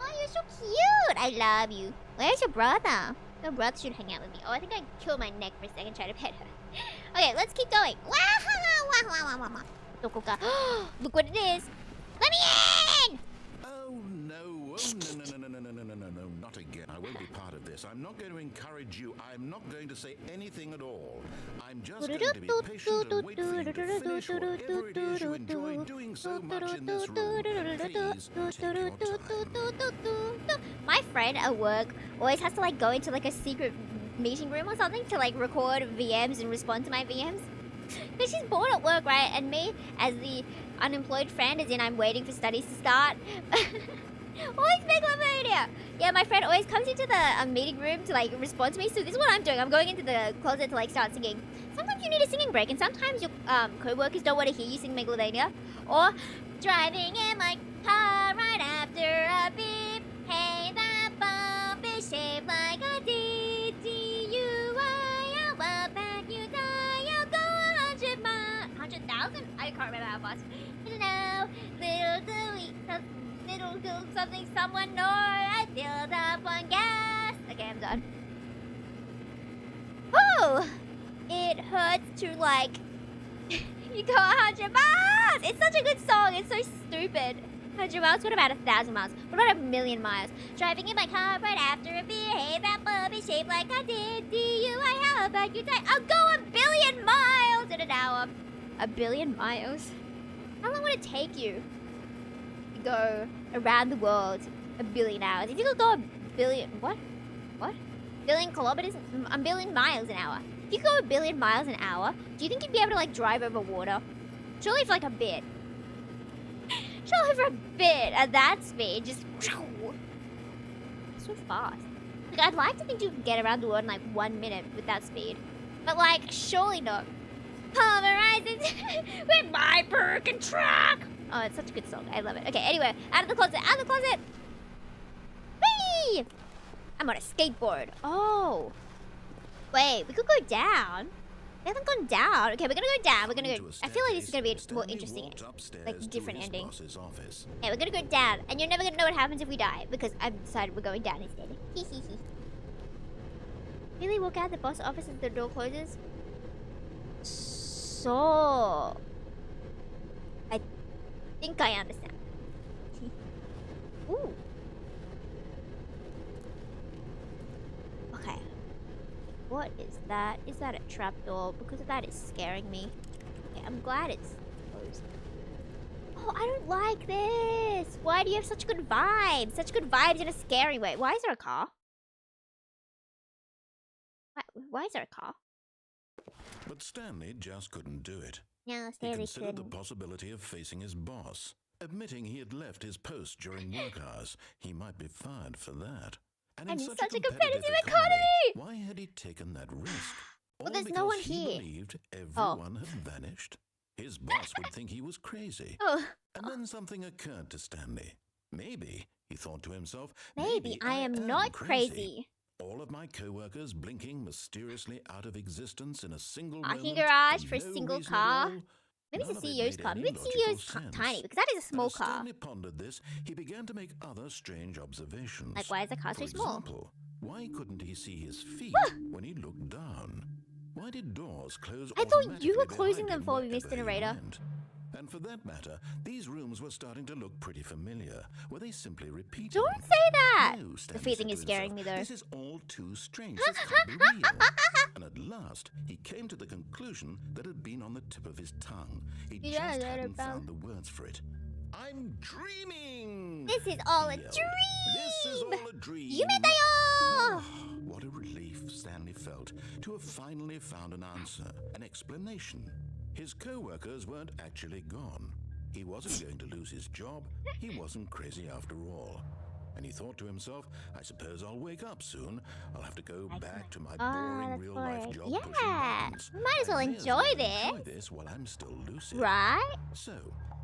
S1: Oh, you're so cute! I love you. Where's your brother? Your brother should hang out with me. Oh, I think I killed my neck for a second trying to pet her. Okay, let's keep going. Look what it is. Let me in!
S2: Oh no, no, not again. I won't be part of this. I'm not going to encourage you. I'm not going to say anything at all. I'm just going to be patient and wait for you to finish whatever it is you enjoy doing so much in this room. Please take your time.
S1: My friend at work always has to like go into like a secret meeting room or something to like record VMs and respond to my VMs. Because she's bored at work, right? And me, as the unemployed friend, as in I'm waiting for studies to start. Always megalomania! Yeah, my friend always comes into the meeting room to like respond to me. So this is what I'm doing. I'm going into the closet to like start singing. Sometimes you need a singing break, and sometimes your co-workers don't want to hear you sing megalomania. Or driving in my car right after a beep. Hey, that bump is shaped like a D. D-U-I. I'll back you die. I'll go 100 miles. 100,000? I can't remember how fast. Hello, little do something someone know. I filled up on gas. Okay, I'm done. Oh, it hurts to like. You go 100 miles. It's such a good song. It's so stupid. 100 miles? What about 1,000 miles? What about 1,000,000 miles? Driving in my car right after a beer. Hey, that bub is shaped like I did. D-U-I, how about you die? I'll go 1,000,000,000 miles in an hour. 1,000,000,000 miles? How long would it take you to go around the world 1,000,000,000 hours? If you could go 1,000,000,000... What? 1,000,000,000 kilometers? 1,000,000,000 miles an hour. If you could go 1,000,000,000 miles an hour, do you think you'd be able to like drive over water? Surely for like a bit. Surely for a bit at that speed, just so fast. Like I'd like to think you could get around the world in like 1 minute with that speed, but like surely not. Pulverizing with my Birkin truck. Oh, it's such a good song. I love it. Okay, anyway, out of the closet. Whee! I'm on a skateboard. Oh, wait, we could go down. We haven't gone down. Okay, we're gonna go down. We're gonna go. I feel like this is gonna be a more interesting, like different ending. Yeah, we're gonna go down, and you're never gonna know what happens if we die because I've decided we're going down instead. Really walk out the boss office as the door closes. So, I think I understand. Ooh. Okay. What is that? Is that a trapdoor? Because that is scaring me. Okay, I'm glad it's closed. Oh, I don't like this. Why do you have such good vibes? Such good vibes in a scary way. Why is there a car? Why is there a car?
S2: But Stanley just couldn't do it.
S1: No,
S2: He
S1: Stanley
S2: considered the
S1: couldn't.
S2: possibility of facing his boss. Admitting he had left his post during work hours, he might be fired for that. And
S1: And
S2: in
S1: in
S2: such a
S1: competitive
S2: competitive
S1: economy!
S2: why had he taken that risk?
S1: Well,
S2: All
S1: there's
S2: because
S1: no one
S2: he
S1: here.
S2: believed everyone had vanished. His boss would think he was crazy.
S1: Oh,
S2: And then something occurred to Stanley. Maybe, he thought to himself,
S1: maybe I am not crazy.
S2: All of my co-workers blinking mysteriously out of existence in a single
S1: Parking
S2: moment
S1: garage for a
S2: no
S1: single
S2: reason at
S1: car.
S2: all.
S1: Maybe
S2: None
S1: it's
S2: of
S1: a
S2: it
S1: CEO's
S2: made
S1: car.
S2: any
S1: Maybe the
S2: logical
S1: CEO's
S2: sense.
S1: tiny because that is a small
S2: As
S1: car.
S2: Stanley pondered this, he began to make other strange observations.
S1: Like, why is the car so
S2: For
S1: small?
S2: example, why couldn't he see his feet when he looked down? Why did doors close
S1: I thought you
S2: automatically
S1: were closing
S2: behind
S1: them
S2: him
S1: for me, Mr.
S2: wherever he
S1: Narrator.
S2: went? And for that matter, these rooms were starting to look pretty familiar. Were they simply repeating?
S1: Don't say that!
S2: No,
S1: The
S2: Stanley
S1: feet thing
S2: said
S1: is
S2: to
S1: scaring me
S2: himself,
S1: though.
S2: This is all too strange. This can't be real. And at last, he came to the conclusion that had been on the tip of his tongue. He
S1: Yeah,
S2: just
S1: that
S2: hadn't
S1: about-
S2: found the words for it. I'm dreaming!
S1: This is all a
S2: He yelled.
S1: dream!
S2: This is all a dream!
S1: Yumedayo!
S2: What a relief Stanley felt to have finally found an answer, an explanation. His co-workers weren't actually gone. He wasn't going to lose his job. He wasn't crazy after all. And he thought to himself, I suppose I'll wake up soon. I'll have to go back to my boring
S1: that's
S2: real-life
S1: boring.
S2: job
S1: Yeah,
S2: pushing buttons.
S1: we might as well
S2: I
S1: enjoy
S2: enjoy
S1: this.
S2: this while I'm still lucid.
S1: Right?
S2: So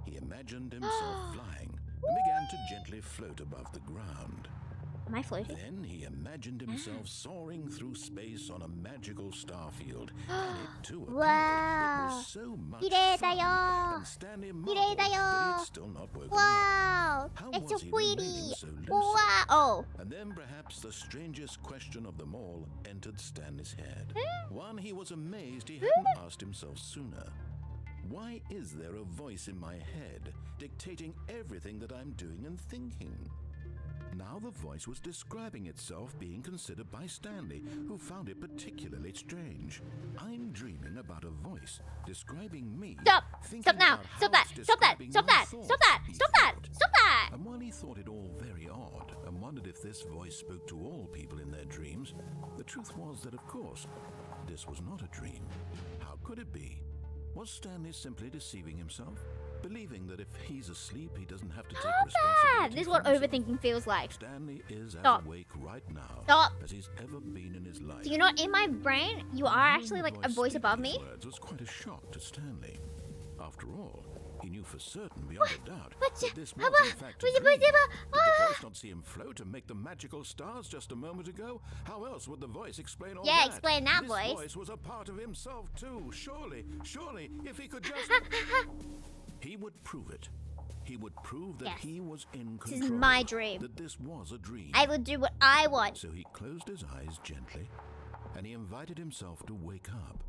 S2: he imagined himself flying and began to gently float above the ground.
S1: Am I floating?
S2: Then he imagined himself soaring through space on a magical starfield, and it too appeared.
S1: Wow.
S2: It was so much
S1: Kirei
S2: fun,
S1: dayo.
S2: and Stanley
S1: Kirei
S2: marveled that
S1: dayo.
S2: he'd still not woken up.
S1: Wow!
S2: How
S1: It's so
S2: was he
S1: pretty!
S2: remaining so lucid?
S1: Wow! Oh!
S2: And then perhaps the strangest question of them all entered Stanley's head. One he was amazed he hadn't asked himself sooner. Why is there a voice in my head dictating everything that I'm doing and thinking? Now the voice was describing itself being considered by Stanley, who found it particularly strange. I'm dreaming about a voice describing me.
S1: Stop!
S2: thinking
S1: Stop now!
S2: about how
S1: Stop that!
S2: it's
S1: Stop that!
S2: describing
S1: Stop
S2: my
S1: that!
S2: thoughts,
S1: Stop that!
S2: he
S1: Stop that!
S2: thought.
S1: Stop that!
S2: And while he thought it all very odd and wondered if this voice spoke to all people in their dreams, the truth was that, of course, this was not a dream. How could it be? Was Stanley simply deceiving himself? Believing that if he's asleep, he doesn't have to take
S1: Stop
S2: responsibility
S1: that! This is
S2: for
S1: what
S2: himself?
S1: overthinking feels like.
S2: Stanley is
S1: Stop.
S2: as awake right now
S1: Stop.
S2: as he's ever been in his life.
S1: So you're not in my brain? You are actually like a voice above me?
S2: These words was quite a shock to Stanley. After all, he knew for certain beyond a doubt
S1: What's
S2: that
S1: it?
S2: this
S1: How
S2: was in
S1: about-
S2: fact a
S1: what's it-
S2: dream.
S1: what's it about-
S2: Did the
S1: Ah!
S2: voice not see him float and make the magical stars just a moment ago? How else would the voice explain all
S1: Yeah,
S2: that?
S1: explain that,
S2: this
S1: voice.
S2: voice was a part of himself too. Surely, if he could just... He would prove it. He would prove that
S1: Yes.
S2: he was in
S1: This
S2: control.
S1: is my dream.
S2: That this was a dream.
S1: I will do what I want.
S2: So he closed his eyes gently, and he invited himself to wake up.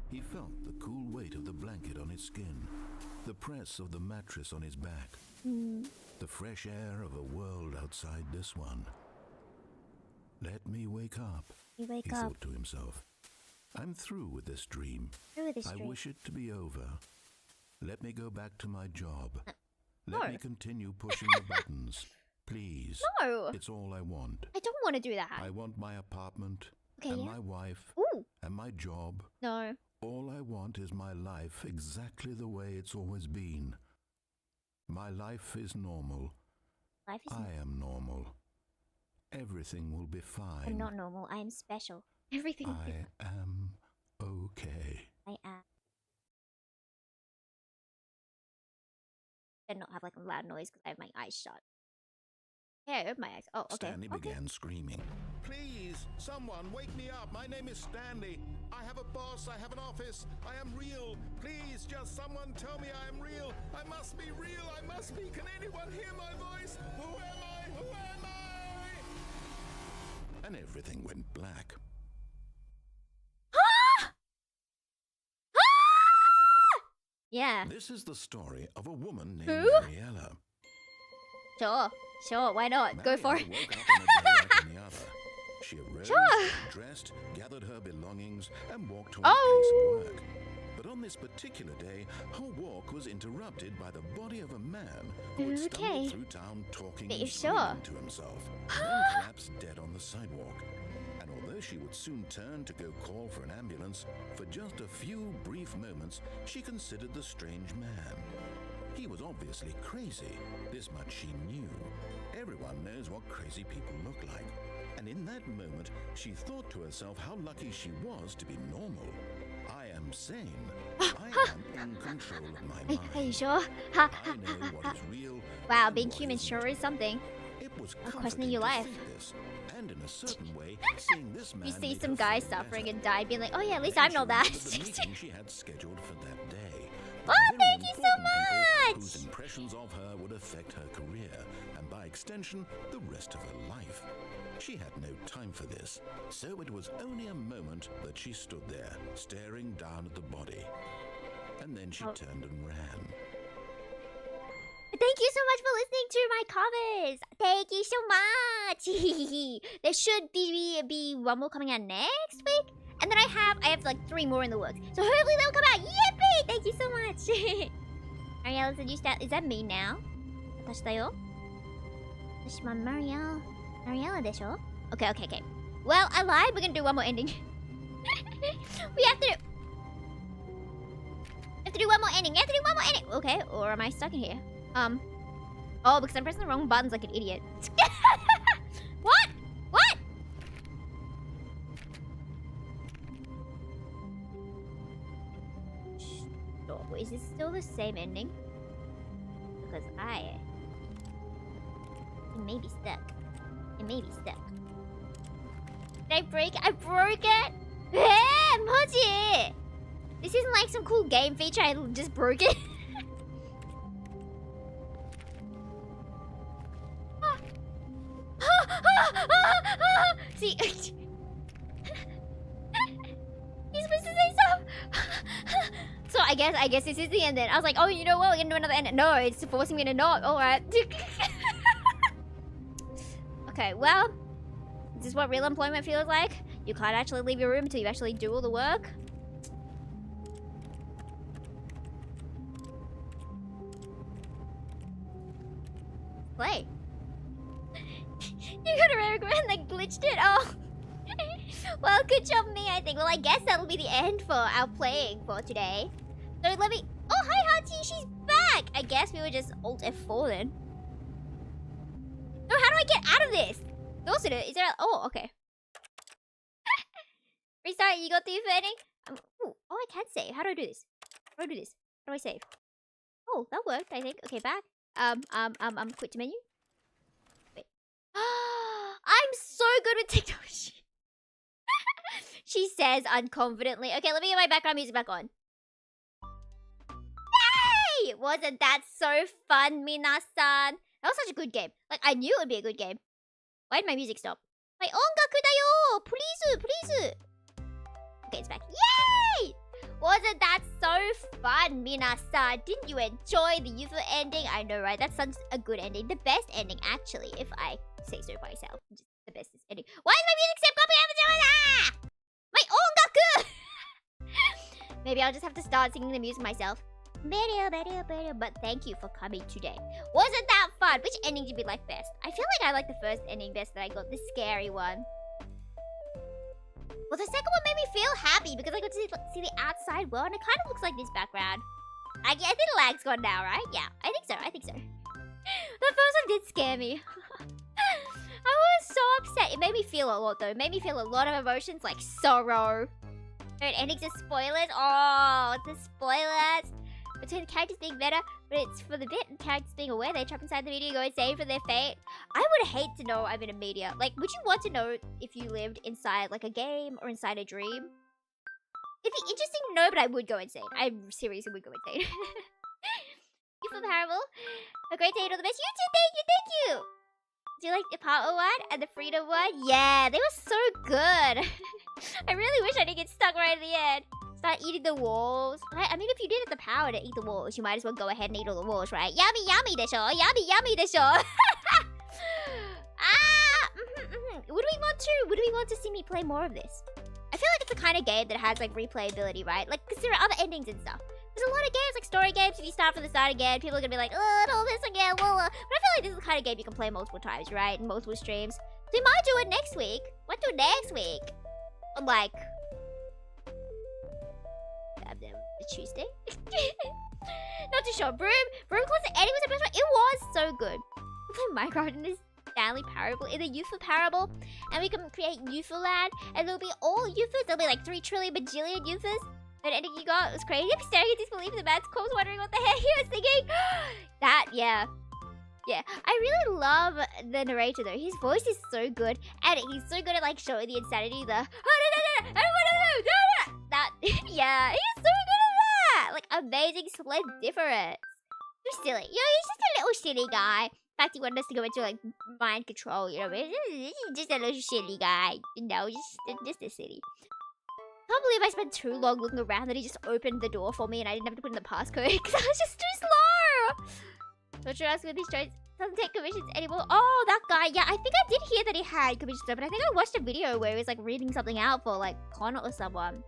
S2: He felt the cool weight of the blanket on his skin, the press of the mattress on his back, the fresh air of a world outside this one. Let me wake up,
S1: You wake
S2: he
S1: up.
S2: thought to himself. I'm through with this dream.
S1: Through with this
S2: I
S1: dream.
S2: wish it to be over. Let me go back to my job.
S1: no.
S2: Let me continue pushing the buttons. Please.
S1: No!
S2: It's all I want.
S1: I don't want to do that.
S2: I want my apartment,
S1: Okay,
S2: and
S1: yeah.
S2: my wife,
S1: Ooh!
S2: and my job.
S1: No.
S2: All I want is my life exactly the way it's always been. My life is normal.
S1: Life is
S2: I am normal. Everything will be fine.
S1: I'm not normal. I am special. Everything
S2: I am okay.
S1: I am. And not have like a loud noise because I have my eyes shut. Yeah, I open my eyes. Oh, okay.
S2: Stanley
S1: Okay.
S2: began screaming. Please, someone, wake me up. My name is Stanley. I have a boss. I have an office. I am real. Please, just someone tell me I am real. I must be real. I must be. Can anyone hear my voice? Who am I? Who am I? And everything went black.
S1: Yeah.
S2: This is the story of a woman named
S1: Who?
S2: Mariella.
S1: Sure. Sure. Why not? Go for
S2: Mariella
S1: it.
S2: woke up on a day like any other. She arose,
S1: Sure.
S2: dressed, gathered her belongings, and walked to
S1: Oh.
S2: her place of work. But on this particular day, her walk was interrupted by the body of a man who had
S1: Okay.
S2: stumbled through town talking
S1: But
S2: and
S1: you're
S2: screaming
S1: sure?
S2: to himself, and then collapsed dead on the sidewalk. And although she would soon turn to go call for an ambulance, for just a few brief moments, she considered the strange man. He was obviously crazy. This much she knew. Everyone knows what crazy people look like. And in that moment, she thought to herself how lucky she was to be normal. I am sane. I am in control of my
S1: Are you
S2: mind.
S1: sure? Ha,
S2: I know what is real.
S1: Wow,
S2: and
S1: being
S2: what
S1: human
S2: isn't.
S1: sure is something.
S2: It It was
S1: questioning your life.
S2: comforting to see this, and in a certain way, seeing this man
S1: You see
S2: make
S1: some
S2: her
S1: guy
S2: feel
S1: suffering
S2: better.
S1: and die, being like, oh yeah, at least
S2: Then
S1: I'm
S2: she
S1: not that.
S2: remembered the meeting she had scheduled for that day.
S1: Oh,
S2: Very
S1: thank you so
S2: important people
S1: much!
S2: Whose impressions of her would affect her career, and by extension, the rest of her life. She had no time for this, so it was only a moment that she stood there, staring down at the body. And then she turned and ran.
S1: Thank you so much for listening to my covers. Thank you so much. There should be one more coming out next week, and then I have like 3 more in the works. So hopefully they'll come out. Yippee! Thank you so much. Ariella said you start. Is that me now? 私だよ。私はMariella でしょ? Okay. Well, I lied. We're gonna do one more ending. We have to do one more ending. Okay, or am I stuck in here? Oh, because I'm pressing the wrong buttons like an idiot. What? Stop. Is this still the same ending? Because it may be stuck. Did I break it? I broke it! Moji! This isn't like some cool game feature, I just broke it. See, he's supposed to say so. So I guess this is the end then. I was like, oh, you know what? We're gonna do another end. No, it's forcing me to not. All right. Okay, well, this is what real employment feels like. You can't actually leave your room until you actually do all the work. Play. You got a rare and they glitched it. Oh. Well, good job me, I think. Well, I guess that'll be the end for our playing for today. So let me... Oh, hi, Hachi. She's back. I guess we were just Alt F4 then. No, how do I get out of this? Is there... Oh, okay. Restart, you got the ending? Oh, I can save. How do I do this? How do I save? Oh, that worked, I think. Okay, back. Quit to menu. Wait. I'm so good with technology. She says unconfidently. Okay, let me get my background music back on. Yay! Wasn't that so fun, minasan? That was such a good game. Like, I knew it would be a good game. Why did my music stop? My ongaku da yo! Please! Okay, it's back. Yay! Wasn't that so fun, minasan? Didn't you enjoy the Yufu ending? I know, right? That sounds a good ending. The best ending, actually, if I say so myself. Just the best ending. Why is my music step copy? My ongaku! Maybe I'll just have to start singing the music myself. But thank you for coming today. Wasn't that fun? Which ending did you like best? I feel like I like the first ending best that I got, the scary one. Well, the second one made me feel happy because I got to see the outside world, and it kind of looks like this background. I think the lag's gone now, right? Yeah, I think so. The first one did scare me. I was so upset. It made me feel a lot, though. It made me feel a lot of emotions, like sorrow. And endings are spoilers. Oh, the spoilers. Between the characters being better, but it's for the bit and characters being aware they trap inside the media, go insane for their fate. I would hate to know I'm in a media. Like, would you want to know if you lived inside, like, a game or inside a dream? It'd be interesting to know, but I would go insane. I seriously would go insane. Yufu Parable, a great day and all the best. You too, thank you! Do you like the Apartment one and the Freedom one? Yeah, they were so good. I really wish I didn't get stuck right at the end. Start eating the walls. I mean, if you did have the power to eat the walls, you might as well go ahead and eat all the walls, right? Yummy desho. Yummy desho. Would we want to see me play more of this? I feel like it's the kind of game that has like replayability, right? Like, because there are other endings and stuff. There's a lot of games, like story games, if you start from the start again, people are gonna be like, oh, all this again, blah, blah. But I feel like this is the kind of game you can play multiple times, right? In multiple streams. So we might do it next week. What do next week? On like... Tuesday? Not too sure. Broom Closet Eddie was the best one. It was so good. We play Minecraft in this Stanley Parable, in the Yufu Parable, and we can create Yufu Land, and there'll be all Yufus. There'll be like 3 trillion bajillion Yufus. And anything you got was crazy. I'm staring at disbelief in the man's corpse, wondering what the heck he was thinking. That, yeah. Yeah, I really love the narrator though. His voice is so good, and he's so good at like showing the insanity. That yeah, he's so good at that. Like amazing splendiferous. So silly. You know, he's just a little silly guy. In fact, he wanted us to go into like mind control. You know, he's just a little silly guy. You know, just a silly. I can't believe I spent too long looking around that he just opened the door for me and I didn't have to put in the passcode because I was just too slow. Not sure else with these joints. Doesn't take commissions anymore. Oh, that guy. Yeah, I think I did hear that he had commissions, but I think I watched a video where he was like reading something out for like Connor or someone.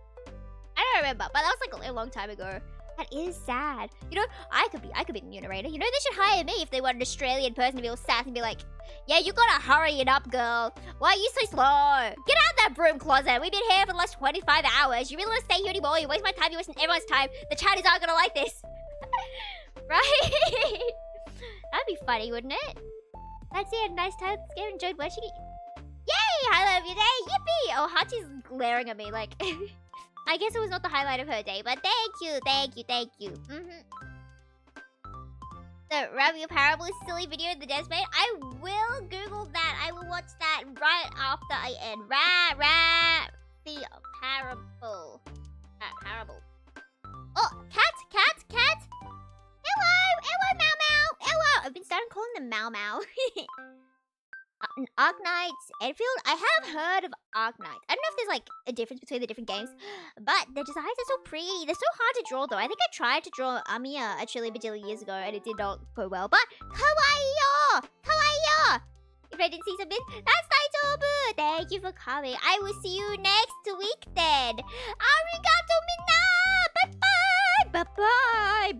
S1: I don't remember, but that was like a long time ago. That is sad. You know, I could be the narrator. You know, they should hire me if they want an Australian person to be all sassy and be like, yeah, you gotta hurry it up, girl. Why are you so slow? Get out of that broom closet. We've been here for the last 25 hours. You really want to stay here anymore? You waste my time, you waste everyone's time. The chatties aren't gonna like this. Right? That'd be funny, wouldn't it? That's it. Nice time. Scared, enjoyed watching it. Yay! Highlight of your day. Yippee! Oh, Hachi's glaring at me like... I guess it was not the highlight of her day, but thank you. The Review Parable is silly video in the Death made. I will Google that. I will watch that right after I end. The Parable. Parable. Oh, cat. Hello, Mau. Hello. I've been starting calling them Mau. Arknights, Enfield. I have heard of Arknights. I don't know if there's like a difference between the different games, but the designs are so pretty. They're so hard to draw though. I think I tried to draw Amiya a trillion bajillion years ago and it did not go well. But kawaii! If I didn't see something, that's Daitobu! Thank you for coming. I will see you next week then. Arigato minna! Bye-bye.